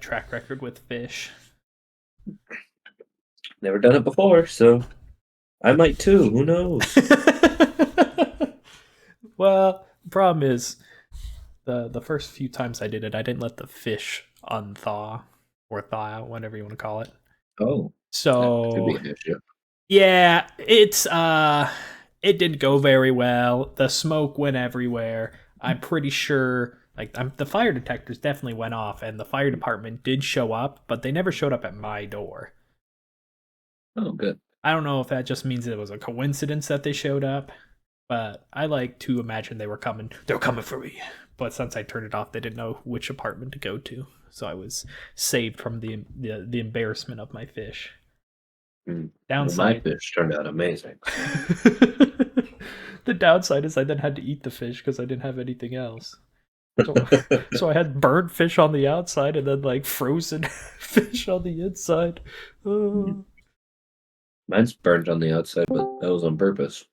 track record with fish. Never done it before, so I might too. Who knows? Well, the problem is the first few times I did it, I didn't let the fish unthaw or thaw out, whatever you want to call it. Oh, that could be So an issue. yeah, it didn't go very well. The smoke went everywhere. I'm pretty sure the fire detectors definitely went off and the fire department did show up, but they never showed up at my door. Oh, good. I don't know if that just means it was a coincidence that they showed up, but I like to imagine they were coming. They're coming for me. But since I turned it off, they didn't know which apartment to go to, so I was saved from the embarrassment of my fish. Well, my Downside. fish turned out amazing. The downside is I then had to eat the fish because I didn't have anything else. So I had burnt fish on the outside and then like frozen fish on the inside. Oh, Mine's burned on the outside, but that was on purpose.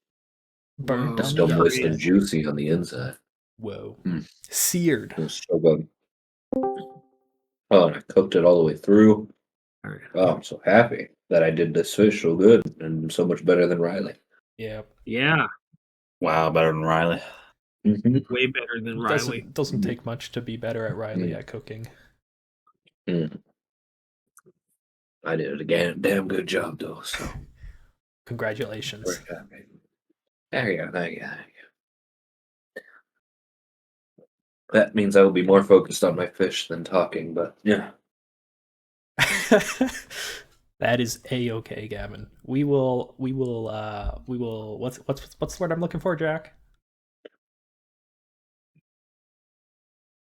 burnt It's on still the moist and outside. juicy on the inside. Whoa. Mm. Seared. It was so good. Oh, and I cooked it all the way through. Oh, I'm so happy that I did this fish so good and so much better than Riley. Yeah. Yeah, Wow, better than Riley. Mm-hmm. way better than Riley. Doesn't take much to be better at Riley at cooking. Mm. I did a damn good job, though. So Congratulations. we're happy. There you go. Thank you. That means I will be more focused on my fish than talking, but yeah. That is a-okay, Gavin. We will what's the word I'm looking for, Jack?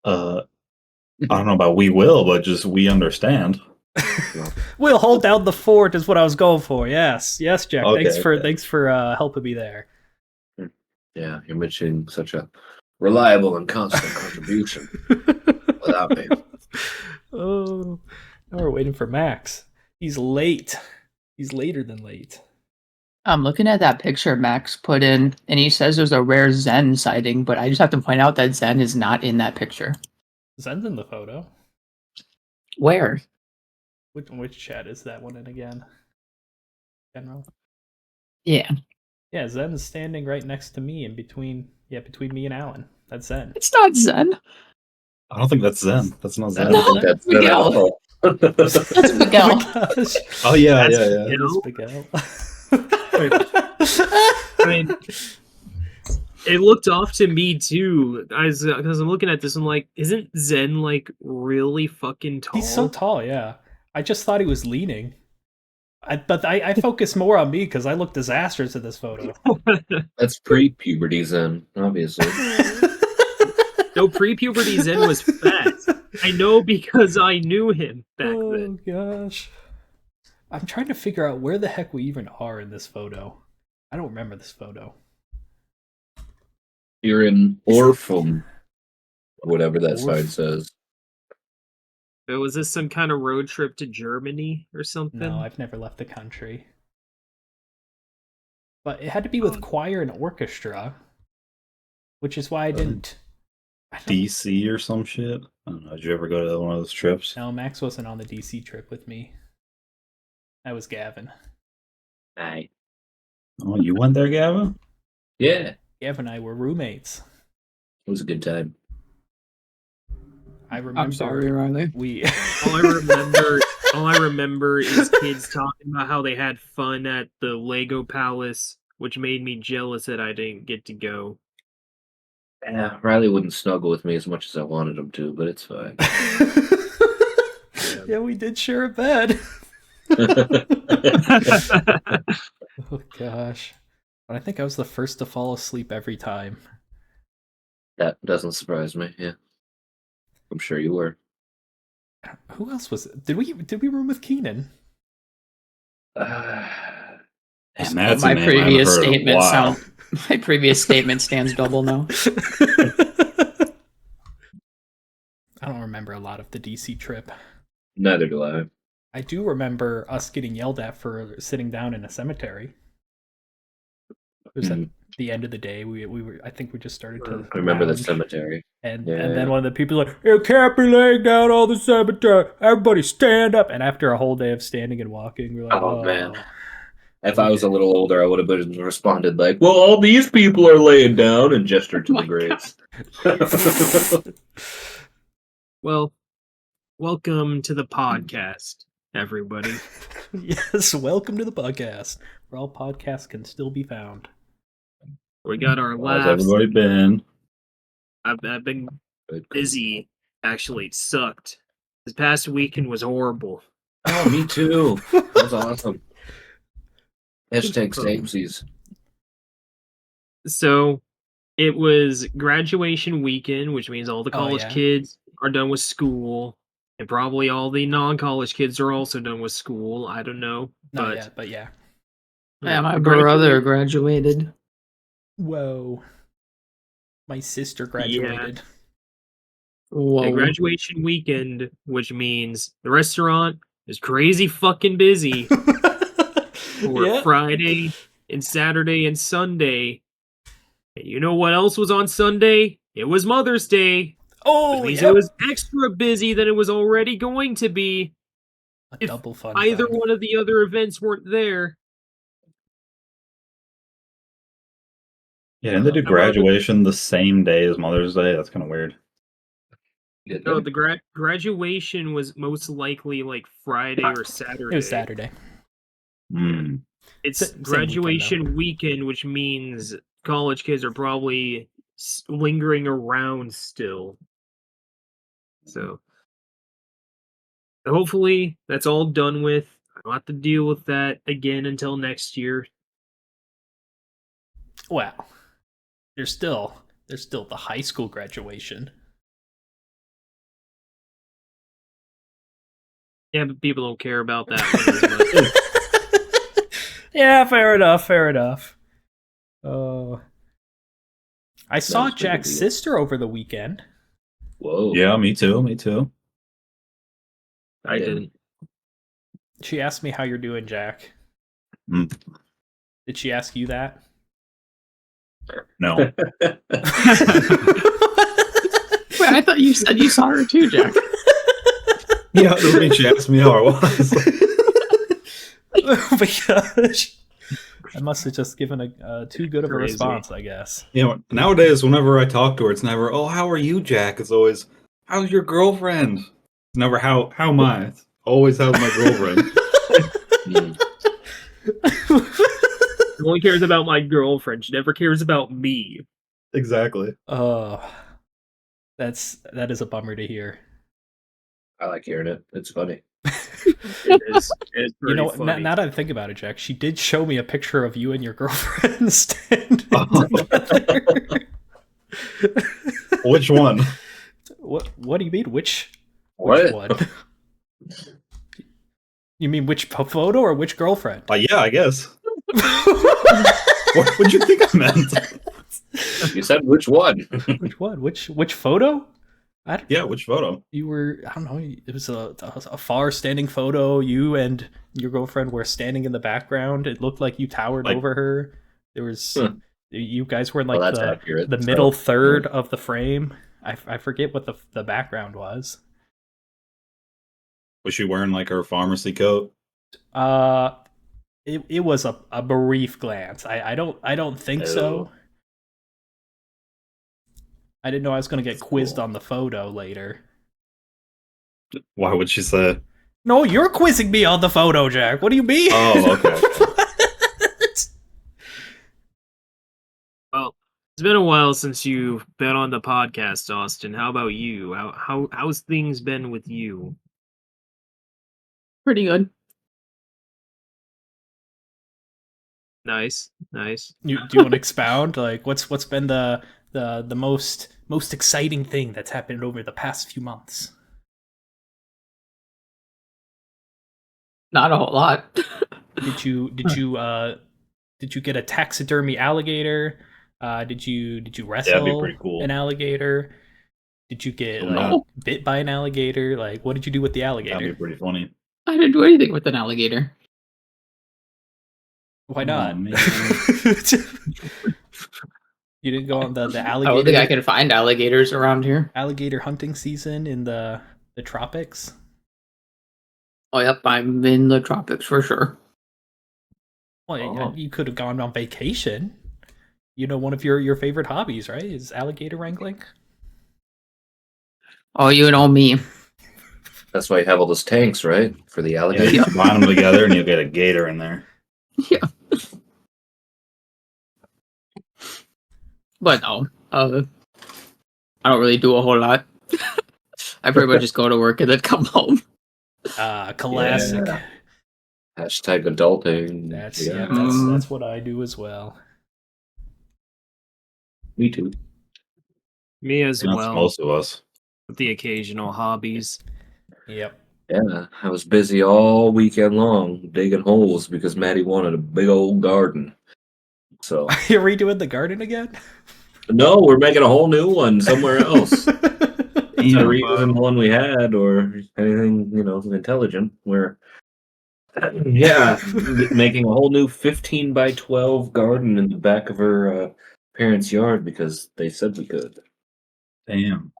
I don't know about we will, but just we understand. We'll hold down the fort is what I was going for. Yes, Jack. Okay, Thanks for helping me there. Yeah, you're mentioning such a reliable and constant contribution without me. Oh, now we're waiting for Max. He's late. He's later than late. I'm looking at that picture Max put in, and he says there's a rare Zen sighting, but I just have to point out that Zen is not in that picture. Zen's in the photo. Where? Which chat is that one in again? General. Yeah. Yeah, Zen is standing right next to me, between me and Alan. That's Zen. It's not Zen. I don't think that's Zen. That's not I Zen. don't think that's good at Miguel. all. That's Miguel. Oh my gosh. Oh yeah, That's yeah. It is Miguel. I mean, it looked off to me too. Because I'm looking at this, I'm like, isn't Zen like really fucking tall? He's so tall, yeah. I just thought he was leaning. But I focus more on me because I look disastrous in this photo. That's pre-puberty Zen, obviously. No, pre-puberty Zen was fat. I know because I knew him back then. Oh gosh. I'm trying to figure out where the heck we even are in this photo. I don't remember this photo. You're in Orphan, whatever that sign says. But was this some kind of road trip to Germany or something? No, I've never left the country. But it had to be with choir and orchestra, which is why I didn't. DC or some shit. I don't know. Did you ever go to one of those trips? No, Max wasn't on the DC trip with me. That was Gavin. Aye. Oh, you went there, Gavin? Yeah, Gavin and I were roommates. it was a good time. I remember. I'm sorry, Riley. We. All I remember is kids talking about how they had fun at the Lego Palace, which made me jealous that I didn't get to go. Yeah, Riley wouldn't snuggle with me as much as I wanted him to, but it's fine. Yeah, we did share a bed. Oh gosh. But I think I was the first to fall asleep every time. That doesn't surprise me, yeah. I'm sure you were. Who else was it? Did we room with Keenan? Man, that's My a name I haven't previous heard in a statement while. My previous statement stands double now. I don't remember a lot of the DC trip. Neither do I. I do remember us getting yelled at for sitting down in a cemetery. It was at the end of the day. We were. I think we just started to. I remember the lounge, cemetery. and Yeah. then one of the people like, "You can't be laying down all the cemetery. Everybody stand up!" And after a whole day of standing and walking, we're like, Oh, man. If I was a little older, I would have responded like, "Well, all these people are laying down," and gestured to Oh the my graves. Well, welcome to the podcast, everybody. Yes, welcome to the podcast, where all podcasts can still be found. We got our How's laughs. everybody been? I've been busy. Actually, it sucked. This past weekend was horrible. Oh, me too. That's awesome. Hashtag samesies. So, it was graduation weekend, which means all the college yeah. kids are done with school, and probably all the non-college kids are also done with school. I don't know, Not yet, but yeah. Yeah, my the brother graduated. Whoa. My sister graduated. Whoa. The graduation weekend, which means the restaurant is crazy fucking busy for Yeah. Friday and Saturday and Sunday. And you know what else was on Sunday? It was Mother's Day. Oh, Which means yeah. it was extra busy than it was already going to be. A if double fun. Either time. one of the other events weren't there. Yeah, didn't they do graduation the same day as Mother's Day? That's kind of weird. No, the graduation was most likely like Friday or Saturday. It was Saturday. It's Same graduation weekend, which means college kids are probably lingering around still. So hopefully that's all done with. I don't have to deal with that again until next year. Wow. There's still the high school graduation. Yeah, but people don't care about that one as much. Yeah, fair enough. I saw was pretty Jack's good. sister over the weekend. Whoa. Yeah, me too. I didn't. She asked me how you're doing, Jack. Mm. Did she ask you that? No. Wait, I thought you said you saw her too, Jack. Yeah, I mean, she asked me how I was. Oh my gosh. I must have just given a too good of a Crazy. response, I guess. You know, nowadays, whenever I talk to her, it's never, "Oh, how are you, Jack?" It's always, "How's your girlfriend?" It's never, how am I? It's always, "How's my girlfriend?" She only cares about my girlfriend. She never cares about me. Exactly. Oh, that is a bummer to hear. I like hearing it. It's funny. It is. It's You know, funny. now that I think about it, Jack, she did show me a picture of you and your girlfriend standing Oh. together. Which one? What do you mean? Which What? one? You mean which photo or which girlfriend? Yeah, I guess. What would you think I meant? You said which one? Which one? Which photo? Yeah, which photo? You were, I don't know, it was a far standing photo. You and your girlfriend were standing in the background. It looked like you towered over her. There was, you guys were in like Well, that's accurate. the middle third of the frame. I forget what the background was. Was she wearing like her pharmacy coat? It was a brief glance. I don't think so. I didn't know I was going to get quizzed on the photo later. Why would she say? No, you're quizzing me on the photo, Jack. What do you mean? Oh, okay. Well, it's been a while since you've been on the podcast, Austin. How about you? How's things been with you? Pretty good. Nice. Do you want to expound? Like, what's been the most exciting thing that's happened over the past few months? Not a whole lot. Did you get a taxidermy alligator? Did you wrestle That'd be pretty cool. an alligator? Did you get No. bit by an alligator? Like, what did you do with the That'd be alligator? pretty funny. I didn't do anything with an alligator. Why Oh, not? man. You didn't go on the I don't think alligator I can find alligators around here. alligator hunting season in the tropics? Oh, yep, I'm in the tropics for sure. Well, you could have gone on vacation. You know, one of your favorite hobbies, right? Is alligator wrangling. Oh, you know me. That's why you have all those tanks, right? For the Yeah, alligator. you combine them together and you'll get a gator in there. Yeah. But no, I don't really do a whole lot. I pretty much just go to work and then come home. Classic. Yeah. Hashtag adulting. That's Yeah. that's what I do as well. Me too. Me as That's well. most of us. With the occasional hobbies. Yep. Yeah, I was busy all weekend long digging holes because Maddie wanted a big old garden. So You're redoing the garden again? no, we're making a whole new one somewhere else. Not Damn. reusing the one we had or anything, intelligent. We're making a whole new 15 by 12 garden in the back of her parents' yard because they said we could. Damn.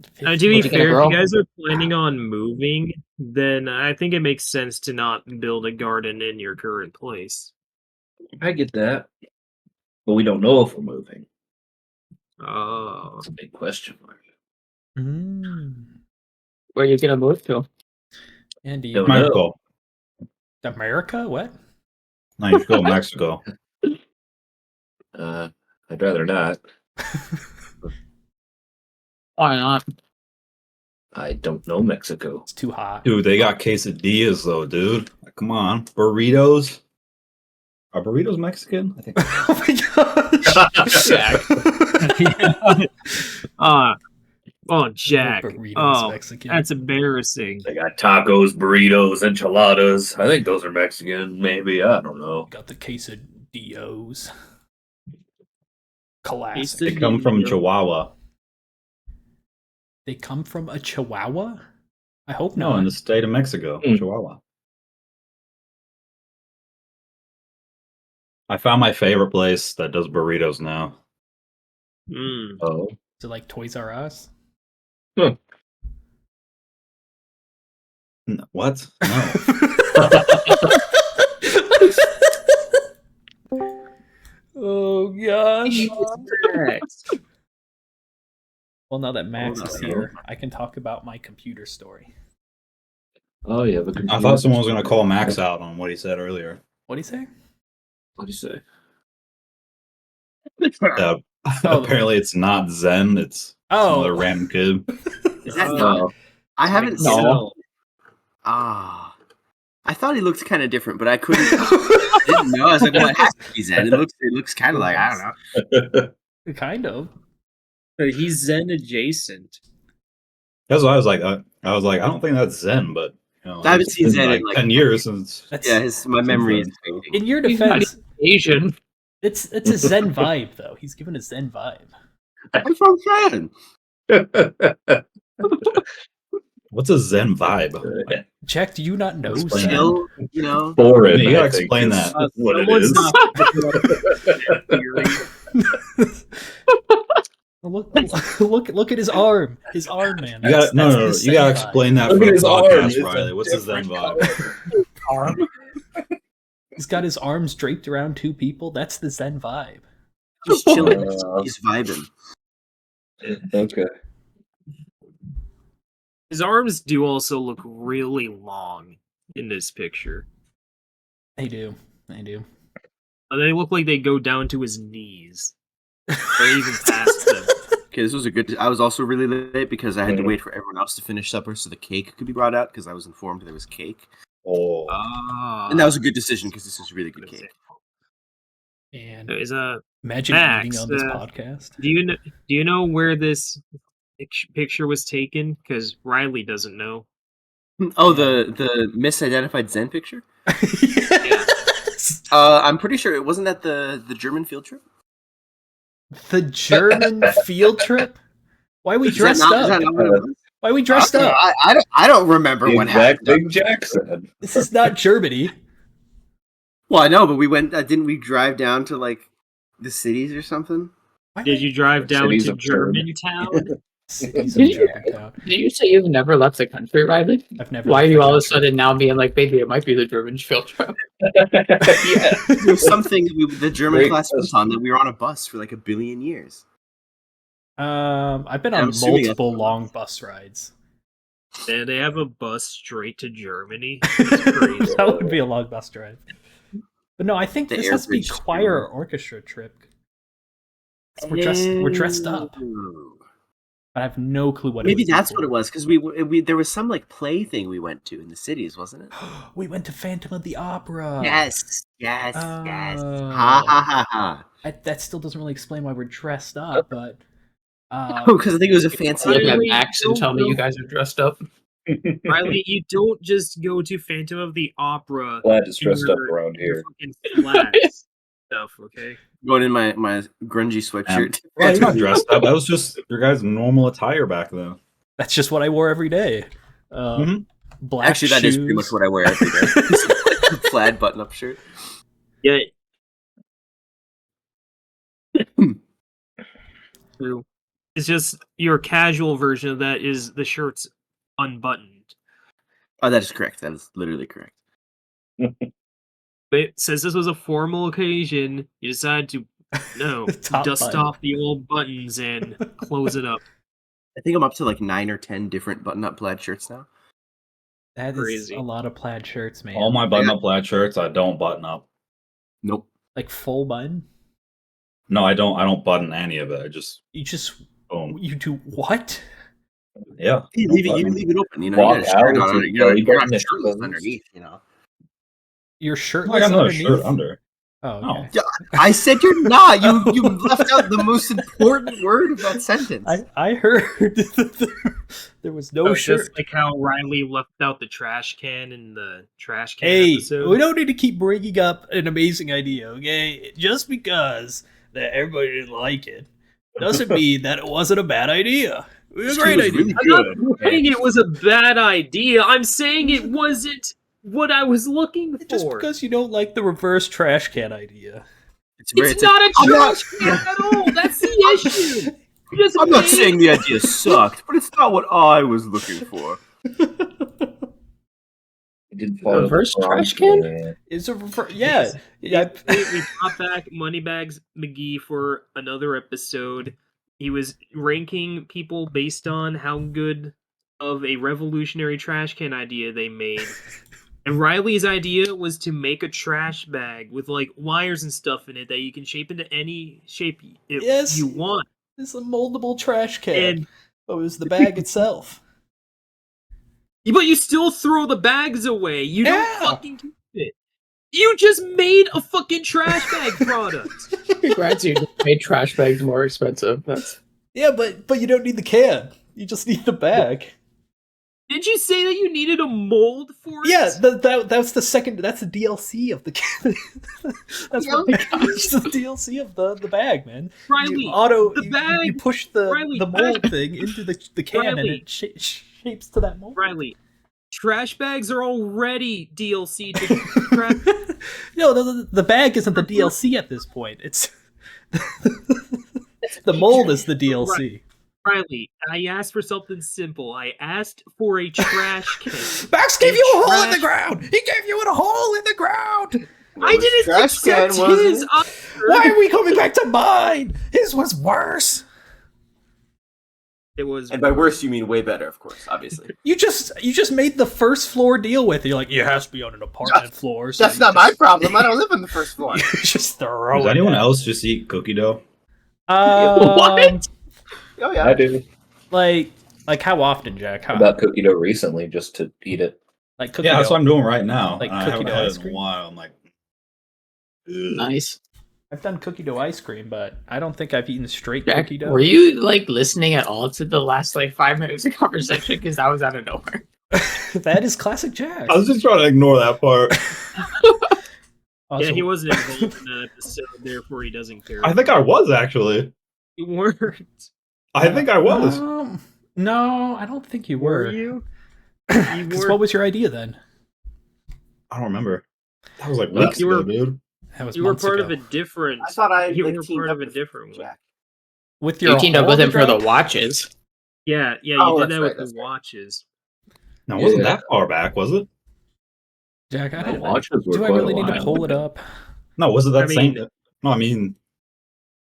To be What'd you get, fair, if girl? you guys are planning on moving, then I think it makes sense to not build a garden in your current place. I get that, but we don't know if we're moving. Oh. That's a big question mark. Where you gonna move to? Andy, Don't know. Mexico. America? What? No, you should go to Mexico. I'd rather not. Why not? I don't know Mexico. It's too hot. Dude, they got quesadillas though, dude. Like, come on. Burritos. Are burritos Mexican? I think. Oh my Oh, Jack. Burritos Oh, Mexican. that's embarrassing. They got tacos, burritos, enchiladas. I think those are Mexican, maybe. I don't know. Got the quesadillos. Classic. They come from Chihuahua. They come from a Chihuahua? I hope No, not. in the state of Mexico. Chihuahua. I found my favorite place that does burritos now. Mm. Oh. Is it like Toys R Us? What? No. Oh gosh. Well, now that Max is here, I can talk about my computer story. Oh, yeah. I thought someone was going to call Max out on what he said earlier. What do you say? What do you say? Apparently it's not Zen, it's some other random kid. Is that No. I haven't seen. No. Ah, I thought he looked kind of different, but I couldn't. I didn't know. I was like, well, it has to be Zen. It looks kind of like I don't know. Kind of. But he's Zen adjacent. That's what I was like. I don't think that's Zen, but I haven't seen it's Zen like in like 10 years since. That's, my memory is Zen, so. fading. in your He's not defense, Asian. it's a Zen vibe though. He's given a Zen vibe. I'm from Zen. What's a Zen vibe? Jack, do you not know Explain Zen? Chill, you know. Foreign. You gotta I think, explain is that. What it Someone's is. Look at his arm. His arm, man. You gotta, no, his you Zen gotta vibe. explain that Look for at the his arm. podcast, It's a Riley. What's his Zen different vibe? He's got his arms draped around two people. That's the Zen vibe. Just chilling. He's vibing. Okay. His arms do also look really long in this picture. They do. They do. They look like they go down to his knees. Or even past them. Okay, this was a good. I was also really late because I had to wait for everyone else to finish supper so the cake could be brought out because I was informed there was cake, Oh, Ah. and that was a good decision because this is really good cake. And Is imagine Max, eating on this podcast. do you know where this picture was taken? Because Riley doesn't know. Oh, the misidentified Zen picture. Yes. I'm pretty sure it wasn't at the German field trip. The German field trip? Why we Is that dressed not- is that up? not what it was? Why we dressed up? I don't remember The what exact happened. thing Jack said. This is not Germany. Well, I know, but we went. Didn't we drive down to like the cities or something? Did you drive down Cities to of German. Germantown? Cities Did of you- Germantown. Did you say you've never left the country, Riley? I've never. Why are left you the all of a country. sudden now being like, maybe it might be the German field trip? Yeah. There's something the German Great class was question. on that we were on a bus for like a billion years. I've been I'm on assuming that's multiple what it long was. bus rides. Did they have a bus straight to Germany? That's crazy. That would be a long bus drive. But no, I think The this air has to be bridge to choir Germany. or orchestra trip. We're dressed up, Ooh. but I have no clue what. Maybe it was that's before. what it was because we there was some like play thing we went to in the cities, wasn't it? We went to Phantom of the Opera. Yes. Oh. Ha ha ha ha. That still doesn't really explain why we're dressed up, but Oh, because I think it was a fancy. Looking at Riley, Max and don't tell me you go- guys are dressed up. Riley, you don't just go to Phantom of the Opera. Glad is in dressed up your- around in your here. fucking slacks stuff, okay? Going in my grungy sweatshirt. Well, you're not dressed up. That was just your guys' normal attire back then. that's just what I wore every day. Mhm. Black Actually, that is pretty much shoes. what I wear every day. Plaid button-up shirt. Yeah. True. It's just your casual version of that is the shirt's unbuttoned. Oh, that is correct. That is literally correct. But since this was a formal occasion, you decided to Top dust button. off the old buttons and close it up. I think I'm up to like 9 or 10 different button-up plaid shirts now. That is Crazy. a lot of plaid shirts, man. All my button-up plaid shirts, I don't button up. Nope. like full button. No, I don't. I don't button any of it. I just You just boom. you do what? Yeah. You leave it open. You know, Walk you got a shirt out on with it. your You're belly not button shirtless exposed. underneath. You know. Your shirt I got another underneath? shirt under. Oh, No. okay. I said you're not. You left out the most important word of that sentence. I heard there was no shirt. Just like how Riley left out the trash can in the trash can Hey, episode. we don't need to keep bringing up an amazing idea, okay? Just because that everybody didn't like it doesn't mean that it wasn't a bad idea. It was a great idea. Really I'm not good. saying it was a bad idea. I'm saying it wasn't what I was looking for. Just because you don't like the reverse trash can idea. It's It's not a trash can at all. That's the issue. You just I'm not made saying the idea sucked, but it's not what I was looking for. It did fall Reverse to the trash ground, can? man. It's a reverse. Yeah. Yeah. we brought back Moneybags McGee for another episode. He was ranking people based on how good of a revolutionary trash can idea they made. And Riley's idea was to make a trash bag with like wires and stuff in it that you can shape into any shape Yes. you want. It's a moldable trash can. And But it was the bag itself. but you still throw the bags away. You Yeah. don't fucking keep it. You just made a fucking trash bag product. Congrats, you just made trash bags more expensive. That's Yeah, but you don't need the can. You just need the bag. Did you say that you needed a mold for it? Yeah, that's the second. That's the DLC of the can. That's what it's the DLC of the bag, man. Riley, You bag- you push the Riley, mold bag- thing into the can and Riley. it shapes to that mold. Riley, trash bags are already DLC to trash. No, the bag isn't the DLC at this point. It's the mold is the DLC. Riley, I asked for something simple. I asked for a trash can. Max gave you a hole in the Trash- ground. He gave you a hole in the ground. I didn't trash can, accept wasn't his it? offer. Why are we coming back to mine? His was worse. It was. And by worse, you mean way better, of course, obviously. You just made the first floor deal with it. You're like, it has to be on an apartment floor. So That's you not my just- problem. I don't live on the first floor. You just throw Does it anyone down. else just eat cookie dough? What? Oh I yeah. do. Like how often, Jack? How, About cookie dough recently, just to eat it. like cookie Yeah, that's dough. what I'm doing right now. Like and I cookie haven't dough had ice it in a cream? while. I'm like, Nice. I've done cookie dough ice cream, but I don't think I've eaten straight Jack, cookie dough. were you like listening at all to the last like 5 minutes of conversation? Because that was out of nowhere. That is classic Jack. I was just trying to ignore that part. Also, Yeah, he wasn't involved in that episode, therefore he doesn't care. I think I was actually. You weren't. I think I was. No, I don't think you were. Were you? Because what was your idea then? I don't remember. That was like weeks You were- ago, dude. That was You were months part ago. of a different. I thought I You like were teamed part up of a with different one. Jack. With your You teamed up with him for the holograph? watches. Yeah, you Oh, did that's that right, with the that's right. watches. No, it wasn't Yeah. that far back, was it? Jack, I The don't. watches were Do I quite a really need to while pull it ago. up? No, was it that I same? mean- No, I mean,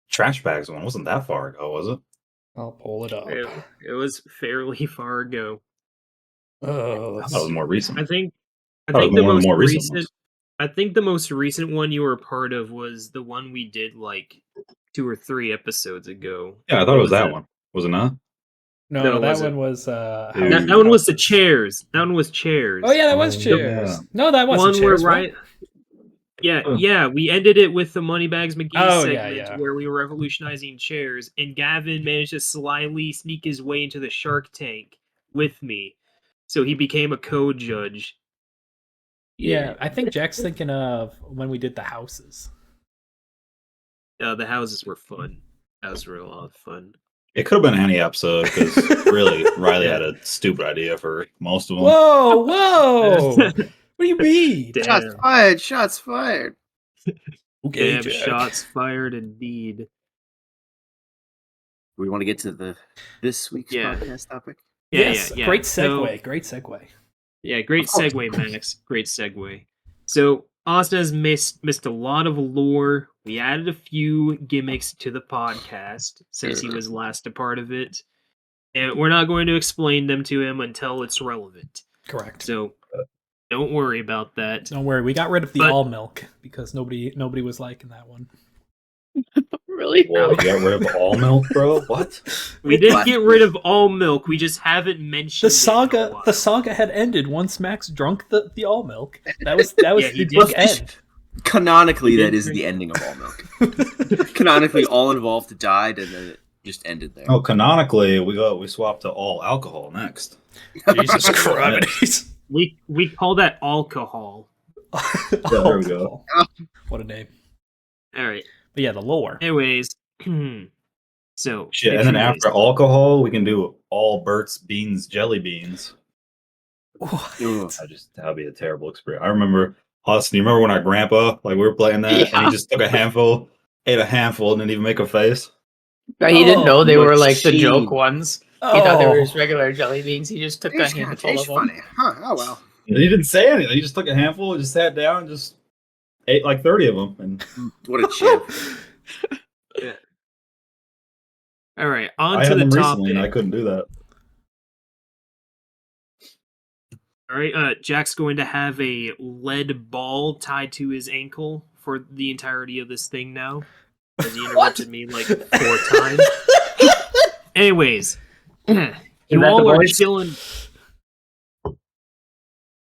trash bags one wasn't that far ago, was it? I'll pull it up. It was fairly far ago. Oh, I let's thought it was see. more recent. I think Oh, the one of the most more recent recent. ones. I think the most recent one you were a part of was the one we did like 2 or 3 episodes ago. Yeah, I thought What it was that it? one. Was it not? No, No, it that wasn't. one was Dude. That one was the houses. chairs. That one was chairs. Oh yeah, that was Oh, chairs. yeah. No, that wasn't One where chairs. what? Yeah, we ended it with the Moneybags McGee Oh, yeah, segment yeah. where we were revolutionizing chairs, and Gavin managed to slyly sneak his way into the Shark Tank with me, so he became a co-judge. Yeah, I think Jack's thinking of when we did the houses. The houses were fun. That was a real lot of fun. It could have been any episode because really Riley had a stupid idea for most of them. Whoa, whoa! What do you mean? Damn. Shots fired! Shots fired! Okay, Damn, Jack. shots fired indeed. We want to get to this week's Yeah. podcast topic. Yes, Yeah. great So- segue. Great segue. Yeah, great segue, Max. Great segue. So Austin has missed a lot of lore. We added a few gimmicks to the podcast since he was last a part of it, and we're not going to explain them to him until it's relevant. Correct. So don't worry about that. Don't worry, we got rid of the But- all milk because nobody was liking that one. Really? Whoa, you got rid of all milk, bro? What? We did What? get rid of all milk. We just haven't mentioned The it in a saga while. the saga had ended once Max drunk the all milk. That was the he big did. end. Canonically, He that did is drink- the ending of all milk. Canonically, all involved died, and then it just ended there. Oh, canonically, we swapped to all alcohol next. Jesus Christ. We call that alcohol. there we go. What a name. All right. But yeah, the lore. Anyways, so Shit, if and then you after guys- alcohol, we can do all Bert's beans jelly beans. Ugh. That'd be a terrible experience. I remember Austin. You remember when our grandpa, like we were playing that, and Yeah. he just took a handful, ate a handful, and didn't even make a face. But he didn't know they what were like the shame. joke ones. He thought they were just regular jelly beans. He just took a Tastes kinda handful of tastes them. funny. Huh, oh well. And he didn't say anything. He just took a handful, and just sat down, and just ate like 30 of them. And What a chip. all right, on I to had the them topic. recently, and I couldn't do that. All right, Jack's going to have a lead ball tied to his ankle for the entirety of this thing now, because he interrupted me like 4 times. Anyways, you that the all are voice? chilling.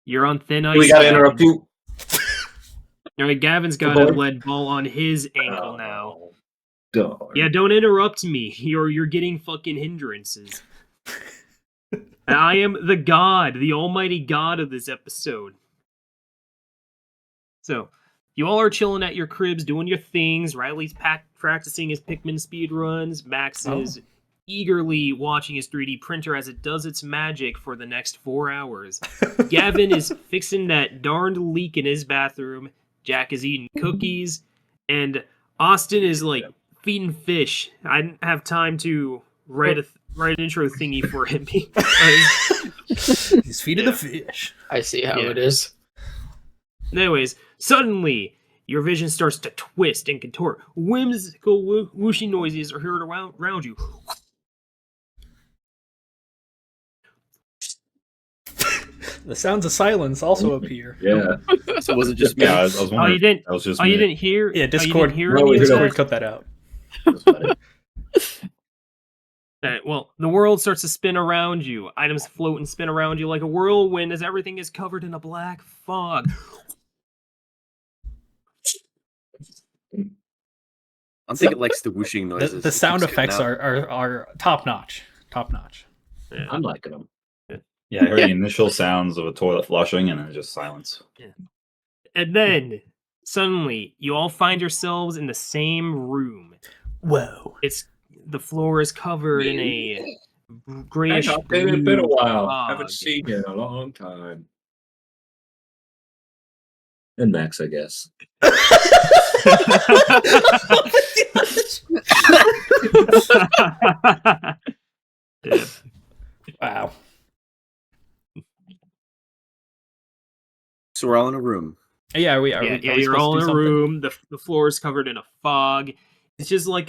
You're on thin ice. We gotta Gavin. interrupt you. All right, Gavin's got The a voice? lead ball on his ankle now. God. Yeah, don't interrupt me. You're getting fucking hindrances. I am the god, the almighty god of this episode. So, you all are chilling at your cribs, doing your things. Riley's practicing his Pikmin speed runs. Max is eagerly watching his 3D printer as it does its magic for the next 4 hours. Gavin is fixing that darned leak in his bathroom. Jack is eating cookies. And Austin is like feeding fish. I didn't have time to write an intro thingy for him. because- He's feeding the fish. I see how Yeah. it is. Anyways, suddenly your vision starts to twist and contort. Whimsical whooshing noises are heard around you. The sounds of silence also appear. Yeah. So was it just me? Yeah, I was wondering. Oh, you didn't. That was just Oh, me. you didn't hear? Yeah, Oh, you Discord. didn't hear No, any we of didn't. that? Discord, cut that out. That's funny. Well, the world starts to spin around you. Items float and spin around you like a whirlwind as everything is covered in a black fog. I'm thinking it likes the whooshing The, noises. the It sound keeps getting effects out. are top notch. Top notch. Yeah. I'm liking them. Yeah, I heard the initial sounds of a toilet flushing, and then just silence. And then, suddenly, you all find yourselves in the same room. Whoa. The floor is covered in a grayish It's been a while. fog. Haven't seen you in a long time. And Max, I guess. Yeah. Wow. So we're all in a room. Yeah, are we You're supposed all to in do a something? room. The floor is covered in a fog. It's just like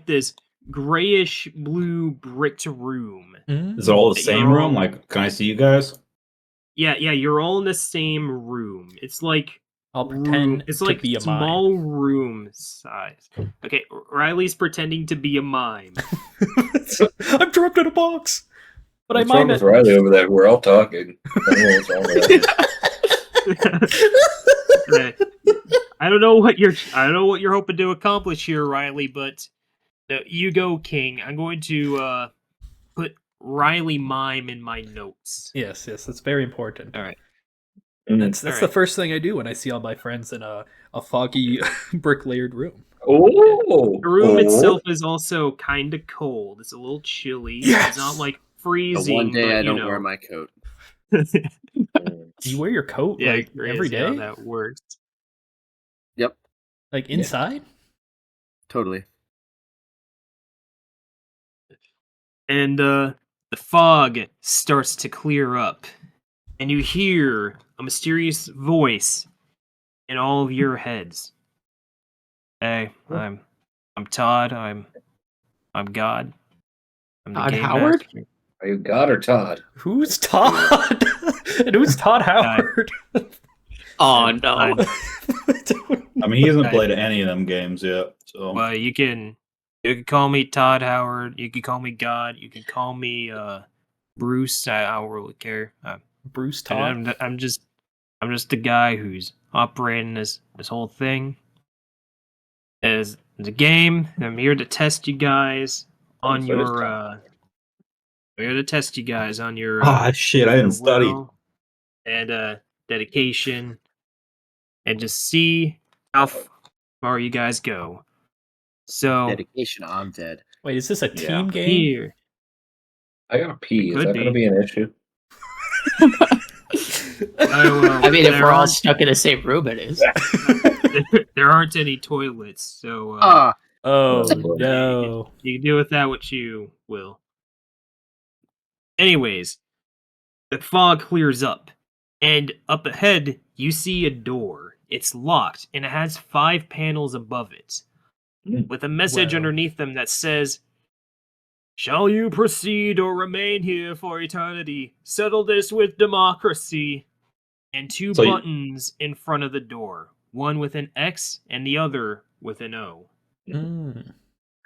this grayish blue bricked room. Mm. Is it all the That same you're room? all- Like, can I see you guys? Yeah, you're all in the same room. It's like I'll pretend It's to like be a mime. small room size. Okay, Riley's pretending to be a mime. I'm trapped in a box. But What's I wrong mime with it. Riley over there? We're all talking. I don't know what's wrong with that. I don't know what you're hoping to accomplish here, Riley, but you go, King. I'm going to put Riley mime in my notes. Yes, that's very important. All right. That's All the right. first thing I do when I see all my friends in a foggy brick layered room. Oh, The room itself is also kind of cold. It's a little chilly. Yes! It's not like The freezing. one day but, I you don't know. wear my coat. Do you wear your coat Yeah, like crazy every how day? that works. Yep, Like inside? totally. And the fog starts to clear up, and you hear a mysterious voice in all of your heads. Hey, I'm Todd. I'm God. I'm the Todd game Howard? master. Are you God or Todd? Who's Todd? And who's Todd Howard? Oh no. I mean, he hasn't played any of them games yet. So Well, you can call me Todd Howard. You can call me God. You can call me Bruce. I don't really care. Bruce Todd? I'm just the guy who's operating this whole thing. As the game, I'm here to test you guys on So does your. Todd. I'm here to test you guys on your. shit, I your didn't study. will and dedication, and just see how far you guys go. So Dedication, I'm dead. Wait, is this a Yeah. team game? here, I gotta pee. Is could that going to be. be an issue? I mean, if there we're all aren't- stuck in the same room, it is. there aren't any toilets, so Oh boy. no. you can do with that what you will. Anyways, the fog clears up, and up ahead you see a door. It's locked, and it has 5 panels above it, with a message Well. underneath them that says, "Shall you proceed or remain here for eternity? Settle this with democracy." And 2 So you- buttons in front of the door, one with an X and the other with an O. Mm.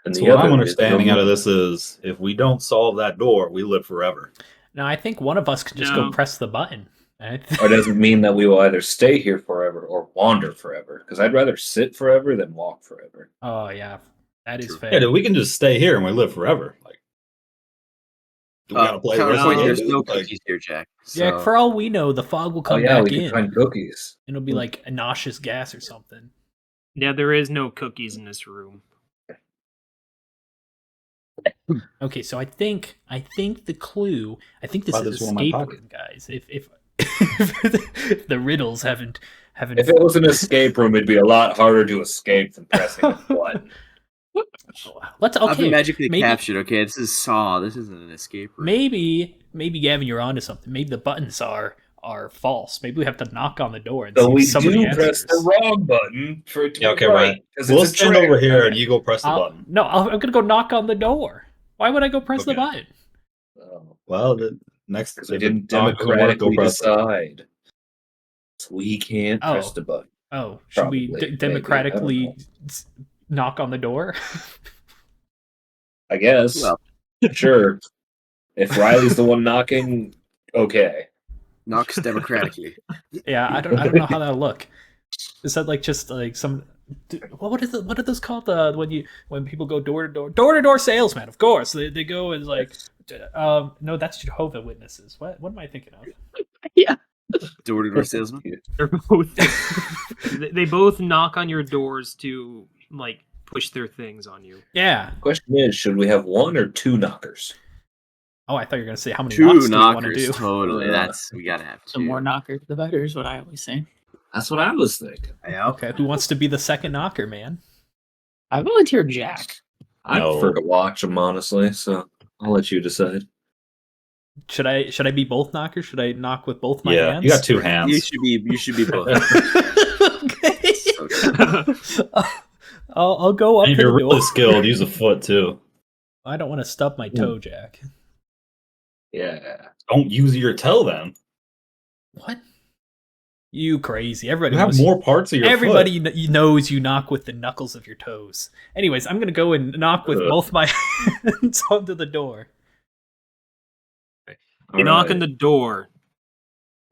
And So the what other I'm is understanding the- out of this is if we don't solve that door, we live forever. Now I think one of us could just No. go press the button. Or does it mean that we will either stay here forever or wander forever? Because I'd rather sit forever than walk forever. Oh yeah, that is True. fair. Yeah, dude, we can just stay here and we live forever. Like, do we gotta play the rest of Counterpoint, the game, there's dude? no Like, cookies here, Jack. Jack, So- for all we know, the fog will Oh come yeah, back we can in. find cookies. It'll be like a nauseous gas or something. Yeah, there is no cookies in this room. Okay, so I think the clue. I think this Wow, is there's one in my escape pocket. room, guys. If the riddles haven't. If it was an escape room, it'd be a lot harder to escape than pressing a button. Let's I've been okay. magically maybe- captured. Okay, this is Saw. This isn't an escape room. Maybe Gavin, you're onto something. Maybe the buttons are false. Maybe we have to knock on the door and So see we if somebody do answers. press the wrong button for it to Yeah, be okay, right. right. 'Cause We'll it's a stand trick. over here and you go press the button. I'm gonna go knock on the door. Why would I go press the Okay. button? Oh, Well, the next because we if didn't the dog doesn't wanna democratically press it. decide. So we can't press Oh. the button. Oh, should we Probably, maybe, I don't democratically know. knock on the door? I guess. Well, Sure. If Riley's the one knocking, okay. knocks democratically. Yeah, I don't know how that'll look. Is that like just like some what are those called? When people go door to door salesman? Of course, they go as like no, that's Jehovah Witnesses. What am I thinking of? Door-to-door salesman. They're both they both knock on your doors to like push their things on you. Yeah. Question is, should we have 1 or 2 knockers? Oh, I thought you were gonna say how many 2 knocks do we want to knockers. do? Totally. We gotta have The 2. more knockers, the better is what I always say. That's what I was thinking. Yeah. Okay, who wants to be the second knocker, man? I volunteer Jack. I No. prefer to watch them, honestly, so I'll let you decide. Should I be both knockers? Should I knock with both my Yeah, hands? you got two hands. You should be both. Okay. I'll go up And to if the you're really door. skilled, use a foot too. I don't want to stub my toe, Jack. Yeah. Don't use your toe then. What? You crazy? Everybody You have knows. more parts of your Everybody foot. knows you knock with the knuckles of your toes. Anyways, I'm gonna go and knock with both my hands onto the door. You knock on the door,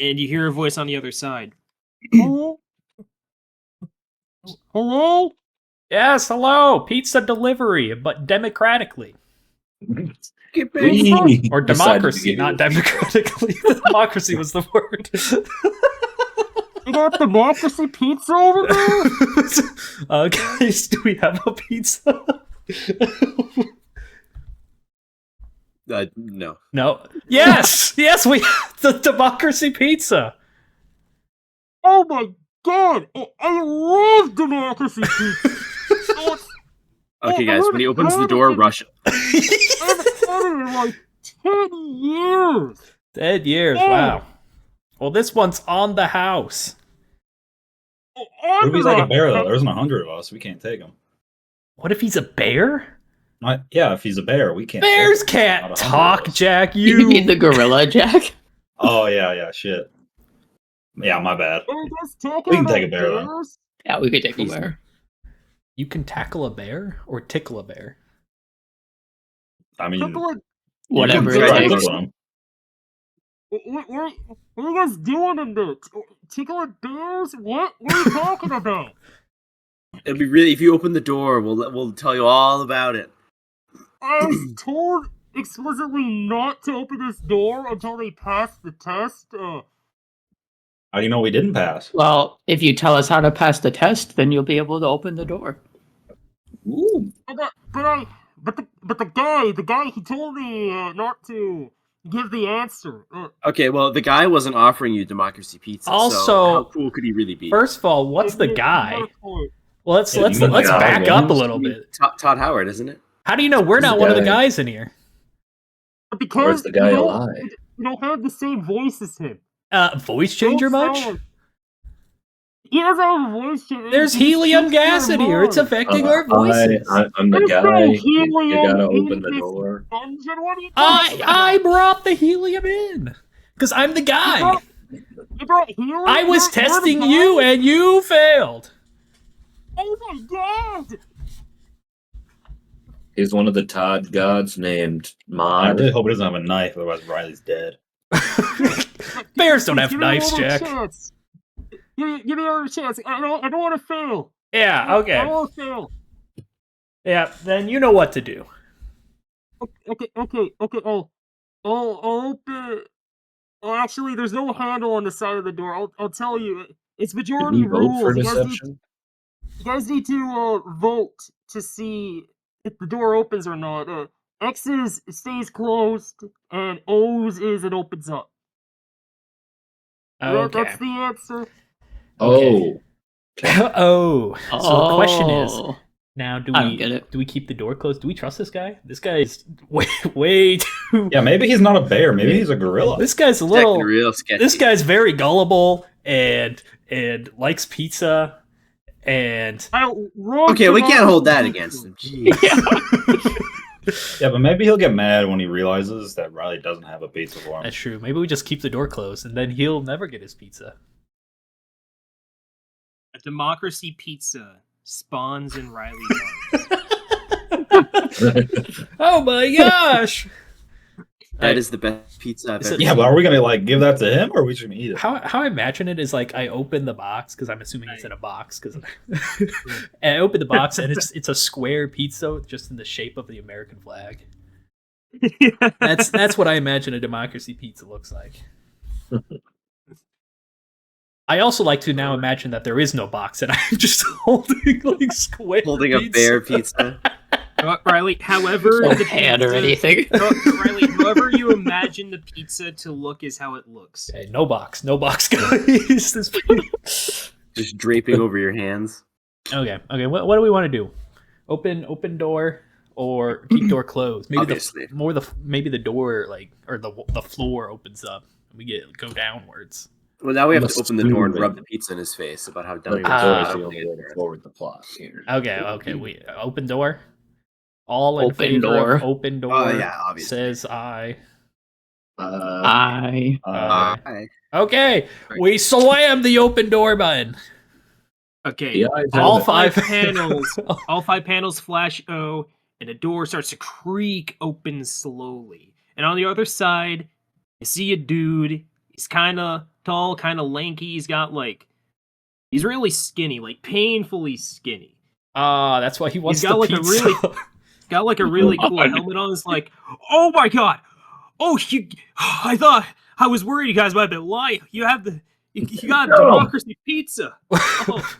and you hear a voice on the other side. Hello? Hello? Yes, hello, pizza delivery, but democratically Get back. Wee. or Decided to democracy, give not you- democratically. Democracy was the word. You got democracy pizza over there? Guys, do we have a pizza? No. No. Yes, yes, we have the democracy pizza. Oh my god! I love democracy pizza! Okay, guys. When he opens the door, rush. I haven't had it in like 10 years! 10 years, wow. Well, this one's on the house. What if he's like a bear though? There isn't 100 of us. We can't take him. What if he's a bear? Yeah, if he's a bear, we can't. Bears take him. can't Not 100 talk, of us. Jack. You You. mean the gorilla, Jack? Oh yeah, shit. Yeah, my bad. We can take a bear though. Yeah, we could take a Easy. bear. You can tackle a bear or tickle a bear. I mean, Whatever you it can try takes. tickling him. What are you guys doing in there? Tickling bears? What are you talking about? It'd be really if you open the door. We'll tell you all about it. I was told explicitly not to open this door until they pass the test. How do you know we didn't pass? Well, if you tell us how to pass the test, then you'll be able to open the door. Ooh. But the guy, he told me not to give the answer. Okay, well, the guy wasn't offering you democracy pizza. Also- so how cool could he really be? First of all, what's the guy? Well, let's Yeah, let's you mean let's the guy back up a wins? little bit. Todd Howard, isn't it? How do you know we're Who's not the one of the guy? guys in here? Because Where's the guy you alive? don't have the same voice as him. Voice changer Don't much? sound- He doesn't have a voice changer. There's He helium speaks gas their in here. It's mind. affecting our voices. I'm the There's guy. no You helium gotta in open the this door. dungeon. What are you talking I about? brought the helium in because I'm the guy. You brought helium? I was You're the testing guy? you and you failed. Oh my god! He's one of the Todd gods named I Mod. really hope he doesn't have a knife, otherwise Riley's dead. Bears don't have Give me knives, another Jack. chance. Give me another chance. I don't want to fail. Yeah, I okay. don't want to fail. Yeah, then you know what to do. Okay. I'll open. Oh, actually, there's no handle on the side of the door. I'll tell you. It's Did majority we vote for rules. deception? You guys need to vote to see if the door opens or not. X's stays closed, and O's is it opens up. Okay. That's the answer. Oh, Oh. So the question is, Oh. now do I don't we get it. do we keep the door closed? Do we trust this guy? This guy is way too. Yeah, maybe he's not a bear. Maybe he's a gorilla. This guy's a It's acting little. real sketchy. This guy's very gullible and likes pizza and Okay, we can't hold that against him. Jeez. Yeah, but maybe he'll get mad when he realizes that Riley doesn't have a pizza for him. that's true. Maybe we just keep the door closed and then he'll never get his pizza. A democracy pizza spawns in Riley's Oh my gosh! That is the best pizza I've Is ever it- Yeah, but are we gonna like give that to him, or are we just gonna eat it? How I imagine it is like I open the box because I'm assuming it's in a box because and I open the box and it's a square pizza just in the shape of the American flag. That's what I imagine a democracy pizza looks like. I also like to now imagine that there is no box and I'm just holding like square holding a pizza. bear pizza. Riley, however, No the pan or pizza- anything. Riley, however you imagine the pizza to look is how it looks. Okay, no box, guys. Just draping over your hands. Okay. What do we want to do? Open door or keep door closed? Maybe Obviously. maybe the door or the floor opens up. And we go downwards. Well, now we have Let's to open the door and screw it. rub the pizza in his face about how dumb he The was. door is the only way to forward the plot here. Okay. We open door. All in Open favor door. of open door. Oh, yeah, obviously. Says I. I Hi. Okay, we slam the open door button. Okay, The eyes All of it. five all 5 panels flash O, and the door starts to creak open slowly. And on the other side, you see a dude. He's kind of tall, kind of lanky. He's really skinny, like painfully skinny. That's why he wants got the like a pizza. really- He's got like a really cool helmet on. It's like, oh my god! Oh, I thought I was worried you guys might have been lying. You got democracy pizza. Oh,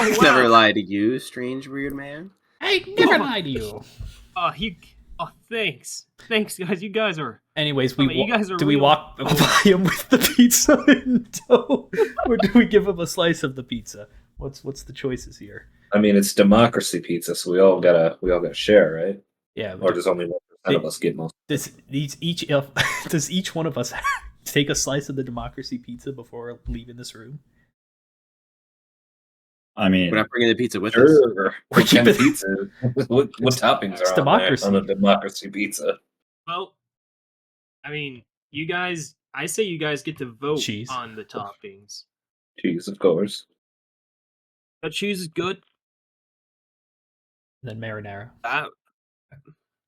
He's wow. never lied to you, strange weird man. I never lied to you. Thanks, guys. You guys are. Anyways, You guys are do we real. walk by him with the pizza in tow, or do we give him a slice of the pizza? What's the choices here? I mean, it's democracy pizza, so we all gotta share, right? Yeah, Or does only 1% of us get most? does each one of us take a slice of the democracy pizza before leaving this room? I mean, We're not bringing the pizza with us. Sure. We're What kind of keeping- pizza? What toppings It's are democracy. on a democracy pizza? Well, I mean, you guys. I say you guys get to vote Cheese. on the toppings. Cheese, of course. But cheese is good. And then marinara.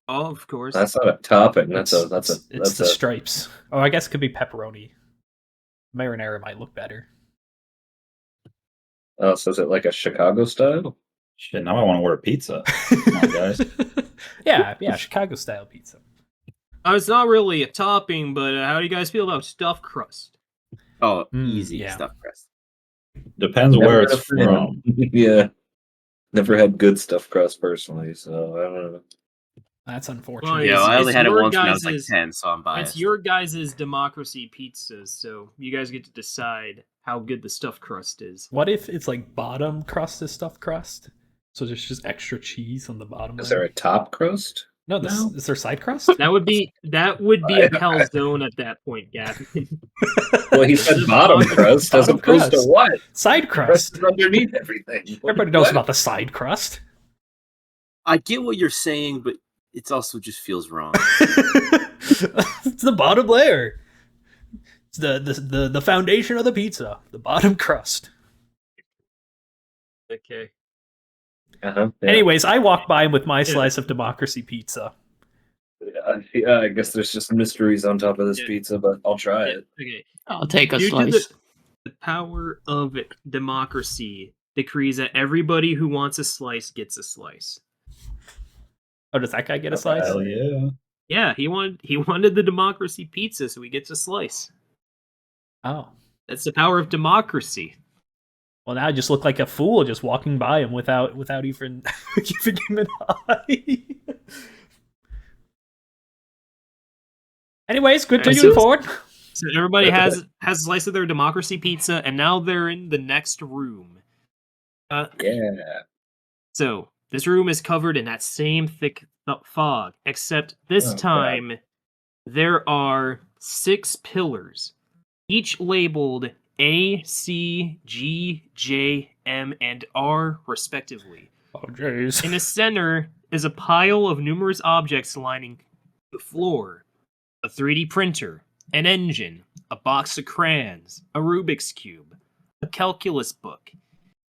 Oh, of course. That's not a topping. That's It's the a stripes. Oh, I guess it could be pepperoni. Marinara might look better. Oh, so is it like a Chicago style? shit, now I want to order pizza. Come on, guys. yeah, Chicago style pizza. It's not really a topping, but how do you guys feel about stuffed crust? Oh, Mm, easy yeah. stuffed crust. Depends where it's Never had- from. Yeah. Never had good stuffed crust personally, so I don't know. That's Well, unfortunate. Yeah, I only it's had it your once when I was like guys'- 10, so I'm biased. It's your guys' democracy pizzas, so you guys get to decide how good the stuffed crust is. What if it's like bottom crust is stuffed crust? So there's just extra cheese on the bottom. Is layer? there a top crust? No, No. is there side crust? That would be a calzone at that point, Gavin. Well, he said bottom crust as Bottom opposed to crust. what? Side Crust crust. is underneath everything. Everybody knows What? about the side crust. I get what you're saying, but it also just feels wrong. It's the bottom layer. It's the foundation of the pizza. The bottom crust. Okay. Uh-huh. Yeah. Anyways, I walked by him with my slice of democracy pizza. Yeah, I guess there's just mysteries on top of this Yeah. pizza, but I'll try it. Okay. I'll take a Due to slice. the power of democracy decrees that everybody who wants a slice gets a slice. Oh, does that guy get a slice? Hell yeah. Yeah, he wanted the democracy pizza, so he gets a slice. Oh. That's the power of democracy. Well, now I just look like a fool just walking by him without even giving him an eye. Anyways, continuing forward. So everybody has a slice of their democracy pizza, and now they're in the next room. Yeah. So this room is covered in that same thick fog, except this Oh, God. time there are 6 pillars, each labeled A, C, G, J, M, and R, respectively. Oh, jeez. In the center is a pile of numerous objects lining the floor: a 3D printer, an engine, a box of crayons, a Rubik's Cube, a calculus book,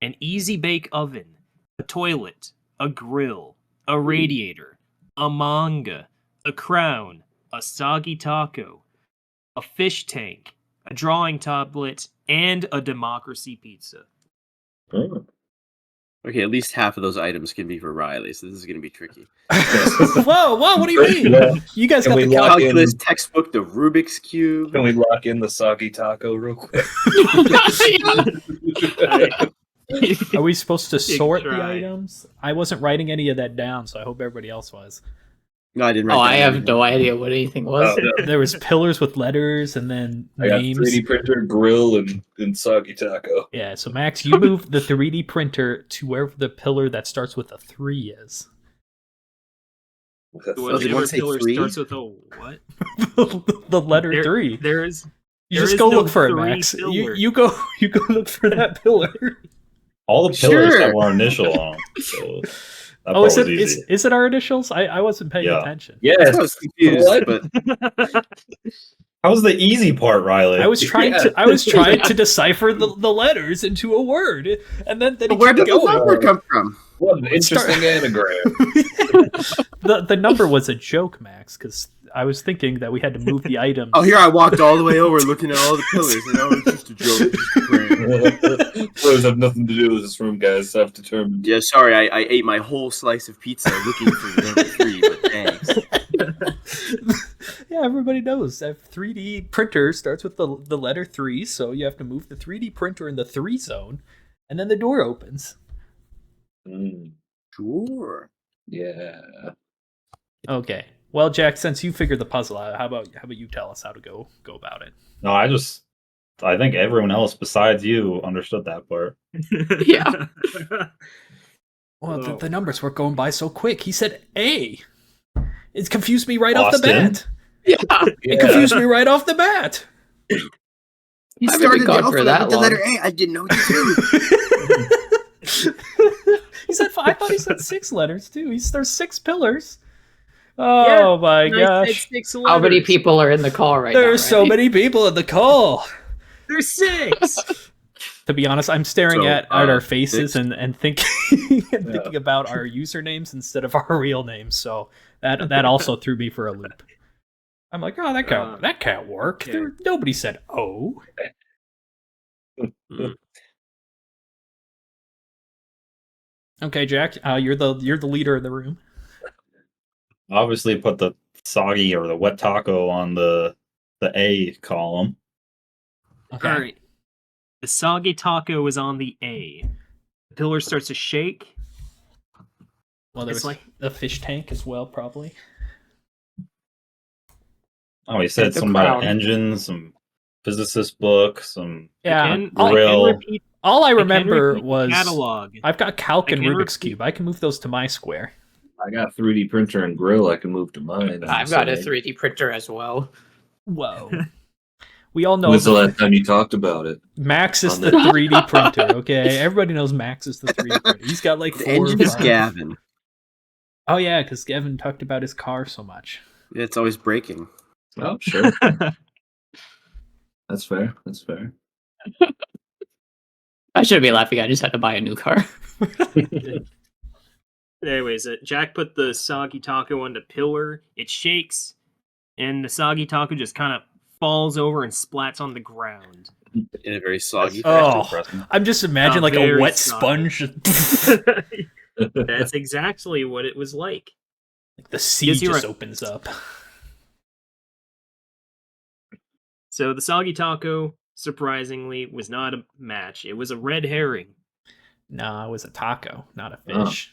an easy bake oven, a toilet, a grill, a radiator, a manga, a crown, a soggy taco, a fish tank, a drawing tablet, and a democracy pizza. Oh. Okay, at least half of those items can be for Riley, so this is going to be tricky. Whoa, what do you mean? Yeah. You guys Can got we the lock in- Calculus textbook, the Rubik's Cube. Can we lock in the soggy taco real quick? Are we supposed to sort the try. items? I wasn't writing any of that down, so I hope everybody else was. No, I didn't write Oh, down I have anything. no idea what anything was. There was pillars with letters and then I got names. 3D printer, grill, and SoggyTaco. Yeah, so Max, you move the 3D printer to wherever the pillar that starts with a 3 is. Whatever say pillar 3? starts with a what? The letter There- 3. There's You there just is go no look for it, 3 Max. pillar. You go look for that pillar. All the pillars Sure. have our initial on them. So that Oh, is part it was easy. is it our initials? I wasn't paying Yeah. attention. Yes. I was confused, What? but How was the easy part, Riley? I was trying to decipher the letters into a word, and then he where kept did the going. number come from? What an interesting anagram. The number was a joke, Max, because I was thinking that we had to move the items. Oh, here I walked all the way over looking at all the pillars, and that was just a joke. Just a prank. Those have nothing to do with this room, guys. I've determined. Yeah, sorry, I ate my whole slice of pizza looking for number 3, but thanks. Yeah, everybody knows that 3D printer starts with the letter 3, so you have to move the 3D printer in the 3 zone, and then the door opens. Sure. Yeah. Okay. Well, Jack, since you figured the puzzle out, how about you tell us how to go about it? No, I think everyone else besides you understood that part. Yeah. Well, Oh. the numbers were going by so quick. He said A. It confused me right off the Austin? bat. Yeah. It confused me right off the bat. He I haven't started been the gone for alphabet that with the long. letter A. I didn't know what to do. He said I thought he said 6 letters too. There's 6 pillars. Oh my And I said gosh. 6 How many letters. people are in the call right now? There's so Randy? many people in the call. There's 6. To be honest, I'm staring So, at our faces six? and thinking thinking about our usernames instead of our real names. So that also threw me for a loop. I'm like, oh, that can't work. okay. Nobody said O. Okay, Jack, you're the leader of the room. Obviously, put the soggy or the wet taco on the A column. Okay. All right. The soggy taco is on the A. The pillar starts to shake. Well, there's It's like- a fish tank as well, probably. Oh, he said The something about crowd. engines, some physicist book, some Yeah. I can grill. repeat All I I can remember repeat the was catalog. I've got calc I and can Rubik's repeat- cube. I can move those to my square. I got 3D printer and grill. I can move to mine. I've got a 3D printer as well. Whoa. We all know When's the that last time you talked about it? Max is on the the- 3D printer, okay? Everybody knows Max is the 3D printer. He's got like The 4 or engine is 5. Gavin. Oh yeah, because Gavin talked about his car so much. It's always breaking. Oh, sure. That's fair. That's fair. I shouldn't be laughing. I just had to buy a new car. Anyways, Jack put the soggy taco on the pillar. It shakes, and the soggy taco just kind of falls over and splats on the ground. In a very soggy Oh. Impressive. I'm just imagining like a Very wet solid. sponge. That's exactly what it was like. Like the sea Yes, you're just right. opens up. So the soggy taco, surprisingly, was not a match. It was a red herring. No, it was a taco, not a Oh. fish.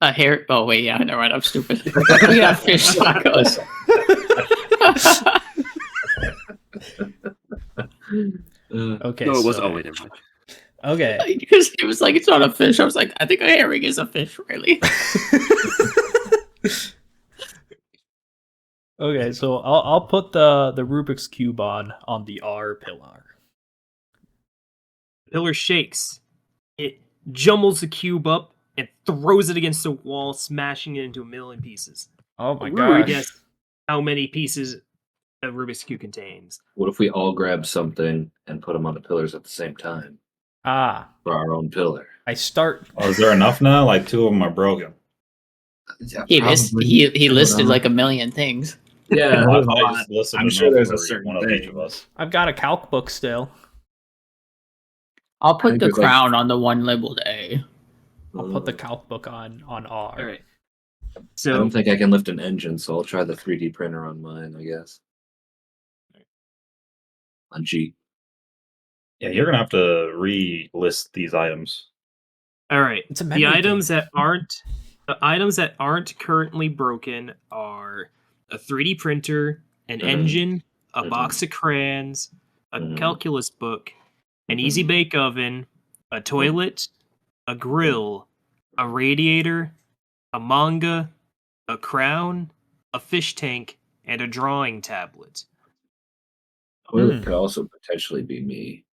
A hair. Oh wait, yeah, never mind. I'm stupid. We got fish tacos. Okay. No, it was. so- Oh, wait, never mind. Okay. Because he was like, it's not a fish. I was like, I think a herring is a fish, really. Okay, so I'll put the Rubik's cube on the R pillar. The pillar shakes. It jumbles the cube up and throws it against the wall, smashing it into a million pieces. Oh my Rude, gosh. guess how many pieces a Rubik's cube contains. What if we all grab something and put them on the pillars at the same time Ah, for our own pillar? I start. Oh, is there enough now? Like 2 of them are broken. He Probably. listed like a million things. Yeah, I there's a thought you lot. just listed I'm enough sure there's a for certain one of each thing. of us. I've got a calc book still. I'll I put think the there's, like- crown on the one labeled A. I'll put the calc book on R. All right. I So don't think I can lift an engine, so I'll try the 3D printer on mine, I guess. On G. Yeah, you're gonna have to re-list these items. All right. It's a The memory items thing. that aren't currently broken are a 3D printer, an engine, a box of crayons, a calculus book, an easy bake oven, a toilet, a grill, a radiator, a manga, a crown, a fish tank, and a drawing tablet. Toilet could also potentially be me.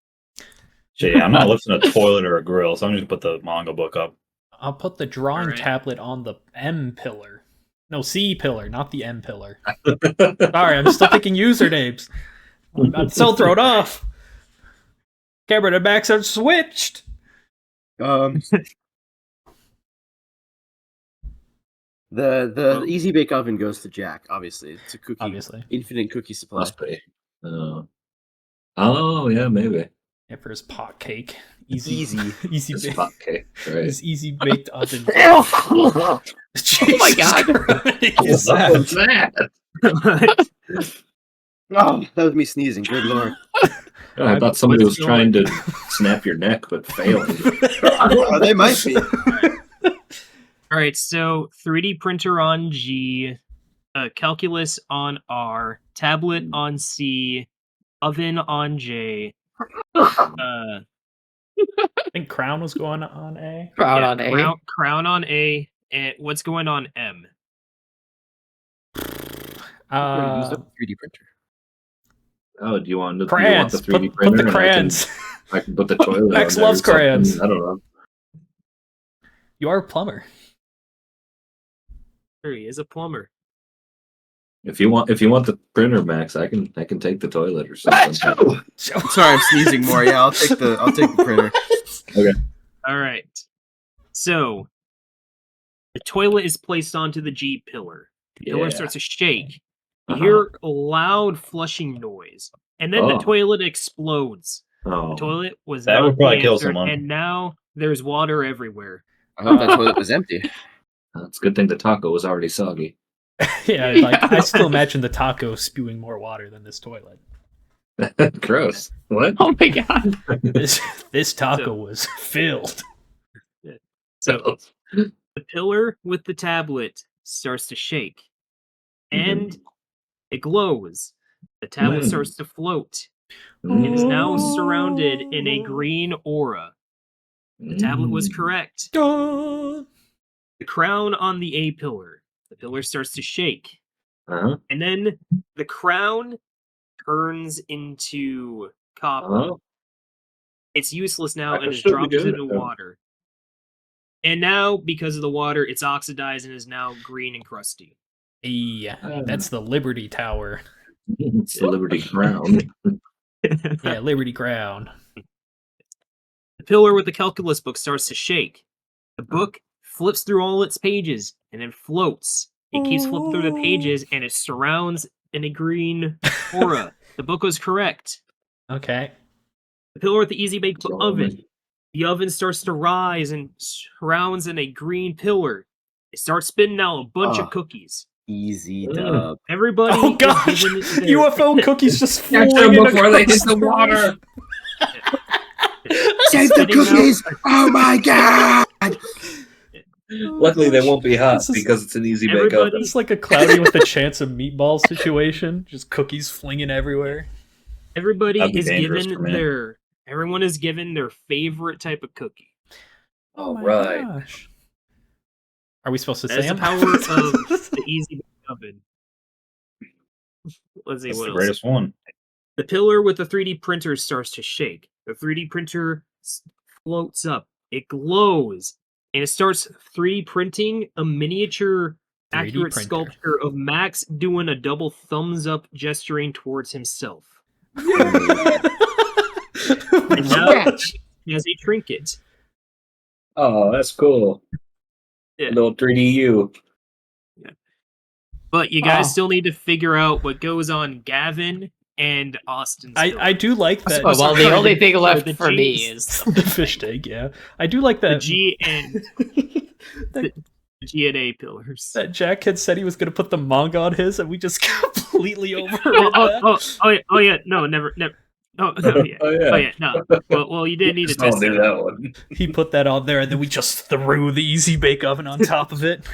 So yeah, I'm not lifting a toilet or a grill, so I'm just gonna put the manga book up. I'll put the drawing Alright. tablet on the M pillar. No, C pillar, not the M pillar. Sorry, I'm still thinking usernames. I'm so thrown off. Cameron and Max are switched. The easy bake oven goes to Jack. Obviously, it's a cookie. Obviously. Infinite cookie supply. Must be. Oh, yeah, maybe. Yeah, for his pot cake. Easy. Easy It's bake. hot cake, right? His easy baked oven. Oh my God. Jesus What was Christ. that? Oh, that was me sneezing. Good lord. I thought somebody was What's trying to snap your neck, but failing. Oh, they might be. All right, so 3D printer on G, calculus on R, tablet on C, oven on J. I think crown was going on A. Proud on A. Crown on A, and what's going on M? Use the 3D printer. Oh, do you want the Crayons. 3D Put printer? the And crayons. I can put the toilet. Max on there or loves crayons. something. I don't know. You are a plumber. There he is, a plumber. If you want the printer, Max, I can take the toilet or something. Sorry, I'm sneezing more. Yeah, I'll take the printer. All right. So the toilet is placed onto the G pillar. The pillar Yeah. starts to shake. You Uh-huh. hear a loud flushing noise, and then the Oh. toilet explodes. Oh, The toilet was That not would probably the kill answer, someone. and now there's water everywhere. I hope that toilet was empty. it's a good thing the taco was already soggy. Yeah, like I still imagine the taco spewing more water than this toilet. Gross. What? Oh my God. This taco was filled. So the pillar with the tablet starts to shake, and it glows. The tablet starts to float. It is now surrounded in a green aura. The tablet was correct. Duh. The crown on the A pillar. The pillar starts to shake. Uh-huh. And then the crown turns into copper. Uh-huh. It's useless now That and is should be dropped good. into water. And now, because of the water, it's oxidized and is now green and crusty. Yeah, that's the Liberty Tower. It's the Liberty Crown. Yeah, Liberty Crown. The pillar with the calculus book starts to shake. The book flips through all its pages and then floats. It keeps flipping through the pages and it surrounds in a green aura. The book was correct. Okay. The pillar with the easy bake It's all oven. right. The oven starts to rise and surrounds in a green pillar. It starts spitting out a bunch of cookies. Easy Ugh. dub. Everybody Oh is gosh! given their- UFO cookies just Catch flying them in before they hit across the water. Save the spitting out- cookies! Oh my God! Luckily, they won't be hot This is- because it's an easy bake Everybody- oven. It's like a cloudy with a chance of meatballs situation. Just cookies flinging everywhere. Everybody That'd be is dangerous given for me. everyone is given their favorite type of cookie. All my right. gosh. Are we supposed to That's say the them? power of the easy bake oven. Let's see That's what the else. greatest one. The pillar with the 3D printer starts to shake. The 3D printer floats up. It glows. And it starts 3D printing a miniature 3D accurate printer. sculpture of Max doing a double thumbs up gesturing towards himself. And now he has a trinket. Oh, that's cool. Yeah. Little 3DU. But you guys Wow. still need to figure out what goes on Gavin and Austin's. I do like that. Oh, well, the only thing the left for G- me is the fish tank, yeah. I do like the that. G and that, the G and A pillars. that Jack had said he was going to put the manga on his, and we just completely overrid that. Oh yeah, no, never. Oh, yeah. Oh Oh yeah. yeah, no. Well, you didn't need to Just all test do it. that one. He put that on there, and then we just threw the easy bake oven on top of it.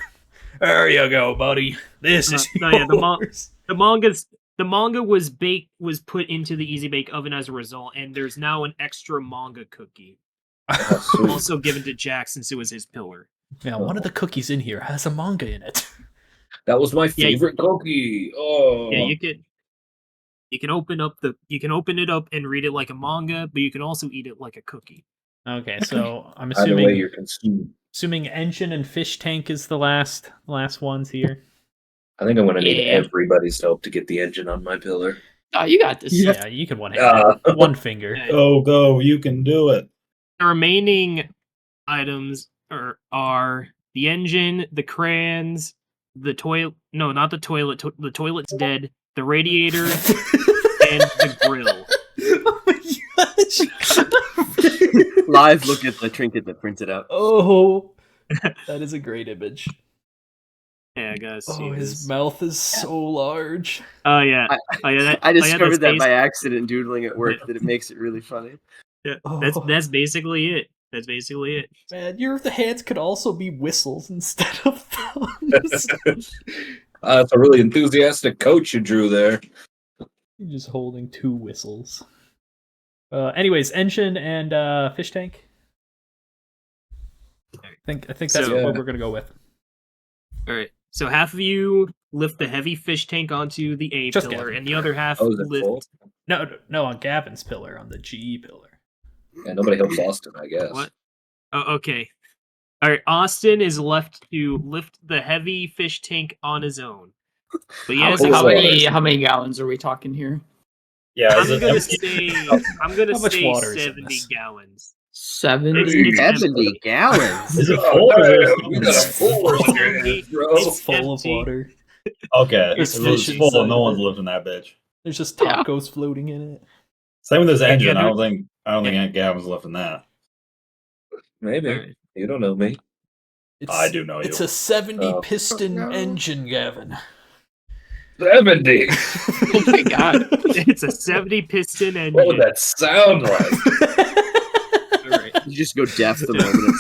There you go, buddy. This is No, yeah, yours. The manga was put into the Easy Bake Oven as a result, and there's now an extra manga cookie Oh, sweet. also given to Jack since it was his pillar. Yeah, one of the cookies in here has a manga in it. That was my Yeah. favorite cookie. Oh, Yeah, you can open it up and read it like a manga, but you can also eat it like a cookie. Okay, so I'm either way assuming you're consumed. Engine and Fish Tank is the last ones here. I think I'm gonna need Yeah. everybody's help to get the engine on my pillar. Oh, you got this. Yeah, you can one hand it. One finger. Yeah. Go, you can do it. The remaining items are the engine, the crayons, the toilet. No, not the toilet. The toilet's dead. The radiator and the grill. Oh my gosh. Live look at the trinket that printed out. Oh, that is a great image. Yeah, guys. Oh, his mouth is so large. Oh yeah. I discovered that that's by accident doodling at work. That it makes it really funny. Yeah, Oh. that's basically it. That's basically it. Man, the hands could also be whistles instead of thumbs. That's a really enthusiastic coach you drew there. You're just holding two whistles. Anyways, engine and fish tank. I think that's So- what we're gonna go with. All right. So half of you lift the heavy fish tank onto the A Just pillar, Gavin. and the other half Oh, is it lift. full? No, on Gavin's pillar, on the GE pillar. Yeah, nobody helps Austin, I guess. What? Oh, okay. All right. Austin is left to lift the heavy fish tank on his own. But How, yes, full how is many water? how many gallons are we talking here? Yeah, I'm is it gonna empty? say I'm gonna How much say water is in 70 this? gallons. 70. It's 70 gallons. Is it Oh, full or is damn, it you got a It's full full. refrigerator, bro. It's full of empty. water. Okay, There's if it was fish full, inside no of one's it. lifting that bitch. There's just Yeah. tacos floating in it. Same with this engine. yeah, I don't think Aunt Gavin's lifting that. Maybe. All right. You don't know me. I do know It's you. a 70 Oh. piston No. engine, Gavin. 70. Oh my god. It's a 70 piston engine. What would that sound like? All right. You just go deaf the moment it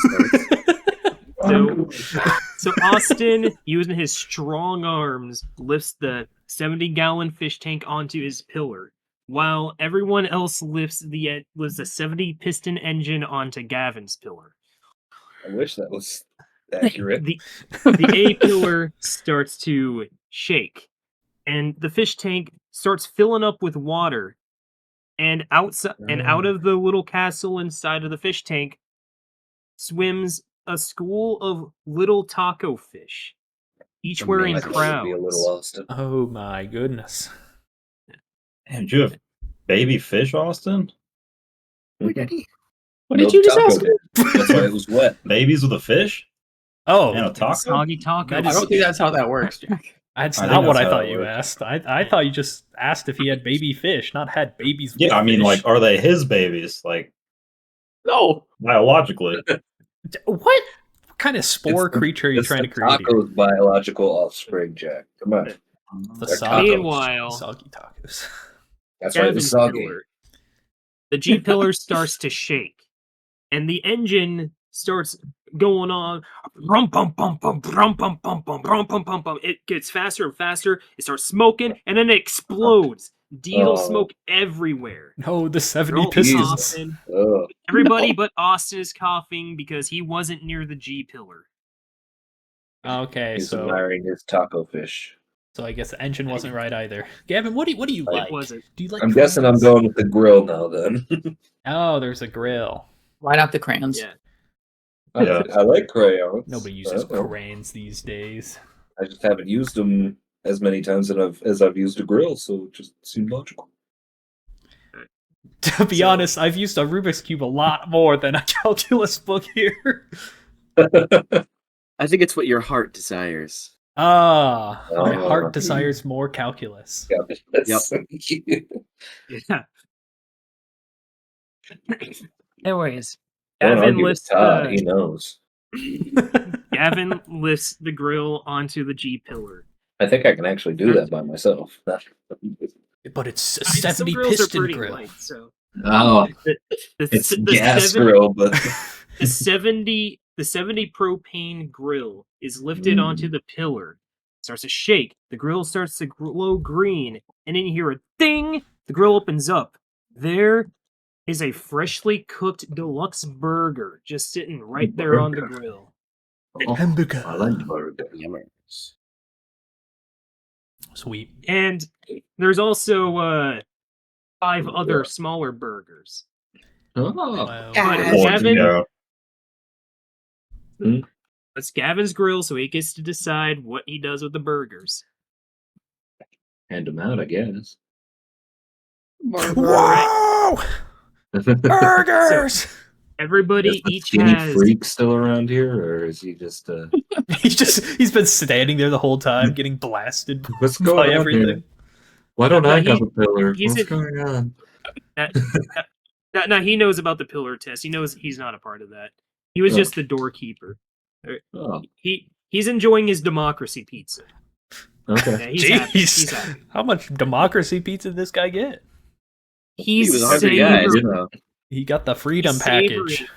starts. So Austin, using his strong arms, lifts the 70-gallon fish tank onto his pillar, while everyone else lifts the 70-piston engine onto Gavin's pillar. I wish that was accurate. The A pillar starts to shake, and the fish tank starts filling up with water. And outside and out of the little castle inside of the fish tank swims a school of little taco fish, each wearing Amazing. That would be a crowns. little Austin. Oh my goodness. And do you have baby fish, Austin? What did No you just taco ask? did. That's why it was wet. Babies with a fish? Oh, And a taco? Soggy taco. That I is- don't think that's how that works, Jack. that's I think not what that's I how thought it you works. asked. I thought you just asked if he had baby fish, not had babies with Yeah, I mean, fish. like, are they his babies? Like, No. biologically? What kind of spore It's the- creature are you It's trying the to create here? taco's biological offspring, Jack. Come on. The They're soggy, tacos. Meanwhile, soggy tacos. That's right, the Gavin's soggy. pillar. The G pillar starts to shake, and the engine starts going on. Rum pum pum pum rum pum pum pum rum pum pum pum. It gets faster and faster. It starts smoking, and then it explodes. Diesel Oh. smoke everywhere. No, the They're 70 all pistons. coughing. Oh, Everybody but Austin is coughing because he wasn't near the G pillar. Okay, he's so admiring his taco fish. I guess the engine wasn't right either. Gavin, what do you It like? wasn't. Do you like? I'm guessing I'm crayons? going with the grill now then. Oh, there's a grill. Why not the crayons? Yeah. Yeah. I like crayons. Nobody uses I don't know. crayons these days. I just haven't used them as many times as I've used a grill, so it just seemed logical. To be honest, I've used a Rubik's Cube a lot more than a calculus book here. I think it's what your heart desires. Ah, my Oh. heart desires more calculus. Yep. Yeah. Anyways, Don't Gavin argue with lifts Todd, he knows. Gavin lifts the grill onto the G pillar. I think I can actually do that by myself. But it's a Some 70 grills are piston pretty grill. light, so Oh, the, it's gas grill, but the 70 propane grill is lifted onto the pillar, starts to shake. The grill starts to glow green, and then you hear a ding. The grill opens up. There is a freshly cooked deluxe burger just sitting right there on the grill. Hamburger. I like burger. Yummers. Sweet. And there's also 5 other smaller burgers. Oh, Wow. But More to Gavin, go. it's Gavin's grill, so he gets to decide what he does with the burgers. hand them out, I guess. Whoa! Burgers! Everybody Is the each skinny has freak still around here, or is he just? He's been standing there the whole time, getting blasted What's by going on everything. here? Why don't I No, have a pillar? he's What's in- going on? Now he knows about the pillar test. He knows he's not a part of that. He was Oh. just the doorkeeper. Oh, He's enjoying his democracy pizza. okay. Yeah, he's happy. Jeez. He's happy. How much democracy pizza did this guy get? He's He was a hungry guy. savoring- So. He got the freedom savoring- package.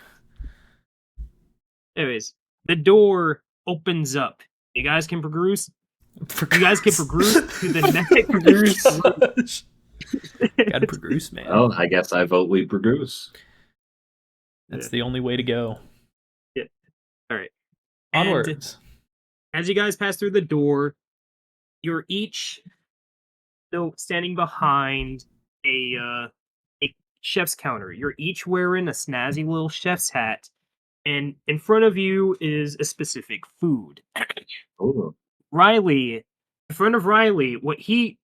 Anyways, the door opens up. You guys can progress. You guys can progress to the next. Gotta progress, man. Well, I guess I vote we produce. That's the only way to go. All right. And Onwards. as you guys pass through the door, you're each standing behind a chef's counter. You're each wearing a snazzy little chef's hat, and in front of you is a specific food. Oh, Riley, in front of Riley, what he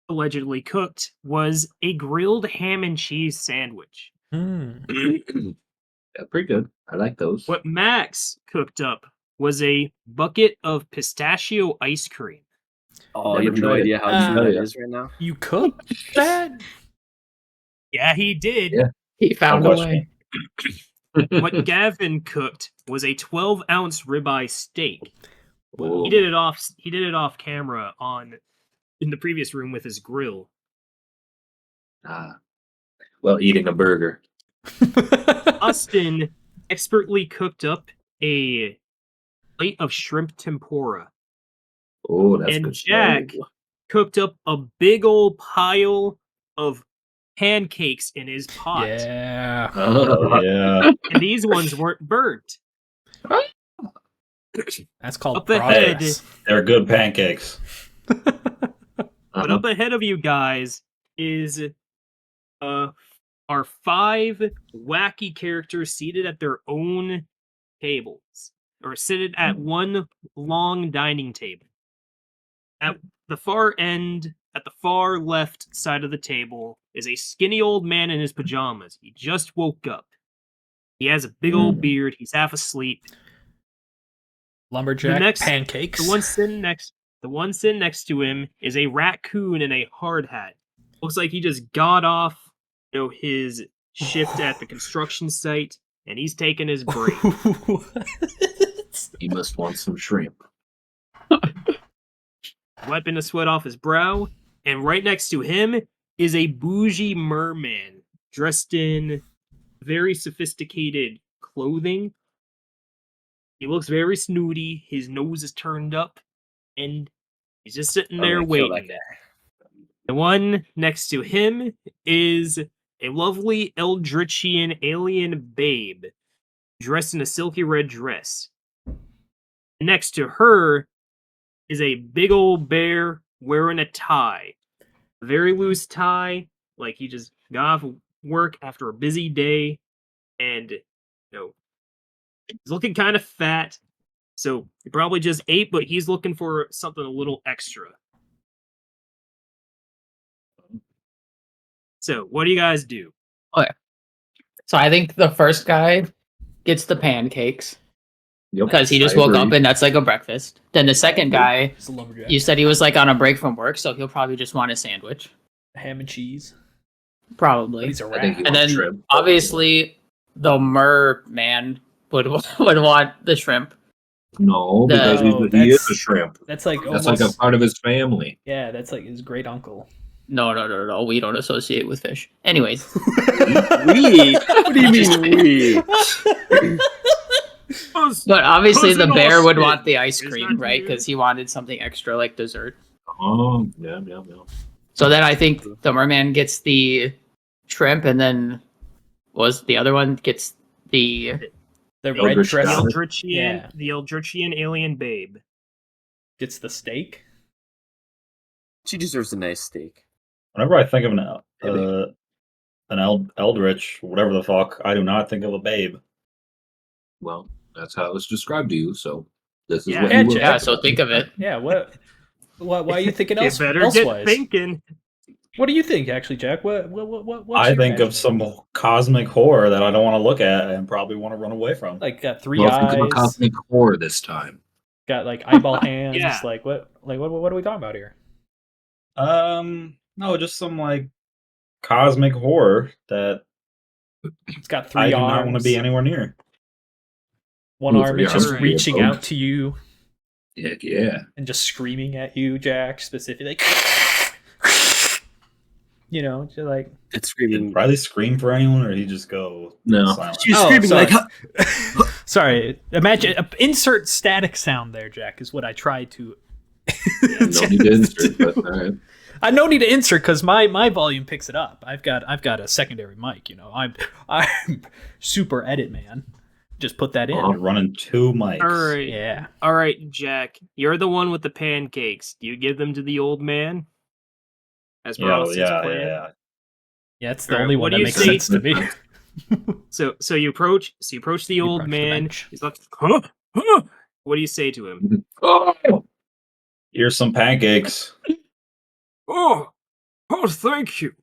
allegedly cooked was a grilled ham and cheese sandwich. yeah, pretty good. I like those. What Max cooked up was a bucket of pistachio ice cream. Oh, Never you have no tried it. idea how true Yeah. that is right now. You cooked that? Yeah, he did. Yeah. He found a I'll watch way. What Gavin cooked was a 12-ounce ribeye steak. Whoa. He did it off camera in the previous room with his grill. Ah, well, eating a burger. Austin expertly cooked up a plate of shrimp tempura. Oh, that's And good. Jack cooked up a big old pile of pancakes in his pot. Yeah. Oh, Yeah. And these ones weren't burnt. That's called Up ahead. progress. They're good pancakes. But up ahead of you guys is our 5 wacky characters seated at their own tables, or seated at one long dining table. At the far end, at the far left side of the table, is a skinny old man in his pajamas. He just woke up. He has a big old beard. He's half asleep. Lumberjack next- pancakes. The one sitting next to him is a raccoon in a hard hat. Looks like he just got off, his shift at the construction site, and he's taking his break. you must want some shrimp. Wiping the sweat off his brow, and right next to him is a bougie merman dressed in very sophisticated clothing. He looks very snooty. His nose is turned up, and he's just sitting there I'm gonna kill waiting. that guy. The one next to him is a lovely Eldritchian alien babe dressed in a silky red dress. Next to her is a big old bear wearing a tie. A very loose tie, like he just got off work after a busy day, and he's looking kind of fat. So he probably just ate, but he's looking for something a little extra. So, what do you guys do? So I think the first guy gets the pancakes Yep, because he just I woke agree. up and that's like a breakfast. Then the second guy, It's a lumberjack. you said he was like on a break from work, so he'll probably just want a sandwich. Ham and cheese. But Probably. he's a I think rat. he And wants then shrimp. obviously the merman would want the shrimp. No, The- because he is that's- a shrimp. That's like That's almost, like a part of his family. yeah, that's like his great uncle. No. We don't associate with fish. Anyways, We? What do you mean we? but obviously the Cousin bear would Austin. want the ice Is cream, that right? you? Because he wanted something extra like dessert. Oh, yeah. So then I think the merman gets the shrimp, and then was the other one gets the The red Eldritch dress God. The Eldritchian alien babe. gets the steak. She deserves a nice steak. Whenever I think of an Eldritch, whatever the fuck, I do not think of a babe. Well, that's how it was described to you. So this is Yeah. what Yeah, you will Jack. yeah. think So about. think of it. Yeah, what? Why are you thinking You else? better Elsewise? get thinking. What do you think, actually, Jack? What's I your think of imagining? some cosmic horror that I don't want to look at and probably want to run away from. Like got three Well, think of a eyes, cosmic horror this time. got like eyeball hands. Yeah. Like what? Like what are we talking about here? No, just some like cosmic horror that It's got three I do arms. not want to be anywhere near. One Ooh, arm three is just arms. reaching Both. out to you Heck yeah. and just screaming at you, Jack. Specifically, you know, just like It's Did screaming. Riley scream for anyone, or did he just go No. silent? She's Oh, screaming sorry. like. Sorry. Imagine insert static sound there, Jack. Is what I tried to. No need to insert, but all right. I no need to insert because my volume picks it up. I've got a secondary mic. You know, I'm super edit man. Just put that in. Oh. You're running two mics. Yeah. All right, Jack. You're the one with the pancakes. Do you give them to the old man? As per Yeah, Austin's plan? yeah. Yeah, it's the Alright, only what one do that you makes say- sense to me. So you approach the You old approach the man. bench. He's like, huh? What do you say to him? Oh, Here's some pancakes. Oh, thank you.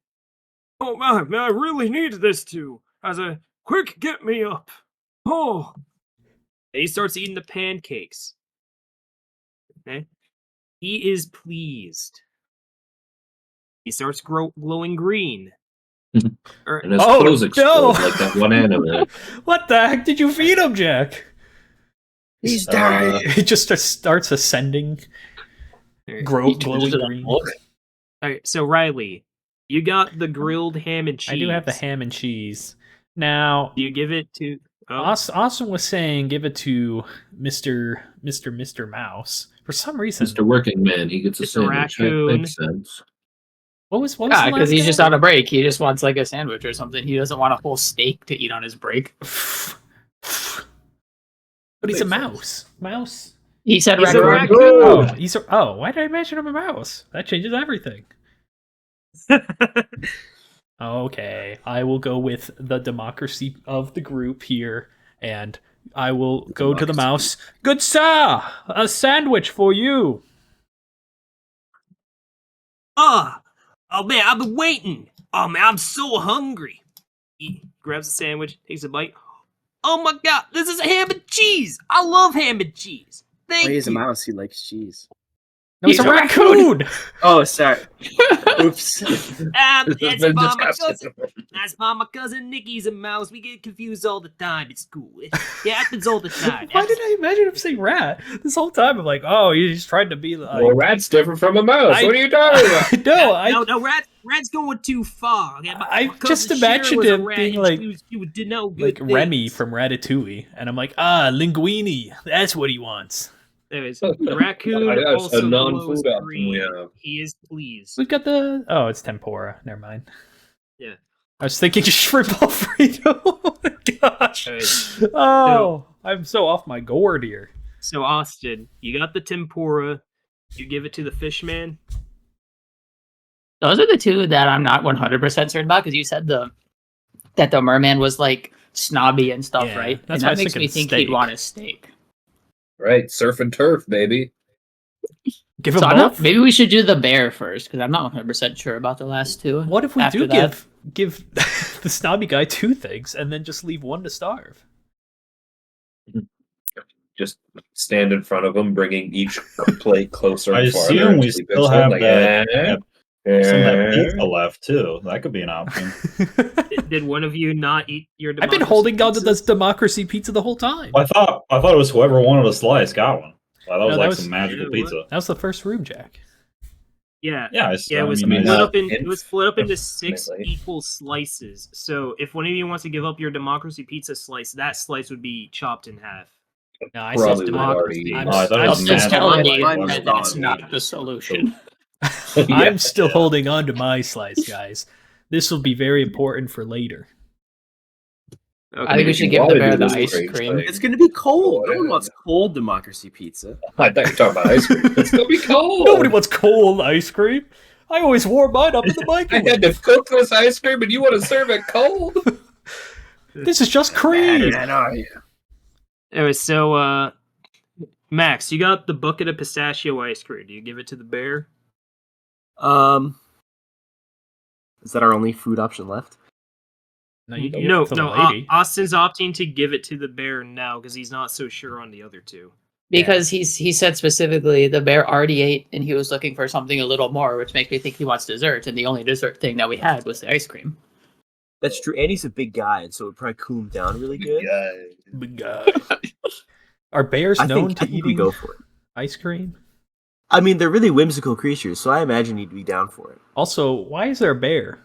Oh man, I really need this too. As a quick get me up. Oh. And he starts eating the pancakes. Okay. He is pleased. He starts glowing green. Or- and his Oh, clothes explode no. like that one anime. What the heck did you feed him, Jack? He's dying. He just starts ascending, glowing green. Alright, so Riley, you got the grilled ham and cheese. I do have the ham and cheese. Now, Do you give it to? Oh, Austin was saying give it to Mr. Mouse. For some reason, Mr. Working Man, he gets a Mr. sandwich. That Raccoon. makes sense. what was Yeah, the because last he's guy? just on a break. He just wants like a sandwich or something. He doesn't want a whole steak to eat on his break. But he's a Makes sense. mouse. Mouse. He said He's a raccoon. raccoon. Oh, why did I imagine him a mouse? That changes everything. Okay, I will go with the democracy of the group here, and I will go to the mouse. Good sir, a sandwich for you. Oh man, I've been waiting. Oh man, I'm so hungry. He grabs a sandwich, takes a bite. Oh my god, this is ham and cheese. I love ham and cheese. Thank He's a you. mouse. He likes cheese. No, it's He's a a raccoon. Oh, sorry. Oops. This has That's been my discussed. cousin. That's my cousin Nikki's a mouse. We get confused all the time. It's cool. It happens all the time. Why did I imagine him saying rat this whole time? I'm like, oh, he's trying to be like. Well, rat's different from a mouse. I- What are you talking about? no, Rat's going too far. Okay, I my just cousin Cher imagined was a him rat being and like- she would know good like things. Remy from Ratatouille, and I'm like, linguine. That's what he wants. Anyways, the raccoon That's a also glows non-food option green. we have. He is pleased. We've got the it's tempura. Never mind. Yeah. I was thinking shrimp Alfredo. Oh my gosh. Alright, Oh, I'm so off my gourd here. So Austin, you got the tempura. You give it to the fish man. Those are the two that I'm not 100% certain about because you said that the merman was like snobby and stuff, Yeah, right? that's and why I that was makes me thinking think he'd steak. want a steak. Right, surf and turf, baby. Give him So both. maybe we should do the bear first because I'm not 100% sure about the last two. What if we after do that. give the snobby guy two things and then just leave one to starve? Just stand in front of them, bringing each plate closer I and farther. assume we until he still picks one, have like, that some of that eh. pizza left too. That could be an option. Did one of you not eat your? I've been democracy holding on to pizzas? this democracy pizza the whole time. I thought it was whoever wanted a slice got one. Well, that was No, that like was- some magical Yeah, what? pizza. That was the first room, Jack. Yeah. Yeah, Yeah, it was I mean, split I- up in it was split up into 6 Definitely. equal slices. So if one of you wants to give up your democracy pizza slice, that slice would be chopped in half. No, I Probably said would democracy. already- I'm, Oh, I thought it I'm was I'm still, just massive. telling you Mine was that that's gone. not the solution. I'm still holding on to my slice, guys. This will be very important for later. I think we should give the bear the ice cream. It's gonna be cold. No one Whatever. wants cold democracy pizza. I thought you were talking about ice cream. It's gonna be cold. Nobody wants cold ice cream. I always warm mine up in the I had microwave. to cook this ice cream, and you want to serve it cold? This is just cream. Anyway, so Max, you got the bucket of pistachio ice cream. Do you give it to the bear? Is that our only food option left? No, you give No, it to the no. lady. Austin's opting to give it to the bear now because he's not so sure on the other two. Because he said specifically the bear already ate and he was looking for something a little more, which makes me think he wants dessert. And the only dessert thing that we had was the ice cream. That's true. And he's a big guy, and so it would probably cool him down really good. Big guy. Are bears known to I think we eating go for it. ice cream? I mean, they're really whimsical creatures, so I imagine he'd be down for it. Also, why is there a bear?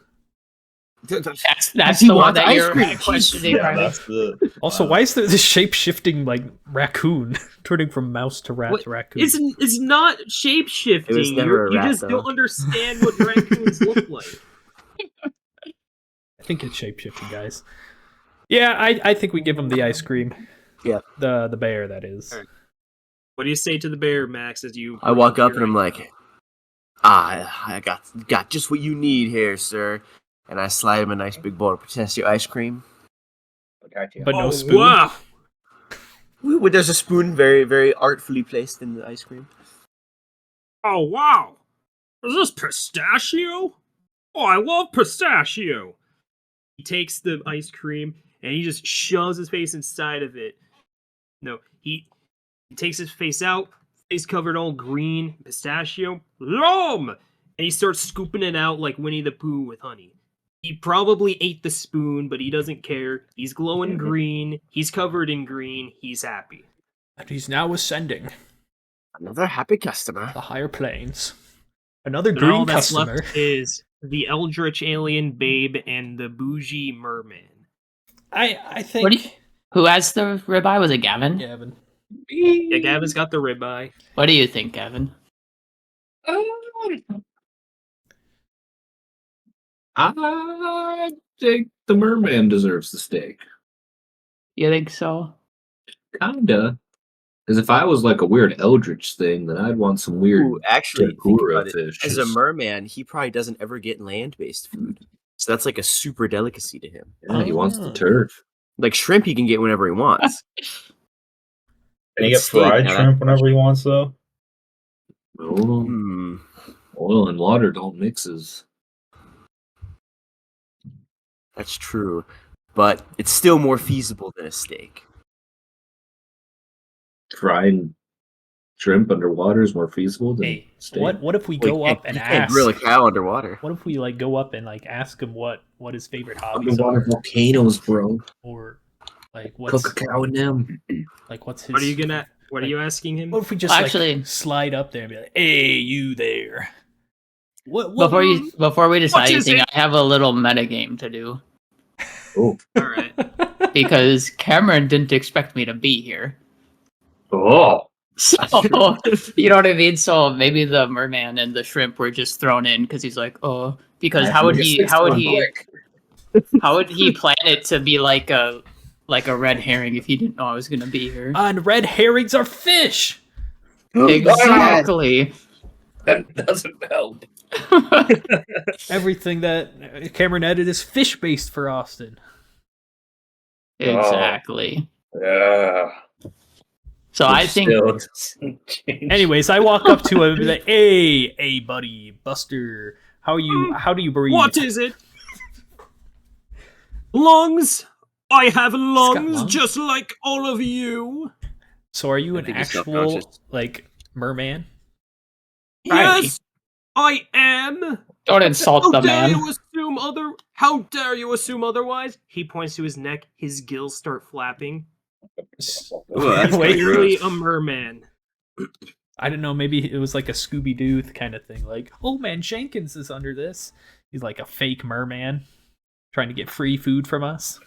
That's he the one wants that ice you're cream. questioning, Yeah, right? that's the. Also, why is there this shape-shifting like raccoon turning from mouse to rat What? to raccoon? It's not shape It was shifting. never a You rat, just though. don't understand what raccoons look like. I think it's shape-shifting, guys. Yeah, I think we give him the ice cream. Yeah. The bear, that is. Alright. What do you say to the bear, Max? As you I walk up and I'm like, I got just what you need here, sir. And I slide him a nice big bowl of pistachio ice cream. Gotcha. But no Oh, spoon. wow. There's a spoon very, very artfully placed in the ice cream. Oh, wow. Is this pistachio? Oh, I love pistachio. He takes the ice cream and he just shoves his face inside of it. No, he takes his face out, face covered all green, pistachio, yum! And he starts scooping it out like Winnie the Pooh with honey. He probably ate the spoon, but he doesn't care. He's glowing green. He's covered in green. He's happy. And he's now ascending Another happy customer. the higher planes. Another And green all that's customer. left is the eldritch alien babe and the bougie merman. I think. What do you- Who has the ribeye? Was it Gavin? Gavin. Yeah, Gavin's got the ribeye. What do you think, Gavin? I think the merman deserves the steak. You think so? Kinda. Because if I was like a weird eldritch thing, then I'd want some weird Ooh, actually, think tempura about it. fish. As a merman, he probably doesn't ever get land-based food. So that's like a super delicacy to him. Yeah, he wants the Oh. turf. Like shrimp, he can get whenever he wants. Can he get Steak, fried now that- shrimp whenever he wants, though? Oh, Hmm. oil and water don't mixes. That's true, but it's still more feasible than a steak. Frying shrimp underwater is more feasible than Hey, steak. what if we Well, go you up can't- and you can't ask? grill a cow underwater. What if we like go up and like ask him what his favorite hobbies Underwater are, volcanoes, bro. or like what's Cook a cow in them. like what's his? What are you asking him? What if we just Actually- like slide up there and be like, "Hey, you there?" What? Before we decide is anything, it? I have a little metagame to do Oh, All right. because Cameron didn't expect me to be here. oh, So you know what I mean. So maybe the merman and the shrimp were just thrown in because he's like, oh, because how would he plan it to be like a red herring if he didn't know I was gonna be here? And red herrings are fish. Exactly. that doesn't help. Everything that Cameron edited is fish based for Austin. Exactly. Yeah. So I think Anyways, I walk up to him and be like, "Hey, buddy, Buster, how do you breathe?" What is it? Lungs. I have lungs, lungs? just like all of you. So are you I an think he's actual self-conscious. like merman? Right. Yes, I am. don't insult How the dare man. you assume How dare you assume otherwise? He points to his neck. His gills start flapping. Ooh, that's Wait, pretty gross. Clearly a merman. I don't know, maybe it was like a Scooby-Doo kind of thing. Like, oh man, Jenkins is under this. He's like a fake merman trying to get free food from us.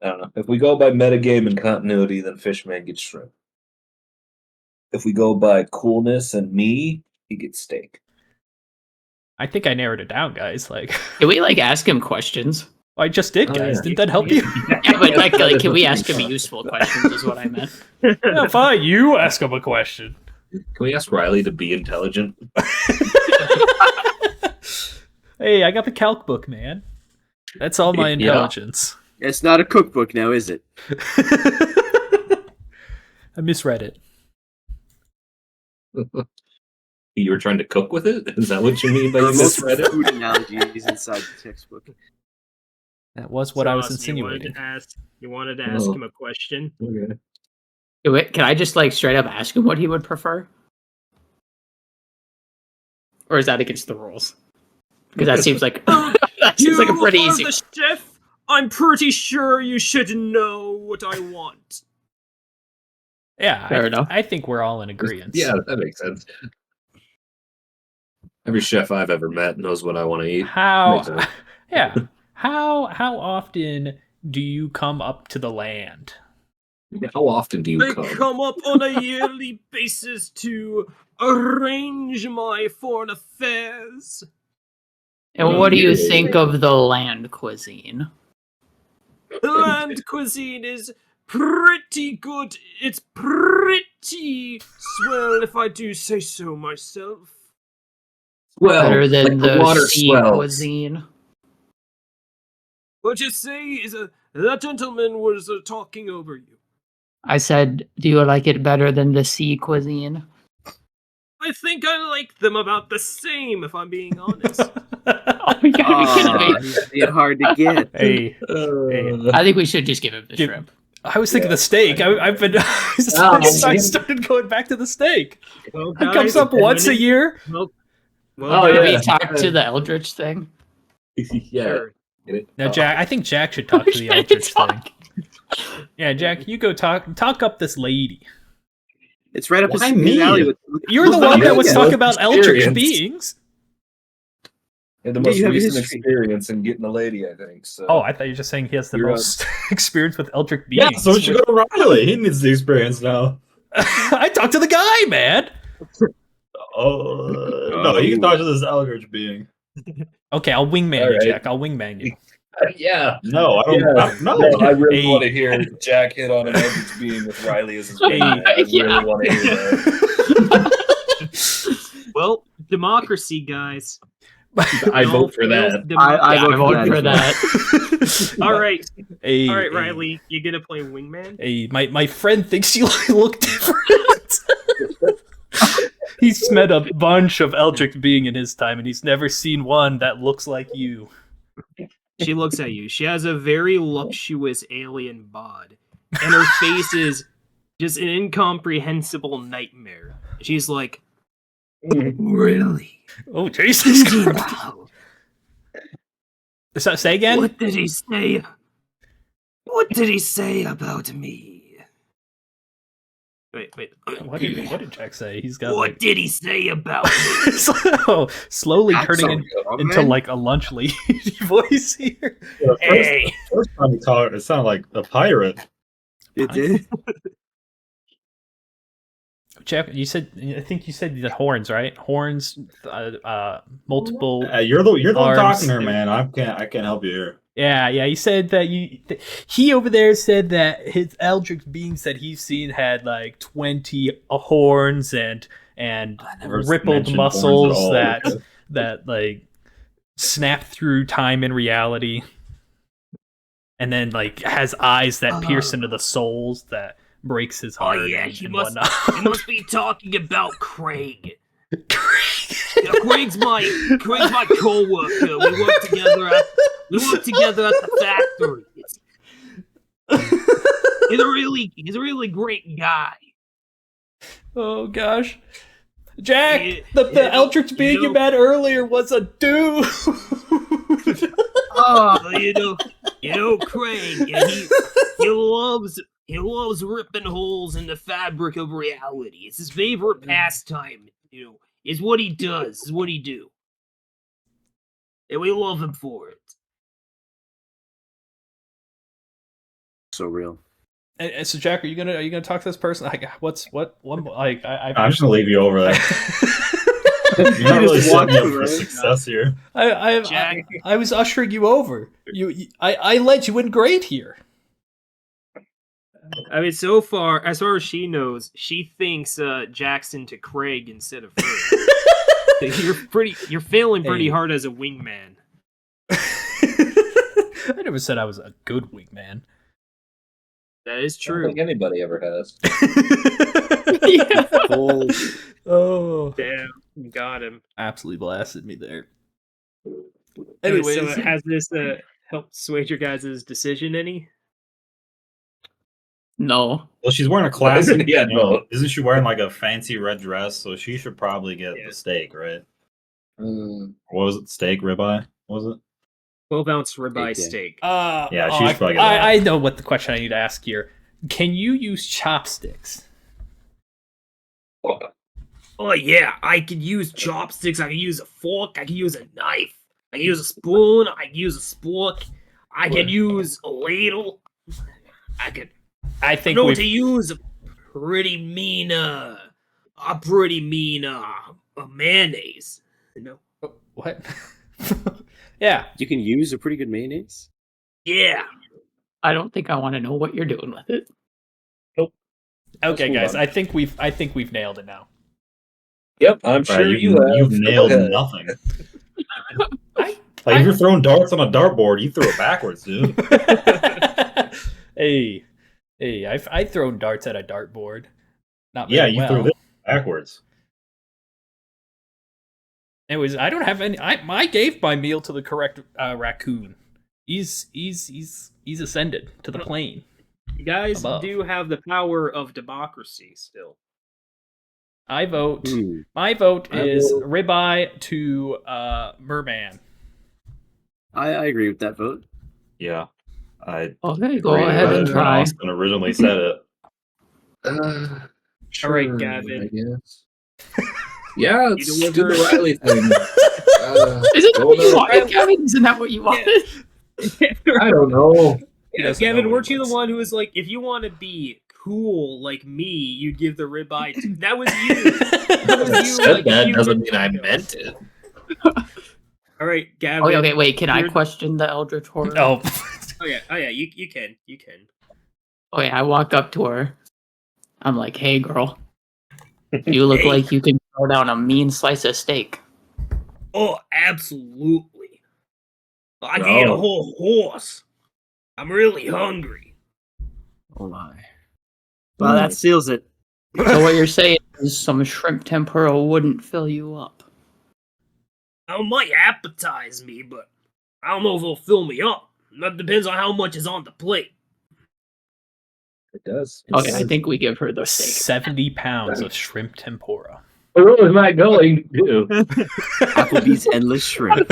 I don't know. If we go by metagame and continuity, then Fishman gets shrimp. If we go by coolness and me, he gets steak. I think I narrowed it down, guys. Like, Can we like ask him questions? I just did, guys. yeah. Didn't that help you? Yeah, but like, can we ask him useful questions? Is what I meant. Yeah, fine. You ask him a question. Can we ask Riley to be intelligent? Hey, I got the calc book, man. That's all my Yeah. intelligence. It's not a cookbook now, is it? I misread it. You were trying to cook with it? Is that what you mean by you Most misread it? food analogies inside the textbook. That was what I was Sauce, insinuating. You wanted to ask him a question. Okay. Can I just like straight up ask him what he would prefer? Or is that against the rules? Because that seems like that seems like a pretty easy. The chef. I'm pretty sure you should know what I want. Yeah, Fair enough. I think we're all in agreement. Yeah, that makes sense. Every chef I've ever met knows what I want to eat. Makes How? sense. Yeah. How often do you come up to the land? How often do you I come? come up on a yearly basis to arrange my foreign affairs. And what do you Yeah. think of the land cuisine? The land cuisine is pretty good. It's pretty swell, if I do say so myself. Well, Better than like the water sea swells. cuisine? What you say is that gentleman was talking over you. I said, do you like it better than the sea cuisine? I think I like them about the same, if I'm being honest. Oh, you gotta be kidding me. He's being hard to get. Hey, I think we should just give him the Give- shrimp. I was thinking the steak. I've been. I started going back to the steak. Well, It comes guys, up once a when it- year. Well, Oh, Did guys, we yeah. talk to the Eldritch thing? yeah. sure. Get it? Now, Oh. Jack, I think Jack should talk to the We Eldritch should talk. thing. Yeah, Jack, you go talk up this lady. It's right up his Why me? alley. With You're the Well, one yeah, that was yeah. talking about Eldritch Experience. beings. Yeah, the Yeah, most you have recent history. experience in getting a lady, I think. So. Oh, I thought you were just saying he has the You're most experience with Eldritch Yeah, beings. so we should go to Riley. He needs the experience now. I talked to the guy, man. Oh, no, you can talk to this Eldritch being. Okay, I'll wingman All you, right. Jack. I'll wingman you. Yeah. No, I don't. Yeah. No. No, I really Hey. want to hear Jack hit on an Eldritch being with Riley as his main. I really Yeah. want to hear that. Well, democracy, guys. I vote for that. I Yeah, I vote vote for that. that. All right, Hey, all right, hey, Riley, you gonna play wingman? Hey, my friend thinks you look different. He's met a bunch of Eldritch being in his time, and he's never seen one that looks like you. She looks at you. She has a very luxurious alien bod, and her face is just an incomprehensible nightmare. She's like, really? Oh, Jesus Christ. Wow. So, say again? What did he say? What did he say about me? Wait. What did Jack say? He's got What like did he say about me? slowly That's turning so into good, like a lunch lady voice here. Hey, First time we talked, it sounded like a pirate. It did. Jack, I think you said the horns, right? Horns, multiple. You're the one Arms. talking to her, man. I can't help you here. Yeah. He said that he over there said that his Eldritch beings that he's seen had like 20 horns and never rippled mentioned muscles horns at all. that like snap through time and reality, and then like has eyes that pierce into the souls that breaks his heart. yeah, and, he and must- whatnot. you must be talking about Craig. Yeah, Craig's my co-worker. We work together at the factory. He's a really great guy. Oh gosh, Jack, Yeah, the Eldritch being you met earlier was a dude. Oh, you know, Craig. Yeah, he He loves ripping holes in the fabric of reality. It's his favorite pastime. It's what he does. It's what he do. And we love him for it. So real. And so, Jack, are you gonna talk to this person? Like, I'm just gonna leave you over there. You're not really setting me up for success here. I was ushering you over. I let you in great here. I mean, so far as she knows, she thinks Jackson to Craig instead of her. You're failing pretty hard as a wingman. I never said I was a good wingman. That is I don't true. think anybody ever has. Oh, Damn, got him. absolutely blasted me there. Anyways, Anyways, so has this helped sway your guys' decision any? No. Well, she's wearing a classic. Yeah, no. Isn't she wearing like a fancy red dress? So she should probably get the steak, right? What was it? Steak, ribeye? What was it? 12-ounce ribeye Steak, steak. Yeah, she should probably get that. I know what the question I need to ask here. Can you use chopsticks? Oh yeah, I could use chopsticks. I can use a fork. I can use a knife. I can use a spoon. I can use a spork. I can use a ladle. I think know we've to use a pretty mean mayonnaise. what? Yeah. You can use a pretty good mayonnaise. Yeah. I don't think I want to know what you're doing with it. Okay, move guys. on. I think we've nailed it now. Yep, I'm Right, sure you've have. nailed Go ahead. nothing. Like if you're throwing darts on a dartboard, you throw it backwards, dude. Hey, I've thrown darts at a dartboard. Not Yeah, very you well. threw this backwards. Anyways, I don't have any. I gave my meal to the correct raccoon. He's ascended to the plane. You guys Above. do have the power of democracy still. I vote. Hmm. My vote I is will- ribeye to Merman. I agree with that vote. Yeah. I Okay, go agree ahead with and that. try. Austin originally said it. All right, Gavin. I guess. Yeah, let's You do the deliver- Riley thing. Isn't that Go what you to- wanted, Kevin? Isn't that what you wanted? I don't know. He doesn't Gavin, know what weren't he you the wants. one who was like, if you want to be cool like me, you'd give the ribeye to... That was you. That was I you, said like, that you doesn't were- mean I meant it. All right, Gavin. Okay, wait. Can I you're- question the Eldritch Horror? Oh, Oh yeah, you can. Okay, I walk up to her. I'm like, hey, girl. You look Hey. like you can throw down a mean slice of steak. Oh, absolutely. I can eat a No. whole horse. I'm really hungry. Oh my. Well, that seals it. So what you're saying is some shrimp tempura wouldn't fill you up. It might appetize me, but I don't know if it'll fill me up. That depends on how much is on the plate. It does. Okay, I think we give her the steak. 70 pounds of shrimp tempura. Where was I going to? Applebee's endless shrimp.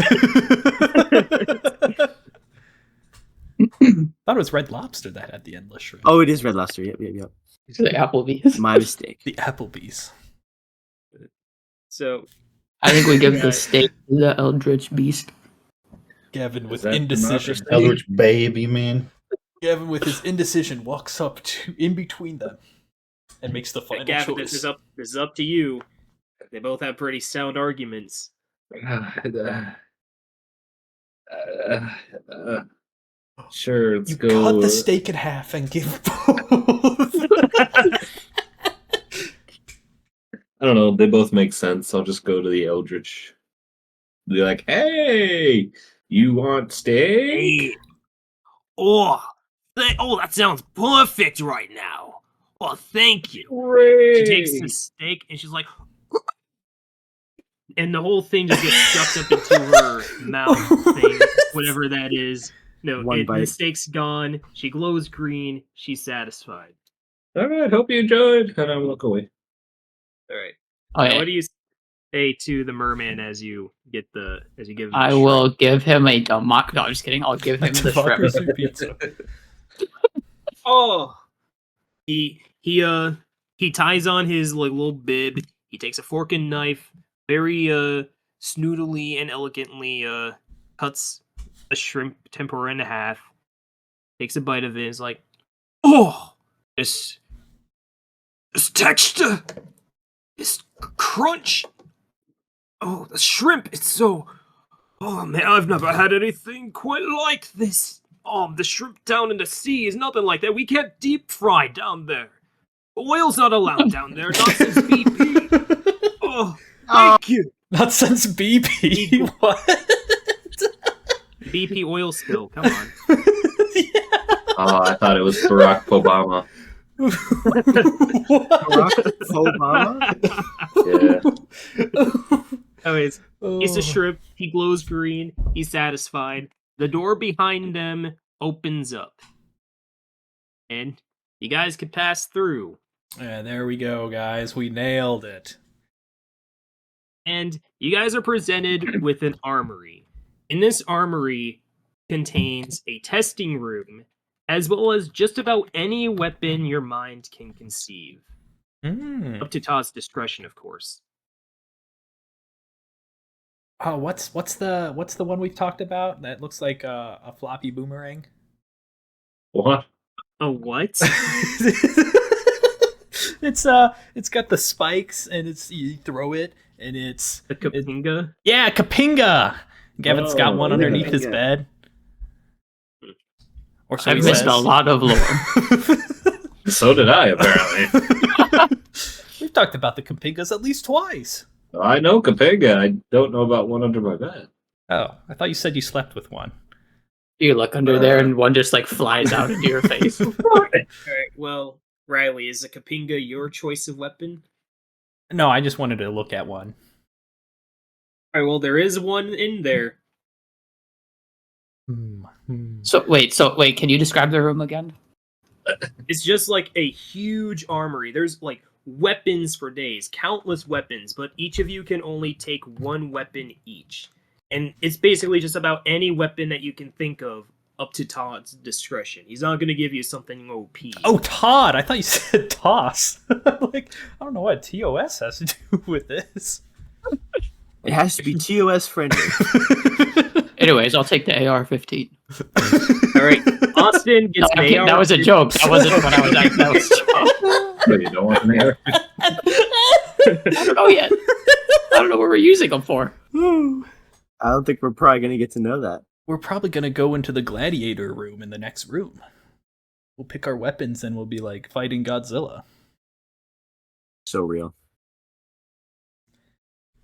Thought it was Red Lobster that had the endless shrimp. Oh, it is Red Lobster. Yep. The Applebee's. My mistake. The Applebee's. So, I think we give Yeah. the steak to the Eldritch Beast. Gavin with that indecision. democracy? Eldritch baby, man. Gavin with his indecision walks up to in between them and makes the final Gavin, choice. this is up to you. They both have pretty sound arguments. Sure, let's You go. cut the steak in half and give both. I don't know. They both make sense. I'll just go to the Eldritch. Be like, hey, you want steak? Hey. Oh, that sounds perfect right now. Oh, thank you. She takes the Great. steak and she's like, and the whole thing just gets stuffed up into her mouth thing, whatever that is. No, One the bite. steak's gone. She glows green. She's satisfied. All right. Hope you enjoyed. And I'll look away. All right. Oh, Now, yeah. what do you say to the merman as you give him the I shrimp? will give him a democ. No, I'm just kidding. I'll give him the shrimp. Democracy pizza. Oh, He ties on his like little bib. He takes a fork and knife, very snootily and elegantly cuts a shrimp tempura in half. Takes a bite of it. Is like, oh, this texture, this crunch. Oh, the shrimp. It's so. Oh man, I've never had anything quite like this. The shrimp down in the sea is nothing like that. We can't deep fry down there. Oil's not allowed down there, not since BP. Oh, thank you. Not since BP. What? BP oil spill, come on. Oh, I thought it was Barack Obama. Obama? Yeah. Anyways, he's a shrimp. He glows green. He's satisfied. The door behind them opens up. And you guys could pass through. Yeah, there we go, guys. We nailed it. And you guys are presented with an armory. In this armory contains a testing room, as well as just about any weapon your mind can conceive. Up to Todd's discretion, of course. Oh, what's the one we've talked about that looks like a floppy boomerang? What? A what? It's got the spikes and you throw it and it's The Kapinga? yeah, Kapinga. Gavin's got one yeah, underneath his Kapinga. bed. Or so I've he missed says. a lot of lore. So did I, apparently. We've talked about the Kapingas at least twice. I know Kapinga. I don't know about one under my bed. Oh, I thought you said you slept with one. You look under there and one just like flies out into your face. Alright, well, Riley, is a Kapinga your choice of weapon? No, I just wanted to look at one. Alright, well, there is one in there. So wait, can you describe the room again? It's just like a huge armory. There's like weapons for days, countless weapons, but each of you can only take one weapon each. And it's basically just about any weapon that you can think of up to Todd's discretion. He's not going to give you something OP. Oh, Todd! I thought you said toss. Like, I don't know what TOS has to do with this. It has to be TOS friendly. Anyways, I'll take the AR-15. Alright, Austin gets No, an AR. that was a joke. That wasn't what I was asking. That was a joke. So you don't want an AR? I don't know yet. I don't know what we're using them for. I don't think we're probably going to get to know that. We're probably gonna go into the gladiator room in the next room. We'll pick our weapons and we'll be like fighting Godzilla. So real.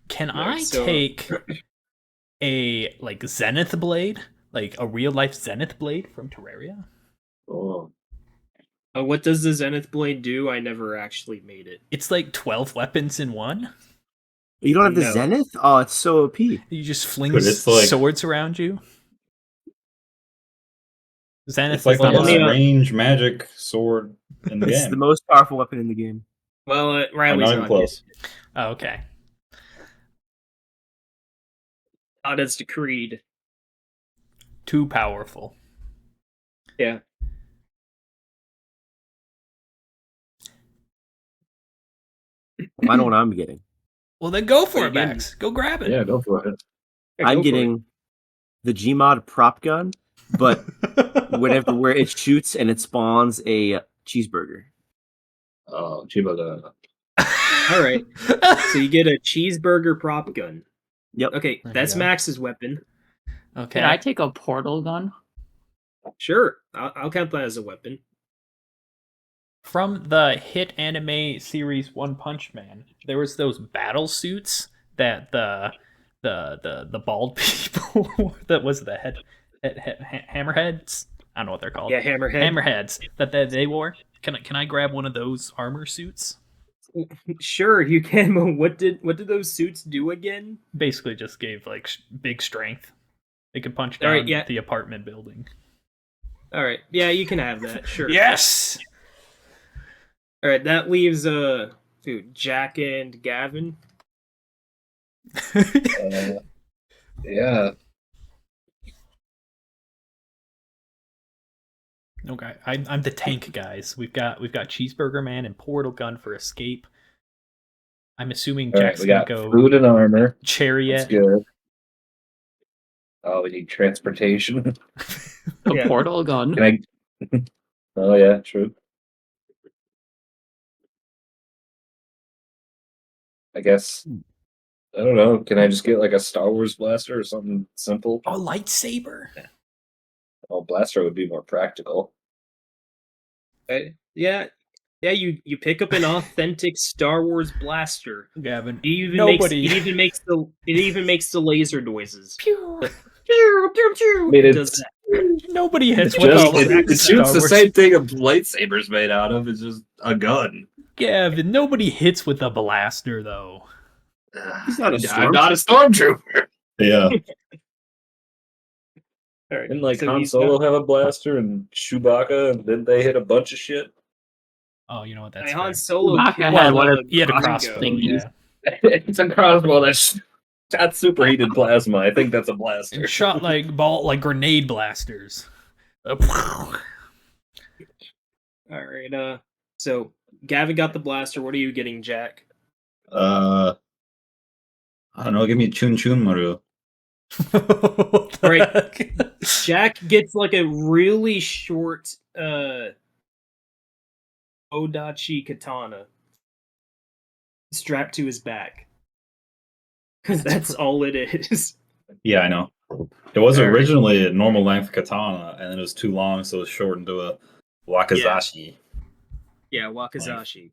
Can Right, I so- take a like Zenith blade, like a real life Zenith blade from Terraria? Oh. What does the Zenith Blade do? I never actually made it. It's like 12 weapons in one. You don't have the No. Zenith? Oh, it's so OP. You just fling But it's like- swords around you. Zenith It's like is the not let me, most range magic sword in the It's game. the most powerful weapon in the game. Well, Riley's not even not close. Oh, okay. God has decreed. Too powerful. Yeah. I know what I'm getting. Well, then go for What it, are you Max. Go grab it. Yeah, go for it. Yeah, go I'm for getting the Gmod prop gun, but where it shoots and it spawns a cheeseburger. Oh, Chiba. it. All right. So you get a cheeseburger prop gun. Yep. Okay, There you that's go. Max's weapon. Okay. Can I take a portal gun? Sure, I'll count that as a weapon. From the hit anime series One Punch Man, there was those battle suits that the bald people that was the hammerheads. I don't know what they're called. Yeah, Hammerhead. Hammerheads that they wore. Can I grab one of those armor suits? Sure, you can. But what did those suits do again? Basically, just gave like big strength. They could punch All down right, yeah. the apartment building. All right, yeah, you can have that. Sure. Yes. All right, that leaves Jack and Gavin. Yeah. Okay, I'm the tank, guys. We've got Cheeseburger Man and Portal Gun for escape. I'm assuming All right, Jack's we gonna got go food and armor. That's Chariot. good. Oh, we need transportation. A Yeah. portal gun. Can I? Oh yeah, true. I guess. I don't know. Can I just get like a Star Wars blaster or something simple? Oh, lightsaber. Oh, blaster would be more practical. Yeah. You pick up an authentic Star Wars blaster. Gavin. It even Nobody. makes the laser noises. Pew. Pew, pew, pew. I mean, It does it's that. Nobody hits It's with just, a it Star shoots the Wars. same thing a lightsaber's made out of. It's just a gun. Gavin, nobody hits with a blaster though. He's not a I'm not a stormtrooper. Yeah. All right, Didn't like so Han he's Solo got- have a blaster and Chewbacca, and didn't they hit a bunch of shit? Oh, you know what? That's Hey, fair. Han Solo Chewbacca killed had a one of- He had a crossbow. crossbow. thingies. Yeah, It's a crossbow that's got superheated plasma. I think that's a blaster. and shot like grenade blasters. All right. So Gavin got the blaster. What are you getting, Jack? I don't know. Give me a Chun Chun Maru. What the Right. heck? Jack gets like a really short Odachi katana strapped to his back. Because that's all it is. Yeah, I know. It was Alright. originally a normal length katana, and then it was too long, so it was shortened to a wakizashi. Yeah, Wakizashi.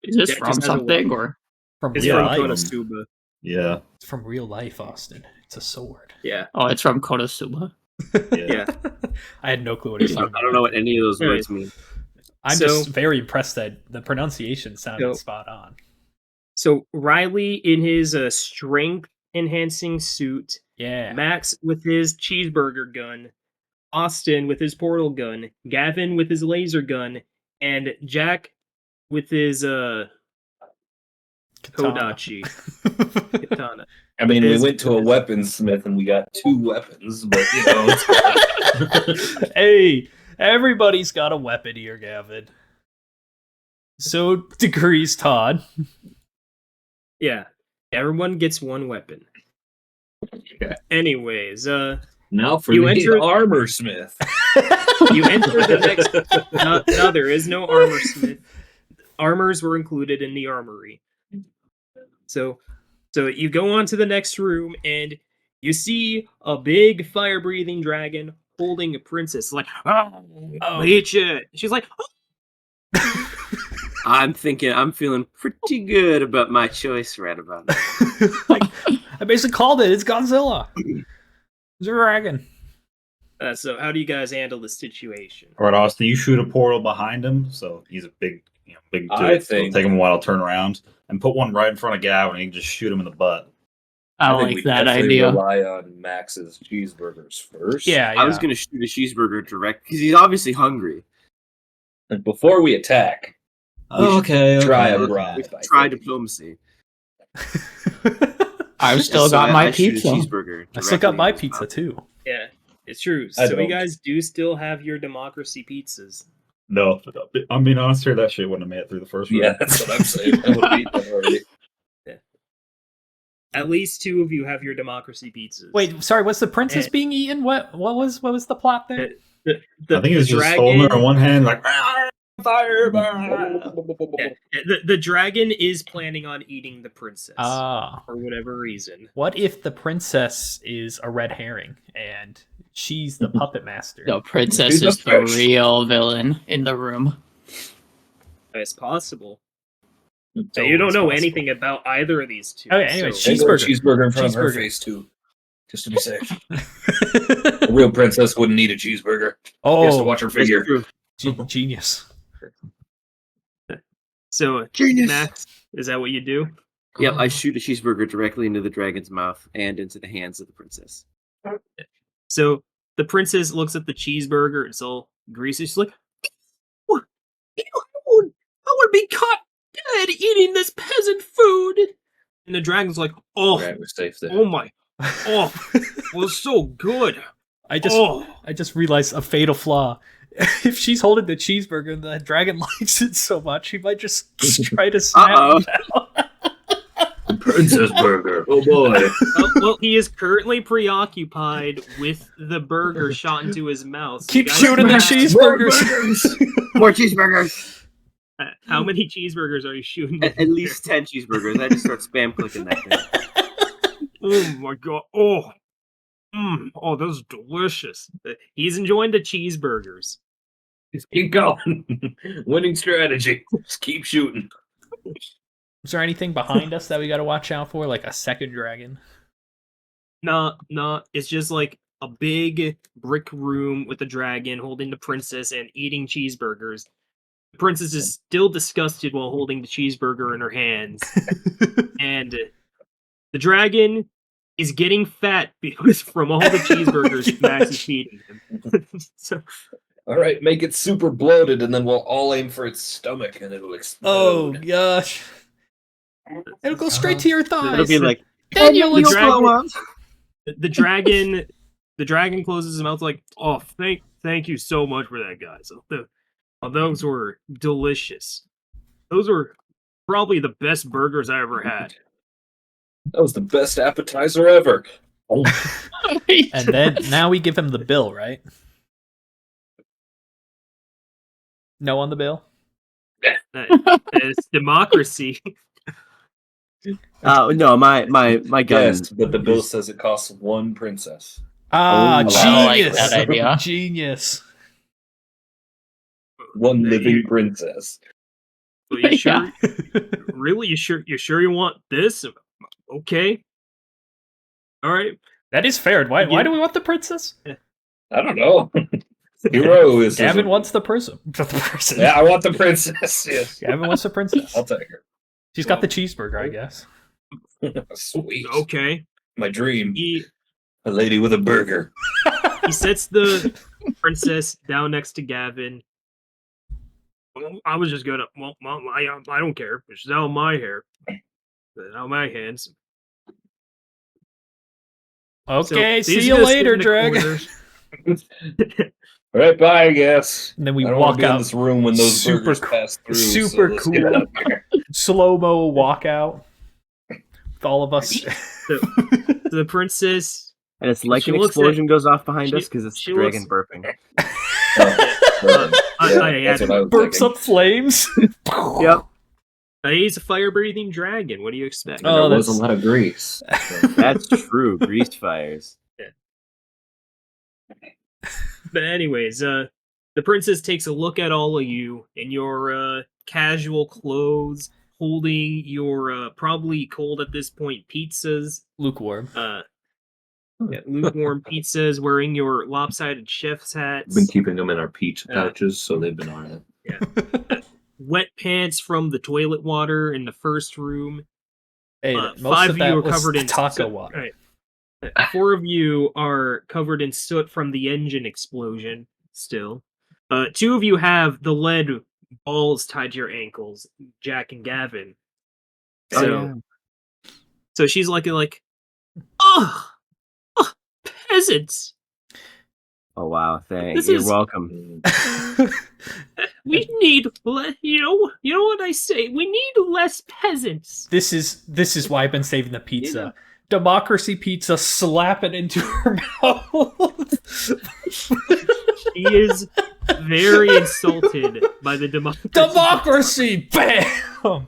Is this Jack from just has a something weapon. or? From It's real from life. Konosuba. Yeah. It's from real life, Austin. It's a sword. Yeah. Oh, it's from Konosuba. Yeah. I had no clue what he was I talking don't know what any of those Right. words mean. I'm So- just very impressed that the pronunciation sounded So- spot on. So Riley in his strength enhancing suit, Yeah. Max with his cheeseburger gun, Austin with his portal gun, Gavin with his laser gun, and Jack with his Kodachi katana. I mean, we Is- went to a weaponsmith and we got 2 weapons, but you know, it's Hey, everybody's got a weapon here, Gavin. So degrees, Todd. Yeah. Everyone gets one weapon. Okay. Anyways, now for You the enter- armor smith. you enter the next. No, there is no armor smith. Armors were included in the armory. So you go on to the next room and you see a big fire-breathing dragon holding a princess. Like, oh, hit you. She's like, oh. I'm feeling pretty good about my choice right about now. Like, I basically called it. It's Godzilla. It's a dragon. So how do you guys handle the situation? All right, Austin, you shoot a portal behind him, so he's a big dude. I So it'll think- take him a while to turn around, and put one right in front of Gavin, and you can just shoot him in the butt. I think we like that definitely idea. Rely on Max's cheeseburgers first. Yeah, I was gonna shoot a cheeseburger direct because he's obviously hungry. And before we attack, Okay. try a We bribe. should I try think. diplomacy. I've still So got I my shoot a pizza. cheeseburger. I still got directly my in his pizza mouth. too. Yeah, it's true. I So you don't. guys do still have your democracy pizzas. No, I'm being honest here. That shit wouldn't have made it through the first round. Yeah, that's what I'm saying. I would have eaten that already. At least 2 of you have your democracy pizzas. Wait, sorry. Was the princess Eh. being eaten? What was the plot there? the I think it was just holding her in one hand, like fire. the dragon is planning on eating the princess Ah. for whatever reason. What if the princess is a red herring and she's the puppet master? The princess She's a is the fish. real villain in the room. It's possible. It's So you don't always know possible. anything about either of these 2. Okay, anyway, so, And go Cheeseburger. cheeseburger in front of her Cheeseburger. face too, just to be safe. A real princess wouldn't eat a cheeseburger. She has to Oh, watch her That's figure. true. genius. so Genius. Max, is that what you do? Yep, I shoot a cheeseburger directly into the dragon's mouth and into the hands of the princess. So the princess looks at the cheeseburger. It's all greasy. She's like, "What? I would be caught dead eating this peasant food." And the dragon's like, "Oh, Right, we're safe there. oh my, oh, it was so good." I Oh, just realized a fatal flaw. if she's holding the cheeseburger and the dragon likes it so much, he might just try to snap it down. Princess burger. Oh boy. Well, he is currently preoccupied with the burger shot into his mouth. So Keep you guys shooting the can- cheeseburgers. More cheeseburgers. How many cheeseburgers are you shooting? At least 10 cheeseburgers. I just start spam clicking that thing. Oh my god! Oh, oh, that's delicious. He's enjoying the cheeseburgers. Just keep going. Winning strategy. Just keep shooting. Is there anything behind us that we got to watch out for, like a second dragon? No, it's just like a big brick room with a dragon holding the princess and eating cheeseburgers. The princess is still disgusted while holding the cheeseburger in her hands, and the dragon is getting fat because from all the cheeseburgers Max is feeding him. So, All right, make it super bloated, and then we'll all aim for its stomach, and it'll Oh explode. gosh! It'll go straight to your thighs. It'll be like, then you'll the explode. dragon, the dragon closes his mouth like, "Oh, thank you so much for that, guys. Those were delicious. Those were probably the best burgers I ever had." That was the best appetizer ever. Oh, And then now we give him the bill, right? No on the bill. It's democracy. no, my gun. yes, but the bill says it costs one princess. Ah, Oh, I like genius! that idea. Genius. One living princess. So you sure? Really? You sure you want this? Okay. All right. That is fair. Why do we want the princess? I don't know. Heroism. Gavin wants the person. The person. Yeah, I want the princess. Yes. Gavin wants the princess. I'll take her. She's got the cheeseburger, I guess. Sweet. Okay. My dream. He A lady with a burger. sets the princess down next to Gavin. Well, I was just gonna. Well, I don't care. It's out of my hair. Out of my hands. Okay, So these see you guys sit later, in the Dragon. corners. All right, bye, I guess. And then we I don't wanna walk be in out. this room when those Super burgers cool- pass through. super let's get cool. out of here. Slow-mo walkout. With all of us. So the princess. And it's like She an looks explosion goes off behind she- us because it's she the dragon looks- burping. That's what I was Burps thinking. up flames. Yep, He's a fire-breathing dragon. What do you expect? Oh, There was a that's- lot of grease. that's true. Grease fires. But anyways, the princess takes a look at all of you in your casual clothes, holding your probably cold at this point pizzas. Lukewarm. Lukewarm pizzas, wearing your lopsided chef's hats, Been keeping them in our peach pouches, so they've been on it. wet pants from the toilet water in the first room. Hey, most Five of of that you are was covered in taco soot. water. Right. 4 of you are covered in soot from the engine explosion. Still, 2 of you have the lead balls tied to your ankles, Jack and Gavin. So, so she's like, oh, peasants. Oh wow! This You're is- welcome. We need, you know what I say. We need less peasants. This is why I've been saving the pizza. Democracy pizza, slap it into her mouth. She is very insulted by the democracy. Democracy! Bam!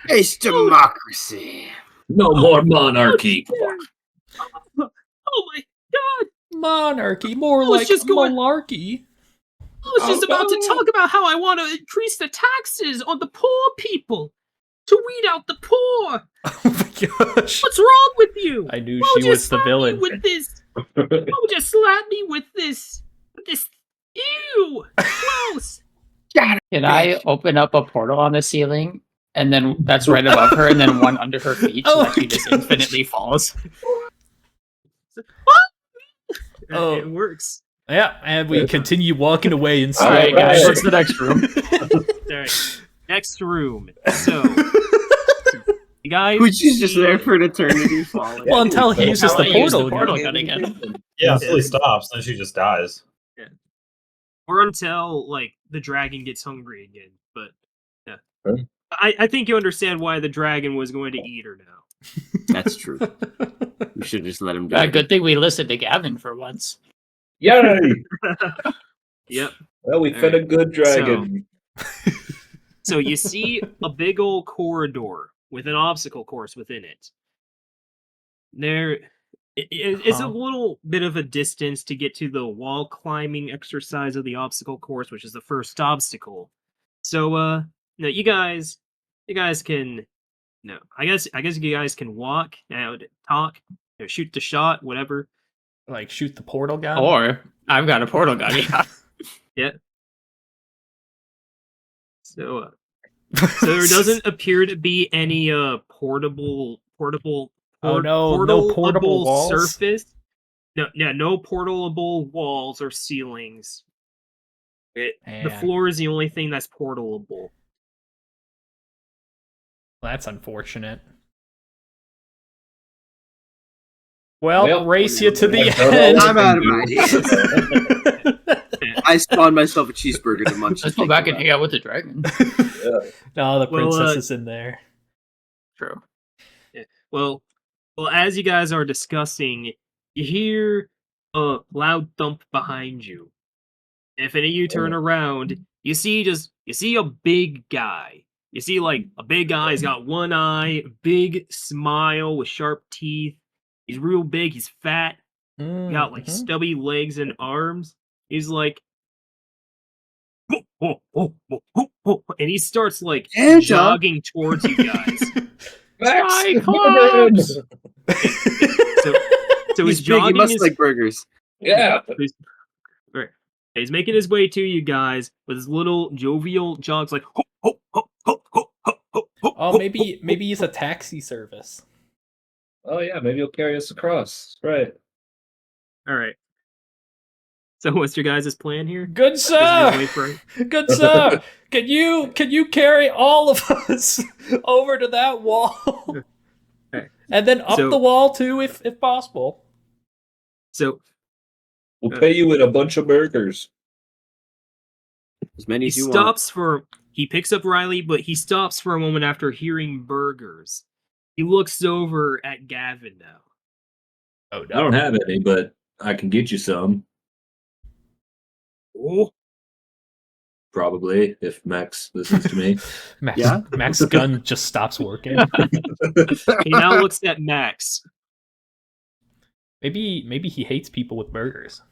It's democracy. No more monarchy. Oh my god! Monarchy, more I was like just going- malarkey. I was just about to talk about how I want to increase the taxes on the poor people to weed out the poor. Oh my gosh. What's wrong with you? I knew Why would she you was the slap villain. Me with this? Why would you slap me with this? This? Ew! Gross! Can I open up a portal on the ceiling? And then that's right above her, and then one under her feet, so Oh that she my just God. infinitely falls. Oh. It works. Yeah, and we continue walking away in All slow right, guys, Right. what's the next room? All right. Next room. So, you guys. Which is just there for an eternity falling. Well, until he uses Until the I use portal. the portal gun again. Yeah, until he stops, then she just dies. or until like the dragon gets hungry again. But yeah, Huh? I think you understand why the dragon was going to eat her now. That's true. We should just let him do A it. good thing we listened to Gavin for once. Yay! Yep. Well, we fed a good dragon. So you see a big old corridor with an obstacle course within it. It's a little bit of a distance to get to the wall climbing exercise of the obstacle course, which is the first obstacle. So no, you guys can no. I guess you guys can walk and talk, shoot the shot, whatever. Like shoot the portal gun. Or I've got a portal gun. Yeah. Yeah. So there doesn't appear to be any portable Oh, no portable walls? surface. No portable walls or ceilings. The Man. floor is the only thing that's portable. That's unfortunate. Well, race you to the end. I'm out of ideas. I spawned myself a cheeseburger to munch. Let's go back and hang out with the dragon. No, the Well, princess is in there. True. Yeah. Well, as you guys are discussing, you hear a loud thump behind you. If any of you turn around, you see a big guy. You see like a big guy. He's got one eye, big smile with sharp teeth. He's real big. He's fat. He got like stubby legs and arms. He's like, and he starts like jogging towards you guys. Cyclops! So he's He's big. He jogging. must like burgers. Yeah. Right. He's making his way to you guys with his little jovial jogs, like. Oh, maybe he's a taxi service. Oh yeah, maybe he'll carry us across. Right. All right. So what's your guys' plan here? Good Just sir, wait for it? good sir. Can you carry all of us over to that wall, Okay. and then up So- the wall too, if possible? So We'll pay you with a bunch of burgers. As many he as you want. stops he picks up Riley, but he stops for a moment after hearing burgers. He looks over at Gavin now. Oh I don't have any, but I can get you some. Oh, Probably, if Max listens to me. Max's gun just stops working. he now looks at Max. Maybe he hates people with burgers.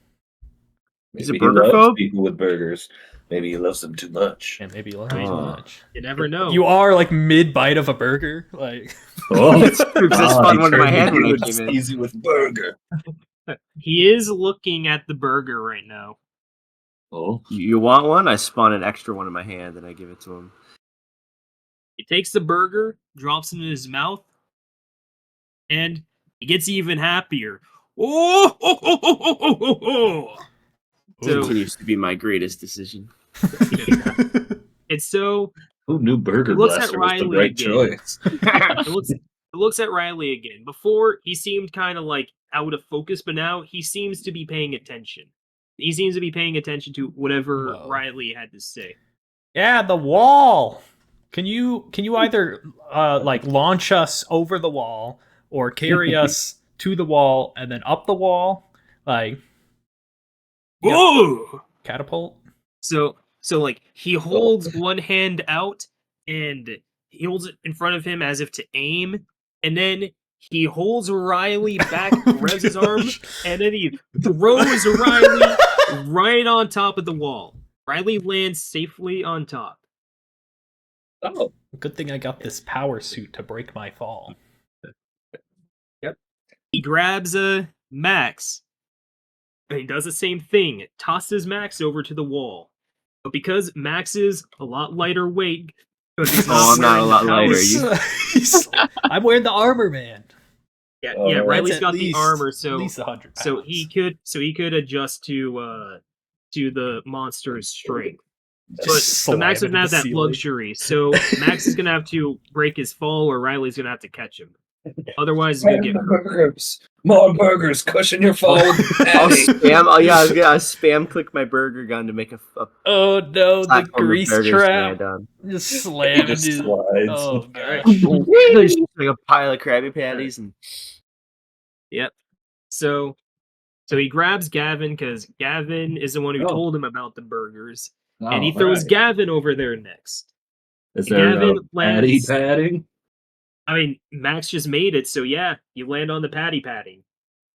He's a Maybe he burger loves phobe? people with burgers. Maybe he loves them too much. And maybe he loves too Oh. much. You never know. You are like mid bite of a burger, like. Oh, It's true, 'cause I spawned one in my hand when I It's came in. easy with burger. He is looking at the burger right now. Oh, You want one? I spawn an extra one in my hand and I give it to him. He takes the burger, drops it in his mouth, and he gets even happier. Oh! So, Continues to be my greatest decision. and so who knew Burger He looks at Blaster was the Riley right again. choice? it looks at Riley again. Before, he seemed kind of like out of focus, but now he seems to be paying attention. He seems to be paying attention to whatever Whoa. Riley had to say. Yeah, the wall. Can you either like launch us over the wall or carry us to the wall and then up the wall, like Whoa! catapult? So like he holds one hand out and he holds it in front of him as if to aim, and then he holds Riley back, revs his arm, and then he throws Riley right on top of the wall. Riley lands safely on top. Oh, Good thing I got this power suit to break my fall. He grabs Max, and he does the same thing. Tosses Max over to the wall. But because Max is a lot lighter weight, because he's Oh, I'm not a wearing lot the lighter. power- I'm wearing the armor, man. Yeah, Oh, yeah. that's Riley's at got the least- armor, at so least 100 pounds. so he could adjust to the monster's strength. Just But slam Max doesn't into have the that ceiling. luxury, so Max is gonna have to break his fall, or Riley's gonna have to catch him. Otherwise, you'll get hurt. Burgers. More burgers. Cushion your fall. I'll spam. Oh yeah, I'll spam click my burger gun to make a Oh no, the platform of grease burgers to land trap. on. Just slam Just into. slides. Oh gosh. There's just like a pile of Krabby Patties and Yep. So he grabs Gavin because Gavin is the one who Oh. told him about the burgers, Oh, and he throws right. Gavin over there next. Is there Gavin no patty lands- padding? I mean, Max just made it, so yeah, you land on the patty.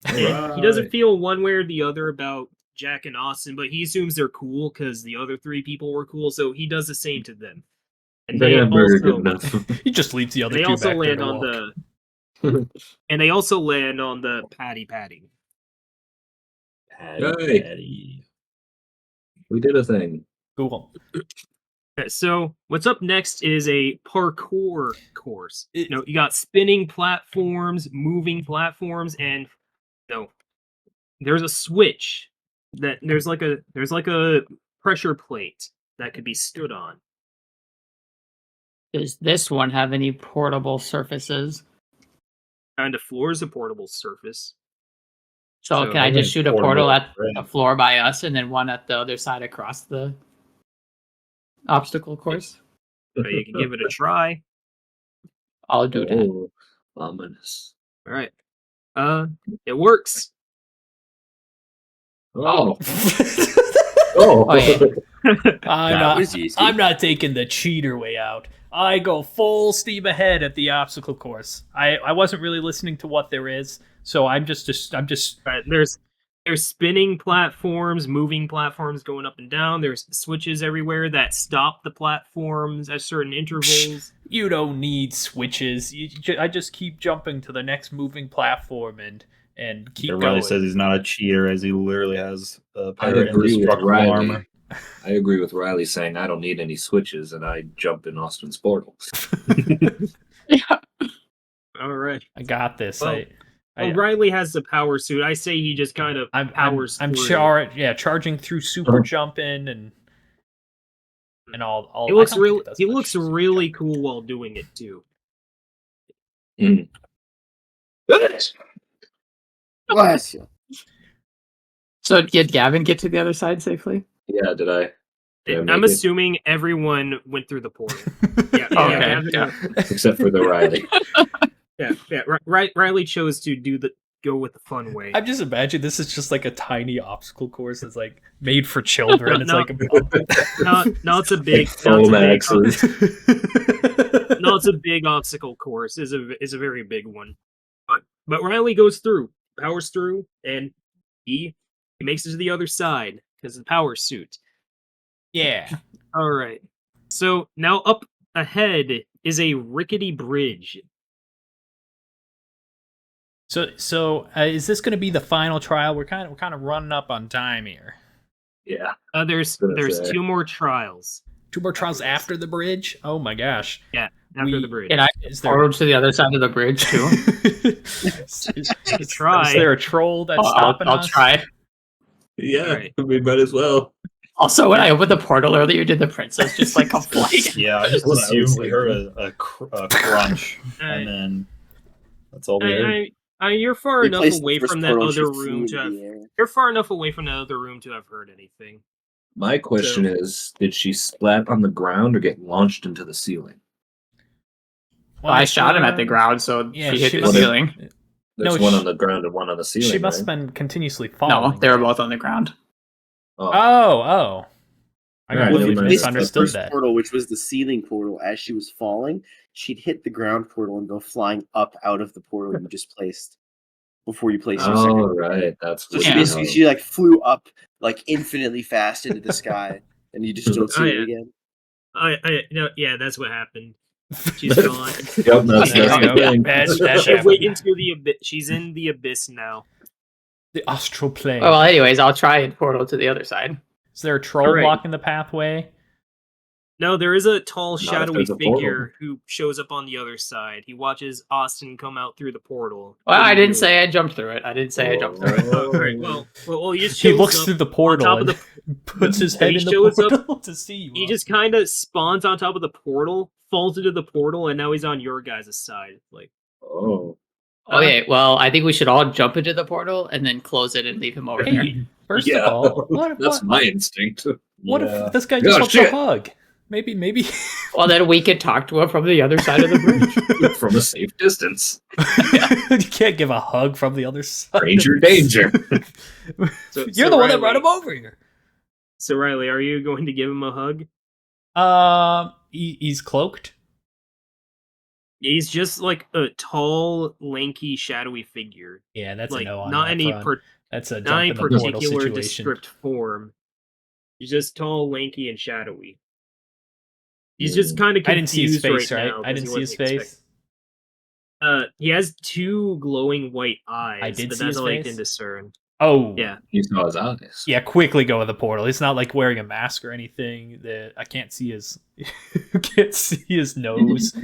And he Right. doesn't feel one way or the other about Jack and Austin, but he assumes they're cool because the other 3 people were cool, so he does the same to them. And they Damn burger good also enough. He just leaves the other they two also back there land to on walk. the and they also land on the patty. Hey. We did a thing. Cool. Okay, so what's up next is a parkour course. It- You got spinning platforms, moving platforms, and there's a switch that there's like a pressure plate that could be stood on. Does this one have any portable surfaces? And the floor is a portable surface. So, So can I just shoot a portal at right? the floor by us and then one at the other side across the obstacle course? So you can give it a try. I'll do that. Oh, ominous. All right. It works. Oh. Oh, yeah. That was easy. I'm not taking the cheater way out. I go full steam ahead at the obstacle course. I wasn't really listening to what there is, so I'm just Right, there's spinning platforms, moving platforms going up and down. There's switches everywhere that stop the platforms at certain intervals. you don't need switches. I just keep jumping to the next moving platform and keep Everybody going. says he's not a cheater as he literally has I pirate agree with indestructible Riley. armor. I agree with Riley saying I don't need any switches and I jump in Austin's portal. All right. I got this. Well, Riley has the power suit. I say he just kind of powers I'm through. charging through super jumping and all. He looks I don't think it does he much looks super really jumping. cool while doing it too. Bless you. So, did Gavin get to the other side safely? Yeah, did I? Did I I'm make it? assuming everyone went through the portal. Yeah, Okay, Gavin- yeah. Except for the Riley. yeah. Riley chose to go with the fun way. I'm just imagining this is just like a tiny obstacle course that's like made for children. It's No. like No, it's a big. Foam No, axes. it's a big obstacle course. Is a very big one. But Riley goes through, powers through, and he makes it to the other side because of the power suit. yeah. All right. So now up ahead is a rickety bridge. So is this going to be the final trial? We're kind of running up on time here. Yeah. There's Gonna say. 2 more trials 2 more trials after the bridge. Oh my gosh! after the bridge. Can I Is there portal to the other side of the bridge too? Try. Is there a troll that's stopping I'll us? try. Yeah, Right. we might as well. Also, when I opened the portal earlier, did the princess just like come flying? Yeah, I just That's what I was assumed we heard a crunch, and then that's all we heard. You're far We enough placed the away first from that portal, other she flew room into to have. the air. You're far enough away from that other room to have heard anything. My question is, did she splat on the ground or get launched into the ceiling? Well, I shot him at the ground, so yeah, she hit she the must- ceiling. There's No, one she- on the ground and one on the ceiling. She must have right? been continuously No, falling. they were both on the ground. Oh, Oh. I Alright, Well, never if you mind. placed the misunderstood first that. portal, which was the ceiling portal, as she was falling, she'd hit the ground portal and go flying up out of the portal you just placed before you placed your second. oh right. That's So what she Yeah. basically she like flew up like infinitely fast into the sky, and you just don't see Oh, it yeah. again. No, yeah, that's what happened. She's That's- gone. Yep, that's the thing. That's Wait into the abyss. She's in the abyss now. the astral plane. Oh, well, anyways, I'll try and portal to the other side. Is there a troll Alright. blocking the pathway? No, there is a tall, Not if shadowy there's a portal. figure who shows up on the other side. He watches Austin come out through the portal. Well, What do I you didn't do? say I jumped through it. I didn't say I jumped through it. Oh, alright, well, he just He shows looks up through the on portal top and of the. puts his head He in the shows up- portal to see you. He just kind of spawns on top of the portal, falls into the portal, and now he's on your guys' side. Like, Oh. Okay, well, I think we should all jump into the portal and then close it and leave him over there. Hey, first Yeah, of all, that's my instinct. what Yeah. if this guy Oh, just wants shit. a hug? Maybe. Well, then we could talk to him from the other side of the bridge. From a safe distance. You can't give a hug from the other side. Danger, danger. You're the one that brought him over here. So Riley, are you going to give him a hug? He's cloaked. He's just like a tall, lanky, shadowy figure. Yeah, that's Like a no on not that any front. That's a not jump any in the portal particular situation. descript form. He's just tall, lanky, and shadowy. He's just kind of I confused didn't see his face, right? right? Now I 'cause didn't he see his wasn't face. He has two glowing white eyes. I did but see that's his all I face? can discern. Oh, Yeah. You saw his eyes. Yeah, quickly go in the portal. He's not like wearing a mask or anything. That I can't see his can't see his nose.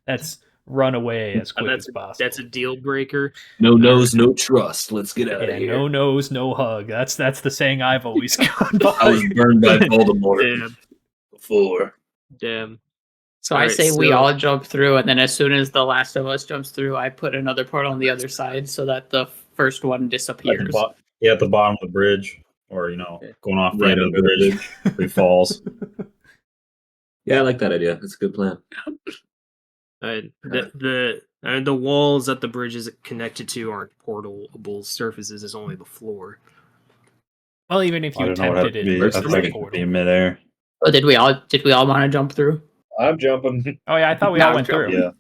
That's run away as quick as possible. That's a deal breaker. No nose, no trust. Let's get out yeah, of here. no nose, no hug. That's the saying I've always gone by. I was burned by Voldemort Damn. before. Damn. So I Alright, say we so- all jump through, and then as soon as the last of us jumps through, I put another portal on the other side so that the first one At the disappears. at the bottom of the bridge, or going off right under the bridge, where he falls. Yeah, I like that idea. That's a good plan. The walls that the bridge is connected to aren't portable surfaces. It's only the floor. Well, even if I you don't know what attempted it it, be. I it's think a it could portal. be midair. Oh, did we all want to jump through? I'm jumping. Oh yeah, I thought we No, all went through. Yeah.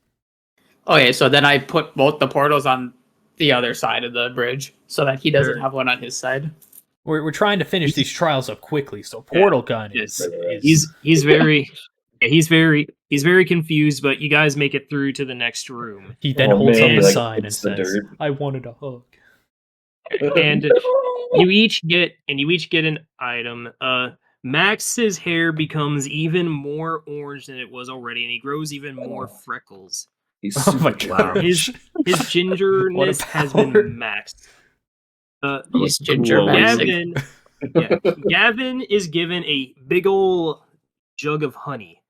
Okay, so then I put both the portals on the other side of the bridge so that he doesn't Sure. have one on his side. We're trying to finish these trials up quickly, so portal gun Yes. is He's very he's very confused, but you guys make it through to the next room. he then Oh, holds man, up a like, sign and it's the says, dirt. "I wanted a hug." And you each get an item. Max's hair becomes even more orange than it was already, and he grows even more freckles. He's Oh my super God. loud. His gingerness has been power. maxed. He's ginger Whoa. maxing. Gavin is given a big ol' jug of honey.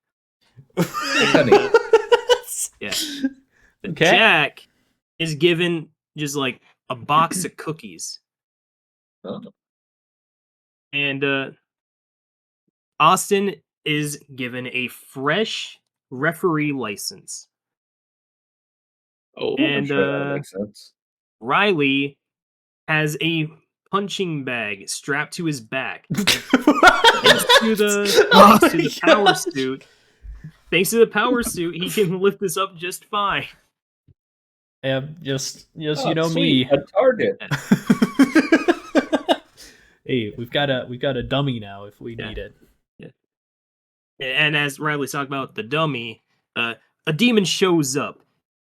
Honey. Yeah. Okay. Jack is given just like a box of cookies. Oh. And Austin is given a fresh referee license. Oh, And Sure, that makes sense. Riley has a punching bag strapped to his back. Thanks to the power suit. Thanks to the power suit, he can lift this up just fine. Yeah, just Oh, you know sweet, me. a target. Hey, we've got a dummy now if we Yeah. need it. And as Riley's talking about the dummy, a demon shows up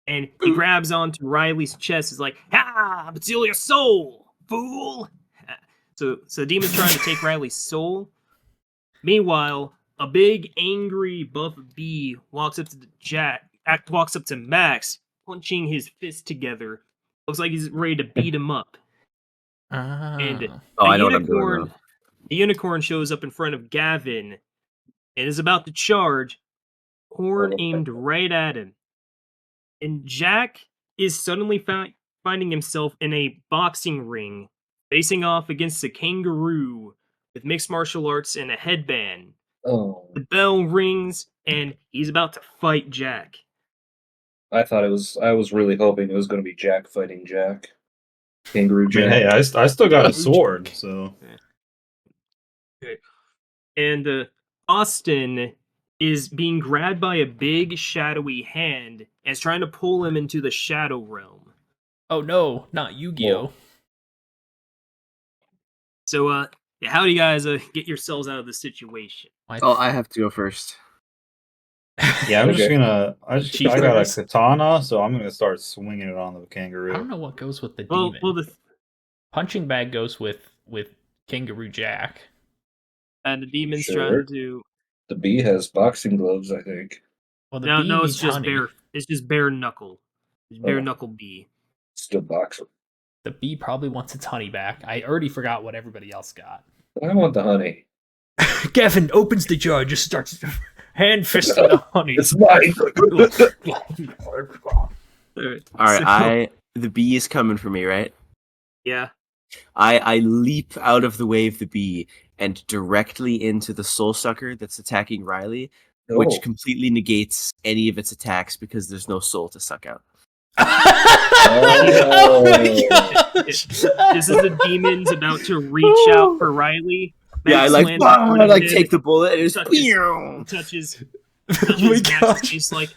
and he grabs onto Riley's chest. He's like, "Ah, but steal your soul, fool!" So the demon's trying to take Riley's soul. Meanwhile, a big, angry, buff bee walks up to Max, punching his fists together. Looks like he's ready to beat him up. And Oh, a I know what I'm doing now. The unicorn shows up in front of Gavin and is about to charge. Horn aimed right at him. And Jack is suddenly finding himself in a boxing ring, facing off against a kangaroo with mixed martial arts and a headband. Oh, The bell rings, and he's about to fight Jack. I was really hoping it was going to be Jack fighting Jack. Kangaroo I mean, Jack. hey, I still got a sword, so And Austin is being grabbed by a big shadowy hand and is trying to pull him into the shadow realm. Oh no, not Yu-Gi-Oh. So, how do you guys get yourselves out of the situation? Oh, I have to go first. yeah, I'm just Okay. gonna. Chief I got Rivers? a katana, so I'm gonna start swinging it on the I don't kangaroo. know what goes with the Well, demon. Punching bag goes with Kangaroo Jack. the demon's Sure. trying to. The bee has boxing gloves, I think. Well, the No, bee it's needs just honey. bare. It's just bare knuckle. It's bare Oh. knuckle bee. Still boxing. The bee probably wants its honey back. I already forgot what everybody else got. I want the honey. Gavin opens the jar, just starts hand fisting the honey. It's mine. All right, the bee is coming for me, right? Yeah. I leap out of the way of the bee and directly into the soul sucker that's attacking Riley, which Oh. completely negates any of its attacks because there's no soul to suck out. Oh my gosh. Just as the demon's about to reach out for Riley, Yeah, I Max like, lands in front of him, take the bullet and just touches Oh my Max's gosh. face like,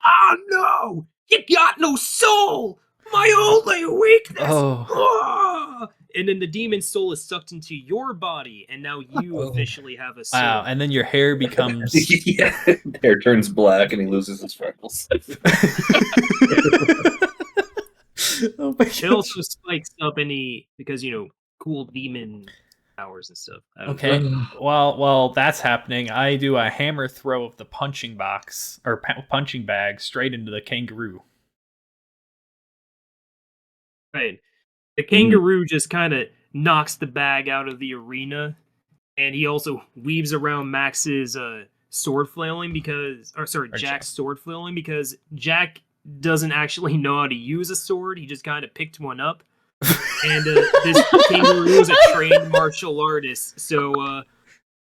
oh no, you got no soul, my only weakness. Oh. Ah!" And then the demon's soul is sucked into your body, and now you officially have a soul. Wow, and then your hair becomes Yeah, hair turns black and he loses his freckles. Oh my It also gosh. spikes up any because cool demon powers and stuff. I don't Okay. know. While that's happening, I do a hammer throw of the punching box or punching bag straight into the kangaroo. Right. The kangaroo just kind of knocks the bag out of the arena, and he also weaves around Max's sword flailing Jack's sword flailing because Jack doesn't actually know how to use a sword. He just kind of picked one up, and this kangaroo is a trained martial artist, so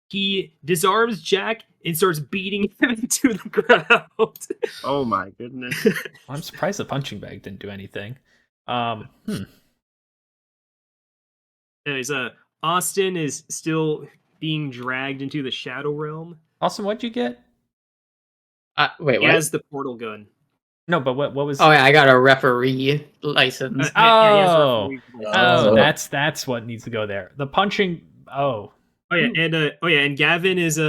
he disarms Jack and starts beating him into the ground. Oh my goodness. Well, I'm surprised the punching bag didn't do anything. Anyways, Austin is still being dragged into the Shadow Realm. Austin, what'd you get? Wait, He what? has the portal gun. No, but what was? Oh, yeah, I got a referee license. Yeah, he has Oh. referee license. Oh, Oh. that's what needs to go there. The punching. Oh, And Gavin is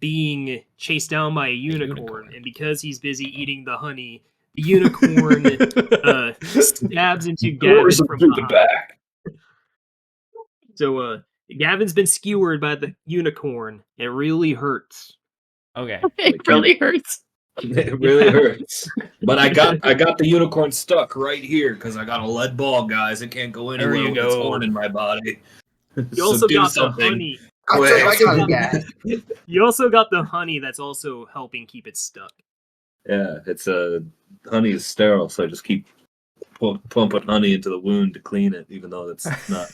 being chased down by a unicorn, unicorn. and because he's busy eating the honey, the unicorn stabs into Gavin Where's the from stupid behind. back? So Gavin's been skewered by the unicorn. It really hurts. okay. It really hurts. It really hurts. But I got the unicorn stuck right here because I got a lead ball, guys. It can't go There anywhere you with its go. horn in my body. You also do got something. the honey. Quick. You also got the honey that's also helping keep it stuck. Yeah, it's honey is sterile, so I just keep pumping honey into the wound to clean it, even though it's not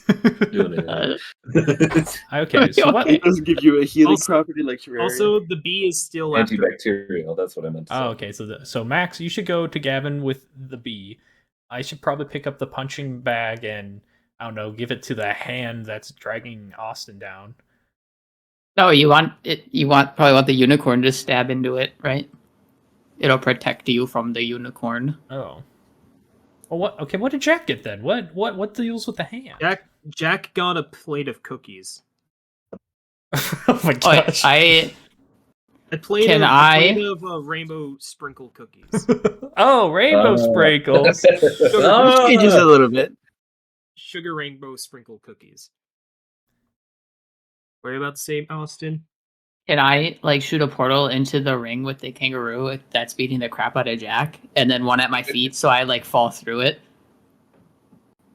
doing anything. Okay. So what? It doesn't give you a healing Also- property like Terraria. Also, the bee is still after. Antibacterial. That's what I meant to say. Oh, okay. So Max, you should go to Gavin with the bee. I should probably pick up the punching bag and I don't know, give it to the hand that's dragging Austin down. No, you want it. You probably want the unicorn to stab into it, right? It'll protect you from the unicorn. Oh. Well, what? Okay, what did Jack get then? What deals with the hand? Jack got a plate of cookies. Oh my Oh, gosh! A plate Can of I- rainbow sprinkle cookies. Oh, rainbow sprinkles. Oh. Changes a little bit. Sugar rainbow sprinkle cookies. What are you about to say, Austin? Can I shoot a portal into the ring with the kangaroo that's beating the crap out of Jack, and then one at my feet, so I fall through it,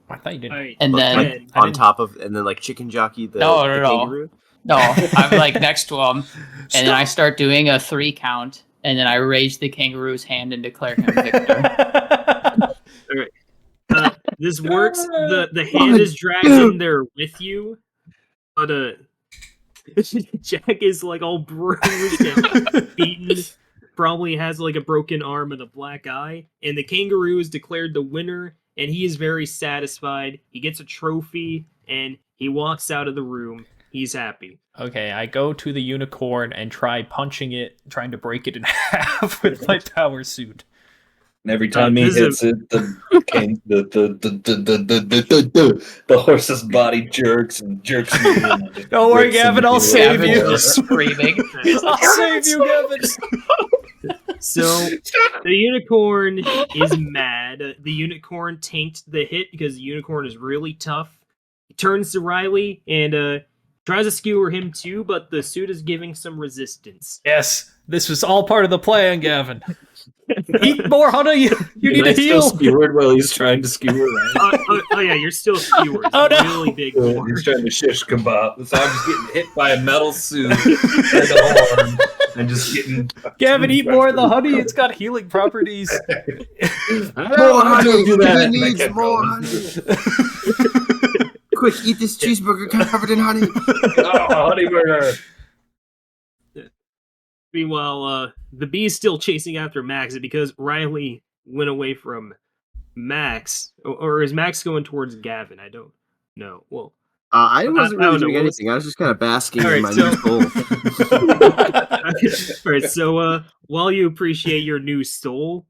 I thought you did. Alright, and but then then- I On didn't- top of, and then chicken jockey the No. kangaroo. no, I'm next to him, and then I start doing a 3 count, and then I raise the kangaroo's hand and declare him victor. This works. The hand is dragged in there with you, but Jack is all bruised and beaten. Probably has a broken arm and a black eye. And the kangaroo is declared the winner, and he is very satisfied. He gets a trophy, and he walks out of the room. He's happy. Okay, I go to the unicorn and try punching it, trying to break it in half with my power suit. And every time he This is hits it, the horse's body jerks and jerks. Don't worry, Gavin, I'll save Gavin's you. just screaming. I'll save you, Gavin. So the unicorn is mad. The unicorn tanked the hit because the unicorn is really tough. He turns to Riley and tries to skewer him too, but the suit is giving some resistance. Yes, this was all part of the plan, Gavin. Eat more honey. You need to heal. Skewered while he's trying to skewer around. Oh yeah, you're still skewered. Oh, no. Really big. He's trying to shish kebab. So I'm just getting hit by a metal suit and a horn. and just getting. Gavin, eat more of the honey. It's got healing properties. More honey. do that. He needs more honey. Quick, eat this cheeseburger covered in honey. Oh, honey burger. Meanwhile, the bee is still chasing after Max because Riley went away from Max. Or is Max going towards Gavin? I don't know. Well, I wasn't I really don't doing know. anything. I was just kind of basking All in right, my new soul. All right, so while you appreciate your new soul,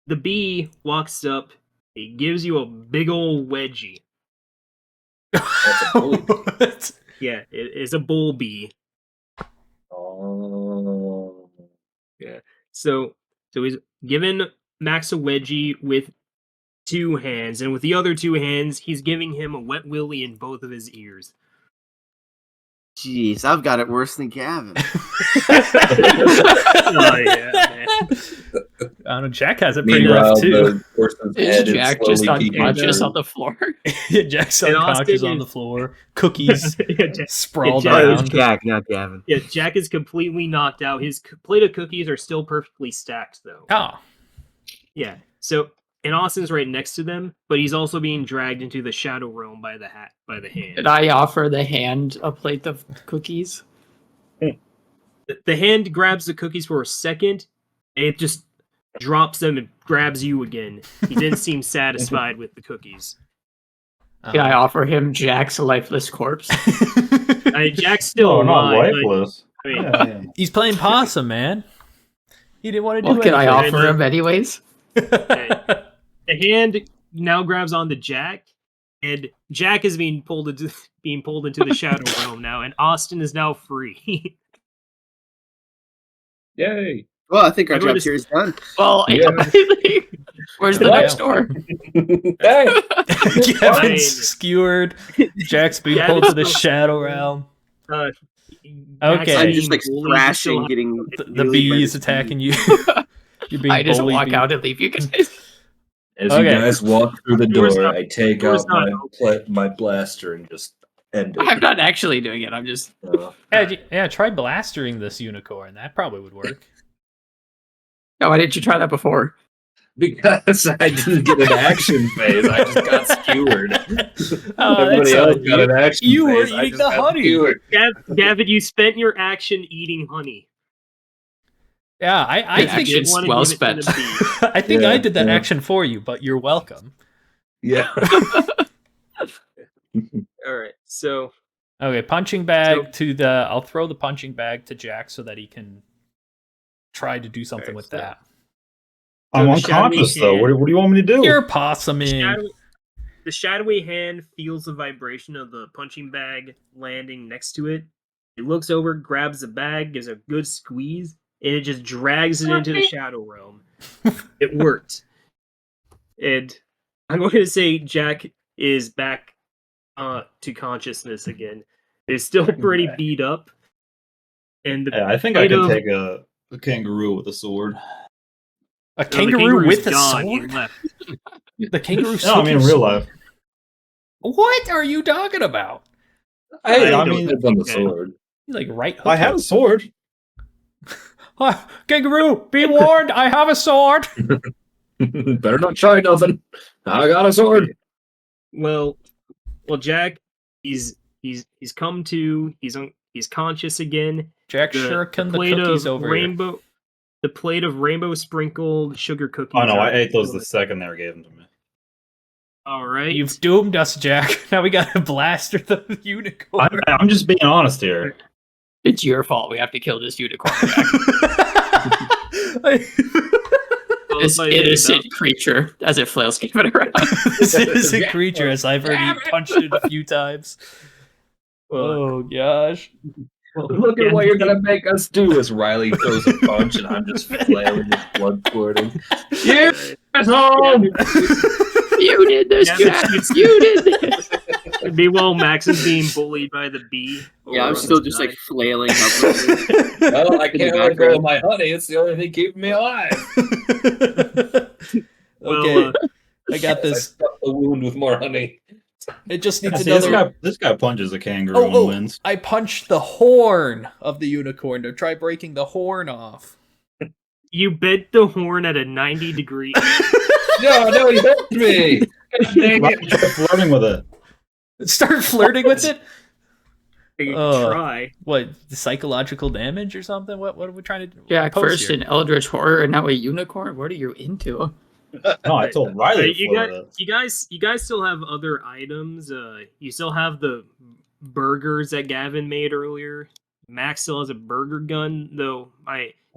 the bee walks up. He gives you a big old wedgie. That's a bully. What? Yeah, it is a bull bee. Oh. Yeah. So he's given Max a wedgie with 2 hands, and with the other 2 hands, he's giving him a wet willy in both of his ears. Jeez, I've got it worse than Gavin. Oh yeah, man. I don't know. Jack has it pretty Meanwhile, rough too. the person's head Is Jack just slowly peeking unconscious through. on the floor? Jack's And unconscious Austin on is- the floor. Cookies Yeah, Jack- sprawled Yeah, Oh, it was around. Jack, not Gavin. Yeah, Jack is completely knocked out. His plate of cookies are still perfectly stacked, though. Oh, Yeah. So, and Austin's right next to them, but he's also being dragged into the shadow realm by the hand. Did I offer the hand a plate of cookies? The hand grabs the cookies for a second, and it just drops them and grabs you again. He didn't seem satisfied with the cookies. Can I offer him Jack's lifeless corpse? Jack's still Oh, not alive. but, lifeless. I mean, Yeah. he's playing possum, man. He didn't want to do Well, can I anything. offer him anyways? the hand now grabs onto Jack, and Jack is being pulled into the shadow realm now, and Austin is now free. Yay. Well, I think our I'm going job to- here is done. Well, Yeah. where's the Yeah. next door? Hey. Gavin's Fine. skewered. Jack's being Gavin's pulled to the still- shadow realm. Okay. I'm just like Bullied, thrashing, still- getting The bullied by bee is this attacking you. You're being I just bullied, walk bee. out and leave you guys. As Okay. you guys walk through the Door's door, not- I take door's out not my blaster and just end it. I'm not actually doing it. I'm just. Yeah, try blastering this unicorn. That probably would work. No, why didn't you try that before? Because I didn't get an action phase. I just got skewered. Oh, Everybody that's else on got you. an action You were phase. I eating just the got honey. skewered. Gavin, you spent your action eating honey. Yeah, I Yeah, think actually, it's wanna well give it to spent. the bee. I think Yeah, I did that yeah. action for you, but you're welcome. Yeah. All right, so Okay, punching bag So- to the. I'll throw the punching bag to Jack so that he can try to do something Okay, with so- that. I'm the unconscious shadowy though. hand- What do you want me to do? You're possuming. The shadowy hand feels the vibration of the punching bag landing next to it. It looks over, grabs the bag, gives a good squeeze, and it just drags it into the shadow realm. It worked. And I'm going to say Jack is back to consciousness again. It's still pretty beat up. And the Yeah, I think I Kind can of- take a kangaroo with a sword. A the kangaroo kangaroo's with a gone, he sword? left. The kangaroo. No, I mean in real life. What are you talking about? Hey, I I don't mean, It's on the Okay. sword. You like right hook I have a him. sword. Kangaroo, be warned! I have a sword. Better not try nothing. I got a sword. Well, Jack, he's come to. He's conscious again. Jack shuriken the plate cookies of over rainbow, the plate of rainbow sprinkled sugar cookies. Oh no, are- I ate those the second they were gave them to me. All right, You've doomed us, Jack. Now we gotta blaster the unicorn. I'm just being honest here. It's your fault. We have to kill this unicorn. Jack. Well, This if I did innocent creature as it flails, give it around. This is a creature, as I've already punched it a few times. Well, Oh gosh. Look at what you're gonna make us do. As Riley throws a punch, and I'm just flailing with blood squirting. yeah, Home. You did this, Yeah, Jack. it's- You did this. meanwhile, Max is being bullied by the bee. Yeah, over I'm on still the just side. like flailing helplessly. Well, I In the can't let go background. of my honey. It's the only thing keeping me alive. Okay, Well, I got I this. stuff the wound with more honey. It just needs See, another. this guy punches a kangaroo and wins. I punched the horn of the unicorn to try breaking the horn off. You bent the horn at a 90-degree. No, he hit me. Dang Why it. are you flirting with it? Start flirting with it? You try. What, psychological damage or something? What are we trying to do? Jack, Post first here? an eldritch horror and now a unicorn? What are you into? No, I told Riley to you flirt guys, with it. you guys still have other items. You still have the burgers that Gavin made earlier. Max still has a burger gun, though.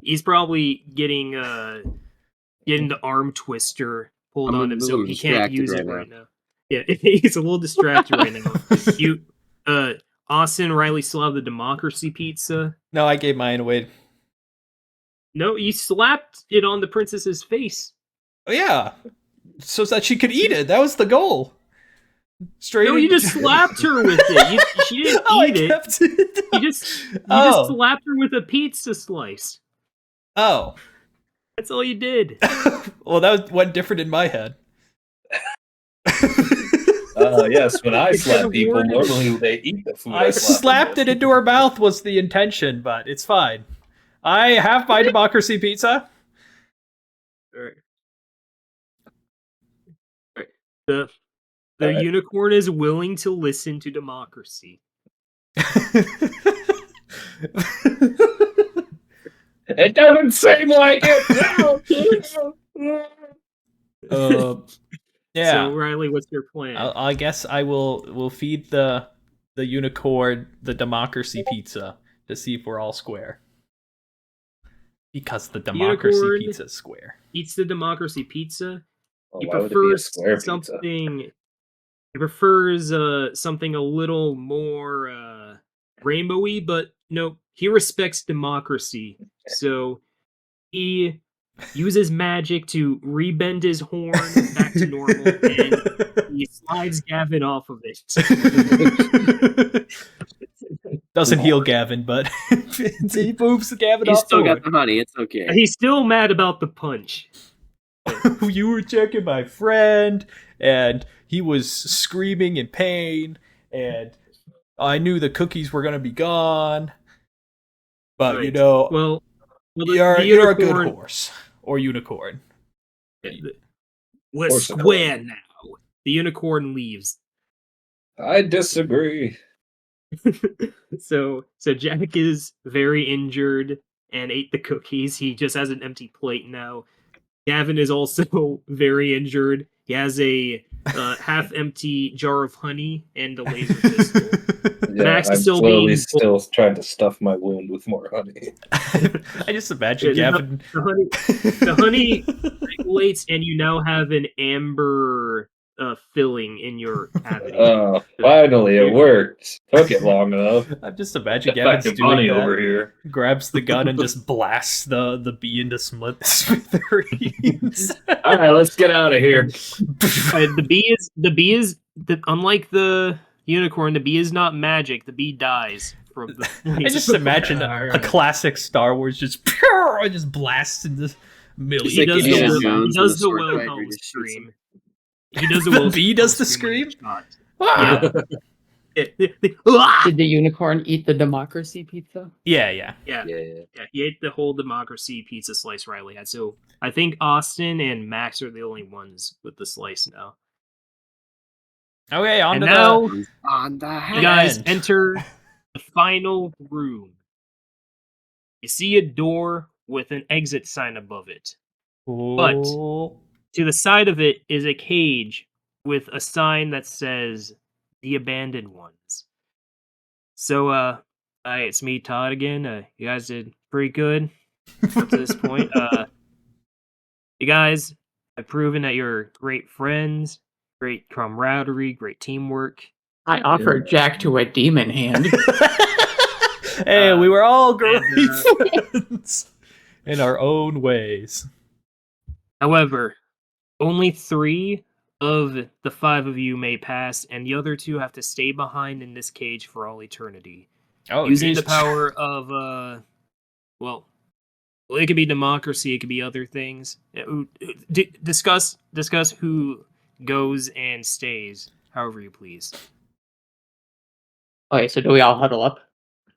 He's probably getting the arm twister pulled I'm on a him, so little he can't distracted use right it now. right now. Yeah, he's a little distracted right now. Austin, Riley still have the democracy pizza. No, I gave mine away. No, you slapped it on the princess's face. Oh, yeah. So that she could eat it. That was the goal. Straight No, in- you just slapped her with it. She didn't Oh, I eat it. kept it. You just Oh. slapped her with a pizza slice. Oh. That's all you did. Well, that went different in my head. Yes, when I slap could've people, worded it. normally they eat the food. I slap slapped them it into her mouth was the intention, but it's fine. I have my democracy pizza. Alright. The Alright. unicorn is willing to listen to democracy. It doesn't seem like it. Yeah. So Riley, what's your plan? I guess I will feed the unicorn the democracy pizza to see if we're all square. Because the democracy Unicorn pizza is square. Eats the democracy pizza. He Why would it be a prefers square pizza? something. He prefers something a little more rainbowy, but no, he respects democracy. So he uses magic to rebend his horn back to normal, and he slides Gavin off of it. Doesn't heal Gavin, but he moves Gavin He's off still forward. got the honey. It's okay. He's still mad about the punch. You were checking my friend, and he was screaming in pain, and I knew the cookies were gonna be gone. But Right. you know, Well, you're a good horse or unicorn. We're Horse and square now. The unicorn leaves. I disagree. So Jack is very injured and ate the cookies. He just has an empty plate now. Gavin is also very injured. He has a half-empty jar of honey and a laser pistol. Yeah, Max I'm still slowly being- still trying to stuff my wound with more honey. I just imagine Yeah, Gavin. The honey regulates, and you now have an amber filling in your cavity. Oh, finally it worked. Took it long enough. I'm just imagining Get Gavin's back to doing honey that. over here. Grabs the gun and just blasts the bee into smithereens. All right, let's get out of here. The bee is unlike the unicorn. The bee is not magic. The bee dies from the. I just imagine a classic Star Wars just blasts in the middle. It's He like does Indiana the Jones he does with the a sword Wilhelm fighter just shoots scream. him. He does the The Wilhelm bee does the scream when scream? he gets shot. Yeah. Did the unicorn eat the democracy pizza? Yeah. Yeah, Yeah. he ate the whole democracy pizza slice Riley had. So I think Austin and Max are the only ones with the slice now. Okay, on And to now On the you hand. guys end. enter the final room. You see a door with an exit sign above it. But to the side of it is a cage with a sign that says "The Abandoned Ones." So, hi, it's me, Todd, again. You guys did pretty good up to this point. You guys have proven that you're great friends, great camaraderie, great teamwork. I offered Jack to a demon hand. Hey, we were all great and, friends in our own ways. However, only 3 of the 5 of you may pass, and the other 2 have to stay behind in this cage for all eternity. Oh, Using geez. the power of, well, it could be democracy, it could be other things. Discuss who goes and stays. however you please. Okay, so do we all huddle up?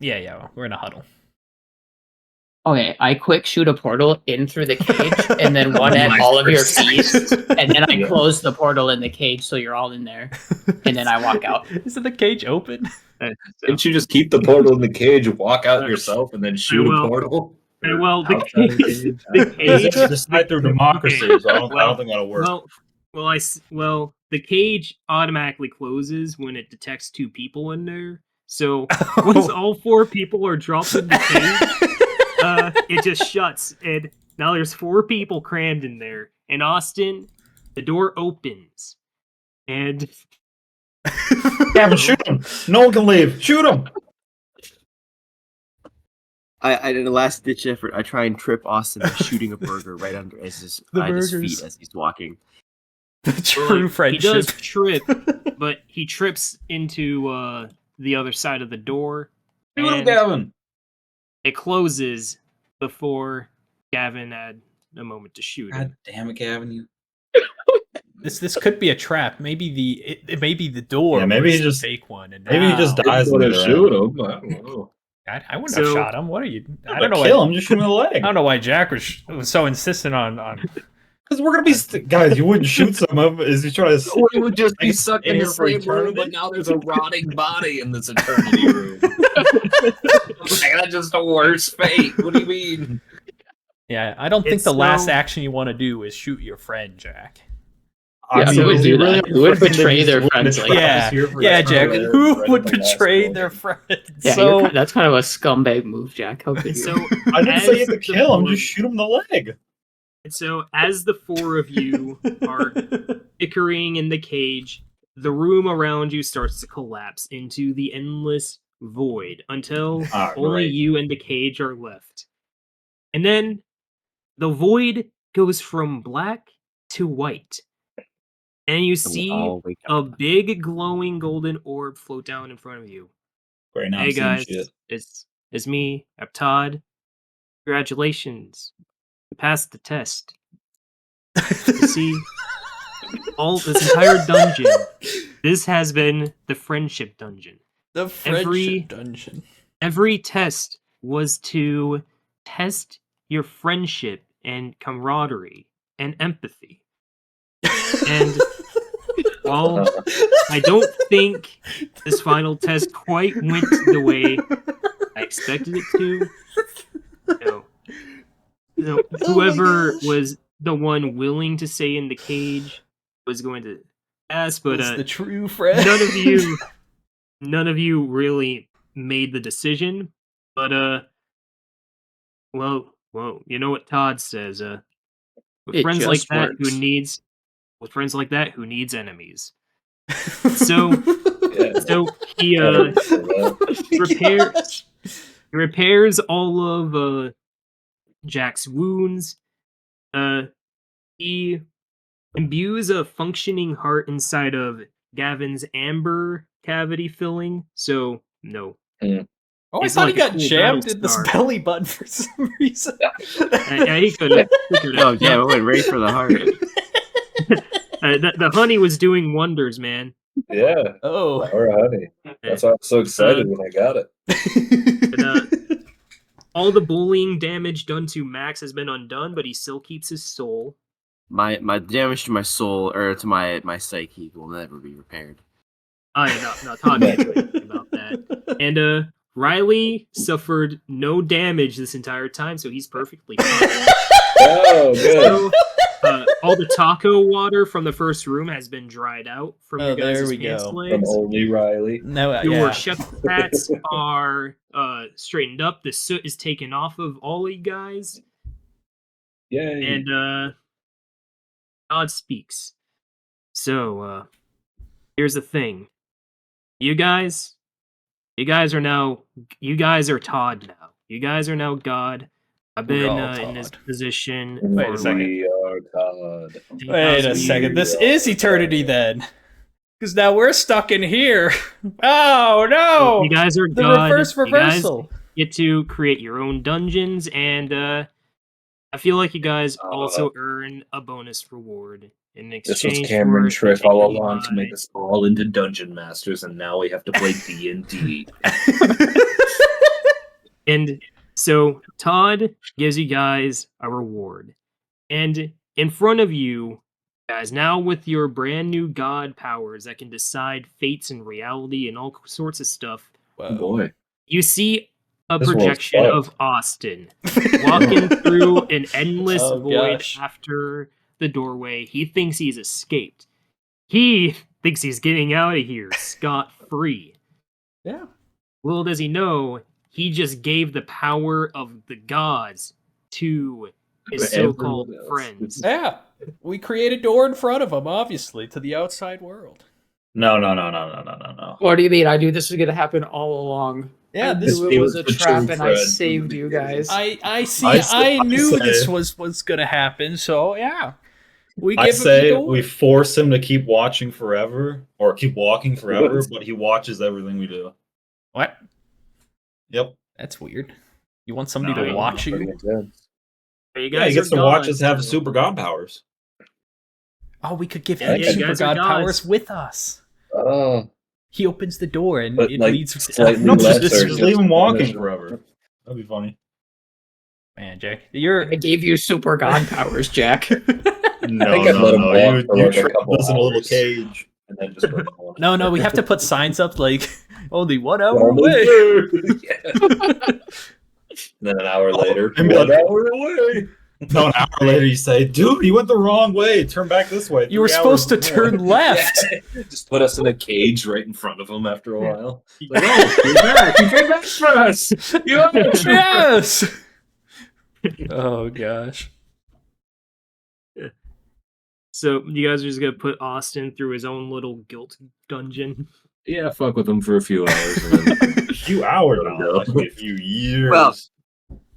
Yeah, we're in a huddle. Okay, I quick shoot a portal in through the cage, and then Oh one at my all of your goodness. feet, and then I Yeah. close the portal in the cage so you're all in there, and then I walk out. Isn't the cage open? Didn't you just keep the portal in the cage, walk out yourself, and then shoot will. a portal? Well, the Outside of cage, cage? the It's cage, decide through democracy, so I don't think that'll work. the cage automatically closes when it detects 2 people in there. So once all 4 people are dropped in the cage, it just shuts, and now there's 4 people crammed in there. And Austin, the door opens, and Gavin, shoot him! No one can leave. Shoot him! I in a last ditch effort, I try and trip Austin by shooting a burger right under his burgers. feet as he's walking. The true friendship. he does trip, but he trips into the other side of the door, Shoot him, and Gavin! it closes before Gavin had a moment to shoot him. God damn it, Gavin! You. This could be a trap. Maybe it may be the door. Yeah, maybe was he the just- fake one. And Maybe he just now- dies. I in want the to round. shoot him. I don't know. I wouldn't have So- shot him. What are you? I But don't know. kill why, him. Just shoot him in the leg. I don't know why Jack was so insistent on. Because we're gonna be guys. You wouldn't shoot someone. Is he trying to? We would just be stuck in the same room, but now there's a rotting body in this eternity room. That's just the worst fate. What do you mean? Yeah, I don't think It's the last so- action you want to do is shoot your friend, Jack. Yeah, who would is do he really that? Who would offended betray he's their willing to friends like trap that? us here for Yeah, eternity? Jack. Right, Who right would at the last betray moment. their friends? Yeah, So that's kind of a scumbag move, Jack. How could you? So I didn't say you as had to the kill him. four- Just shoot him in the leg. So as the 4 of you are bickering in the cage, the room around you starts to collapse into the endless void until only Right. you and the cage are left. And then the void goes from black to white. And you And we see all wake a up. big glowing golden orb float down in front of you. Right now, Hey I'm seeing guys, shit. it's me, I'm Todd. Congratulations. You passed the test. You see, all this entire dungeon, this has been the friendship dungeon. the friendship every- dungeon. Every test was to test your friendship and camaraderie and empathy. And while I don't think this final test quite went the way I expected it to, whoever was the one willing to stay in the cage was going to pass, but was the true friend. none of you really made the decision. But well, you know what Todd says, with It friends like just that works. who needs enemies. So Yeah. so he repairs all of Jack's wounds. He imbues a functioning heart inside of Gavin's amber cavity filling. So no, Oh, I He's thought like he a got cool jammed battle in the star. belly button for some reason. he could have figured it Oh out. yeah, it went right for the heart. The honey was doing wonders, man. Yeah. Oh. Or honey. That's why I was so excited when I got it. All the bullying damage done to Max has been undone, but he still keeps his soul. My damage to my soul or to my psyche will never be repaired. I am not talking about that. And Riley suffered no damage this entire time, so he's perfectly fine. Oh, good. So, all the taco water from the first room has been dried out from Oh, your guys' there we pants go. From legs. only Riley. No, Your yeah. chef hats are straightened up. The soot is taken off of all you guys. Yay. And God speaks. So here's the thing. You guys are Todd now. You guys are now God. I've We're been all in this Todd. position Wait a for second. We are Todd. Wait a second. This is eternity then. Because now we're stuck in here. Oh no! You guys are The God. reverse You guys reversal. get to create your own dungeons, and I feel like you guys also earn a bonus reward in This was exchange Cameron's for trick all taking along to make my- us all into dungeon masters, and now we have to play D&D. And so Todd gives you guys a reward. And in front of you, guys, now with your brand new god powers that can decide fates and reality and all sorts of stuff, Oh boy. you see a This world's projection fucked. of Austin walking through an endless Oh, void gosh. after the doorway. He thinks he's escaped. He thinks he's getting out of here scot-free. Yeah. Little does he know, he just gave the power of the gods to his To everyone so-called else. friends. Yeah. We create a door in front of him, obviously, to the outside world. No. What do you mean? I knew this was going to happen all along. Yeah, I this knew he it was was a the trap, true and I friend. saved you guys. I knew say- this was gonna happen, so yeah. We I give him the say door. we force him to keep watching forever, or keep walking forever, but he watches everything we do. What? Yep. That's weird. You want somebody No, to watch Pretty you? intense. You Yeah, he gets are to watch gods, us have so- super god powers. Oh, we could give Yeah, him you super guys are god gods. powers with us. Oh, He opens the door and But, it like, leads slightly No, lesser, just just leave him walking finish it. forever. That'd be funny. Man, Jack, you're I gave you super god powers, Jack. No, think I'd let him walk for You like a trapped couple us in a little hours. cage. and then just go on. no. We have to put signs up like only 1 hour Almost away. there. Yeah. And then an hour later, and 1 be like- hour away. No, an hour later you say, "Dude, you went the wrong way. Turn back this way." You were 3 supposed to hours more." turn left. Yeah. Just put us in a cage right in front of him after a while. Like, oh, you're back. You came back for us. Yes. Oh gosh. So you guys are just gonna put Austin through his own little guilt dungeon. Yeah, fuck with him for a few hours. And then... A few hours, Let him now, go. like a few years. Well,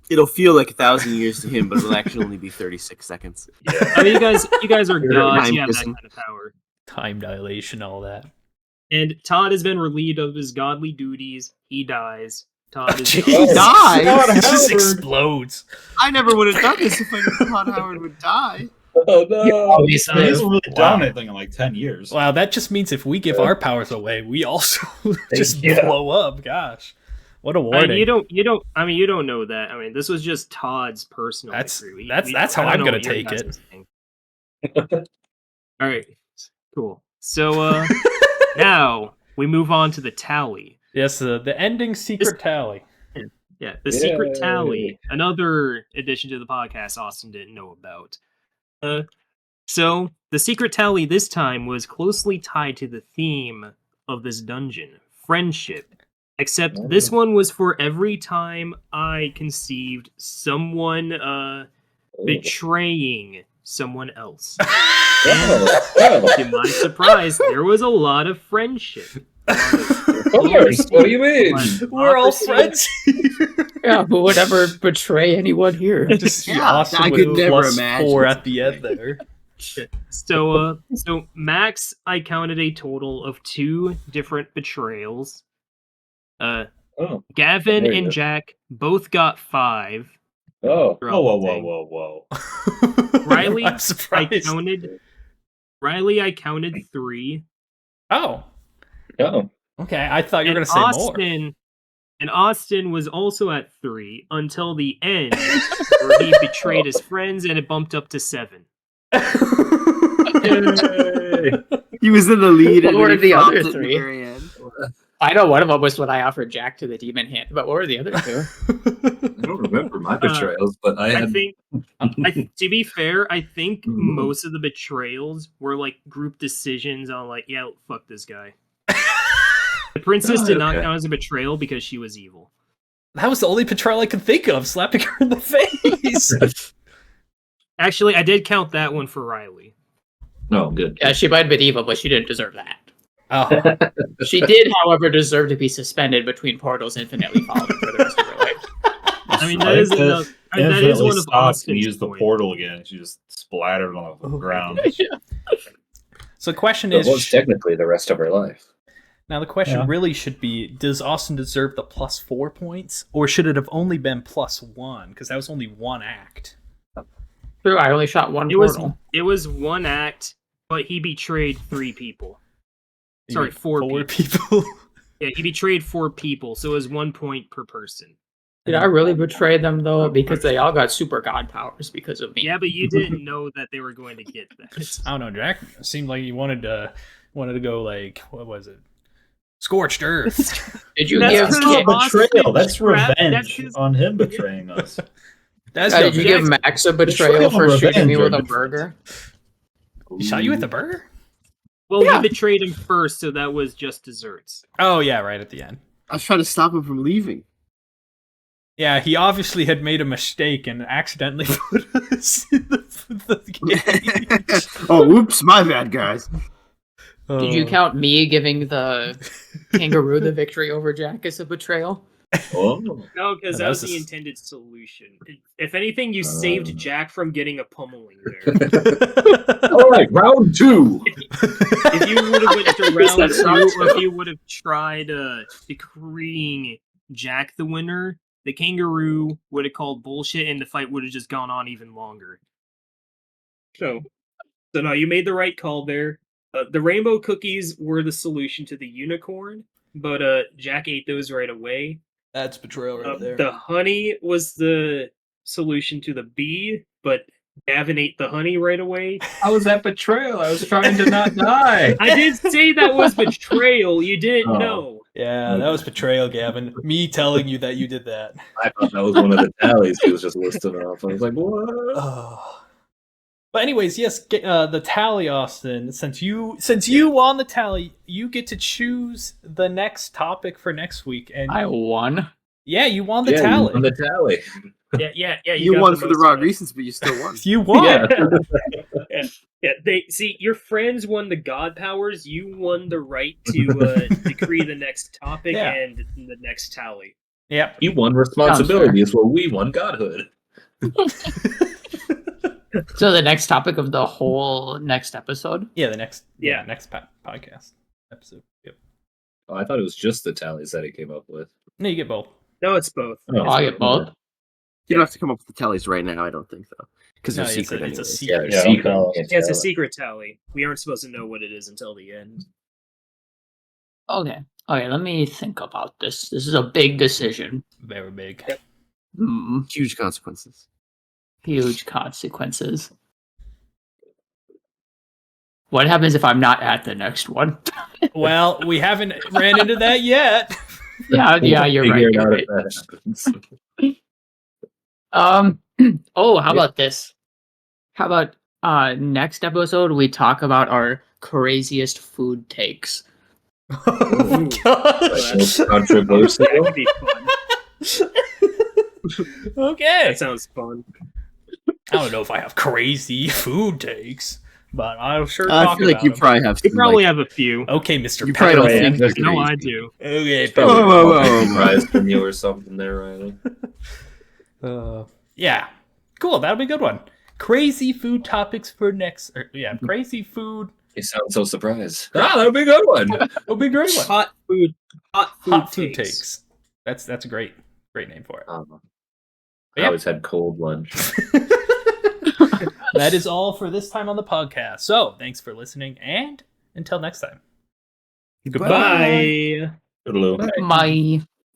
it'll feel like 1,000 years to him, but it'll actually only be 36 seconds. yeah. I mean, you guys are You're gods. time You have that kissing. kind of power. Time dilation, all that. And Todd has been relieved of his godly duties. He dies. Todd is Jeez. Die? Todd It just Howard. explodes. I never would have done this if I knew Todd Howard would die. Oh no! Obviously. He hasn't really Wow. done anything in like 10 years. Wow, that just means if we give our powers away, we also just Yeah. blow up. Gosh, what a I mean, warning! you don't know that. I mean, this was just Todd's personal. That's- victory. that's how I don't I'm know gonna what your take it. guys' thing. All right, cool. So now we move on to the tally. Yes, the ending secret tally. Yeah, the secret Yay. tally. Another addition to the podcast Austin didn't know about. So the secret tally this time was closely tied to the theme of this dungeon, friendship. Except this one was for every time I conceived someone betraying someone else. Oh, To my surprise, there was a lot of friendship. of course. What do you mean? We're all Democracy. friends. Yeah, who would ever betray anyone here? Just see Yeah, Austin I with could never plus imagine. 4 at the end there. So Max, I counted a total of 2 different betrayals. Oh, Gavin There you and go. Jack both got 5. oh, throughout Whoa, the whoa, thing. whoa, whoa. Riley, I'm surprised. I counted 3. Oh, oh. okay. I thought you were And gonna say more. Austin was also at 3 until the end, where he betrayed his friends, and it bumped up to 7. He was in the lead, What and were then he the other flopped at the 3? very end. I know one of them was when I offered Jack to the demon hand, but what were the other 2? I don't remember my betrayals, but I I had. think, to be fair, I think most of the betrayals were like group decisions on like, yeah, fuck this guy. The princess did not Okay. count as a betrayal because she was evil. That was the only betrayal I could think of, slapping her in the face. Actually, I did count that one for Riley. No, good. Yeah, she might have been evil, but she didn't deserve that. Oh, She did, however, deserve to be suspended between portals infinitely following for the rest of her life. I mean, that is Right, enough. I mean, that is one of stopped and Austin's used the points. portal again. She just splattered on the ground. so the question It is: was technically the rest of her life. now the question Yeah. really should be: does Austin deserve the plus 4 points, or should it have only been plus 1? Because that was only one act. True, I only shot one It was portal. one act, but he betrayed 3 people. You Sorry, mean 4 people. Yeah, he betrayed 4 people, so it was 1 point per person. Did I really betray them though? Because they all got super god powers because of me. Yeah, but you didn't know that they were going to get that. I don't know. Jack seemed like he wanted to go like, what was it? Scorched Earth. Did you That's give his That's not Austin betrayal. That's Scrap- revenge that's his- on him betraying us. That's did you give Jack- Max a betrayal for Betrayal and shooting me revenge with are a different. burger? He shot you with the burger? Well, Yeah. you betrayed him first, so that was just desserts. Oh yeah, right at the end. I was trying to stop him from leaving. Yeah, he obviously had made a mistake and accidentally put us in the cage. Oh, oops, my bad, guys. Did you count me giving the kangaroo the victory over Jack as a betrayal? Oh, No, because that that was was the a s- intended solution. If anything, you saved Jack from getting a pummeling there. all right, round 2. If you would have went to round That's not 2, or if you would have tried decreeing Jack the winner, the kangaroo would have called bullshit, and the fight would have just gone on even longer. So no, you made the right call there. The rainbow cookies were the solution to the unicorn, but Jack ate those right away. That's betrayal The honey was the solution to the bee, but Gavin ate the honey right away. How was that betrayal? I was trying to not die. I did say that was betrayal. You didn't Oh. know. Yeah, that was betrayal, Gavin. Me telling you that you did that. I thought that was one of the tallies he was just listing off. I was like, what? Oh. But anyways, yes, the tally, Austin. Since you won the tally, you get to choose the next topic for next week. And I won. yeah, you won the Yeah, tally. on the tally. Yeah. You got won for the most wrong of it. reasons, but you still won. You won. Yeah, they see your friends won the god powers. You won the right to decree the next topic Yeah. and the next tally. Yep. You won responsibility. It's what we won godhood. So the next topic of the whole next episode? Yeah, the next Yeah. next podcast episode. Yep. Oh, I thought it was just the tallies that he came up with. No, you get both. No, it's both. Oh, I get both. You don't have to come up with the tallies right now, I don't think, though. Because No, they're it's secret a anyways. secret. Yeah, Yeah, secret. okay. Can't Yeah, it's a tell. secret tally. We aren't supposed to know what it is until the end. Okay. Okay, let me think about this. This is a big decision. Very big. Yep. Huge consequences. Huge consequences. What happens if I'm not at the next one? Well, we haven't ran into that yet. Yeah, you're right. Figure it You're out right. if that happens. Oh, how about this? How about next episode we talk about our craziest food takes. Oh gosh. Most controversial. That could be fun. Okay. That sounds fun. I don't know if I have crazy food takes, but I'll sure I talk feel like about you them. probably have You some, probably like, have a few. Okay, Mr. You probably don't Pepperman. think they're No, I crazy. do. Okay, Probably Whoa, whoa, whoa, a prize from you or something there, Riley. Yeah. Cool, that'll be a good one. Crazy food topics for next. Crazy food. You sound so surprised. That'll be a good one. It'll be a great one. Hot food Hot food takes. That's a great name for it. I Yeah. always had cold lunch. That is all for this time on the podcast. So, thanks for listening, and until next time. Goodbye. Toodaloo. My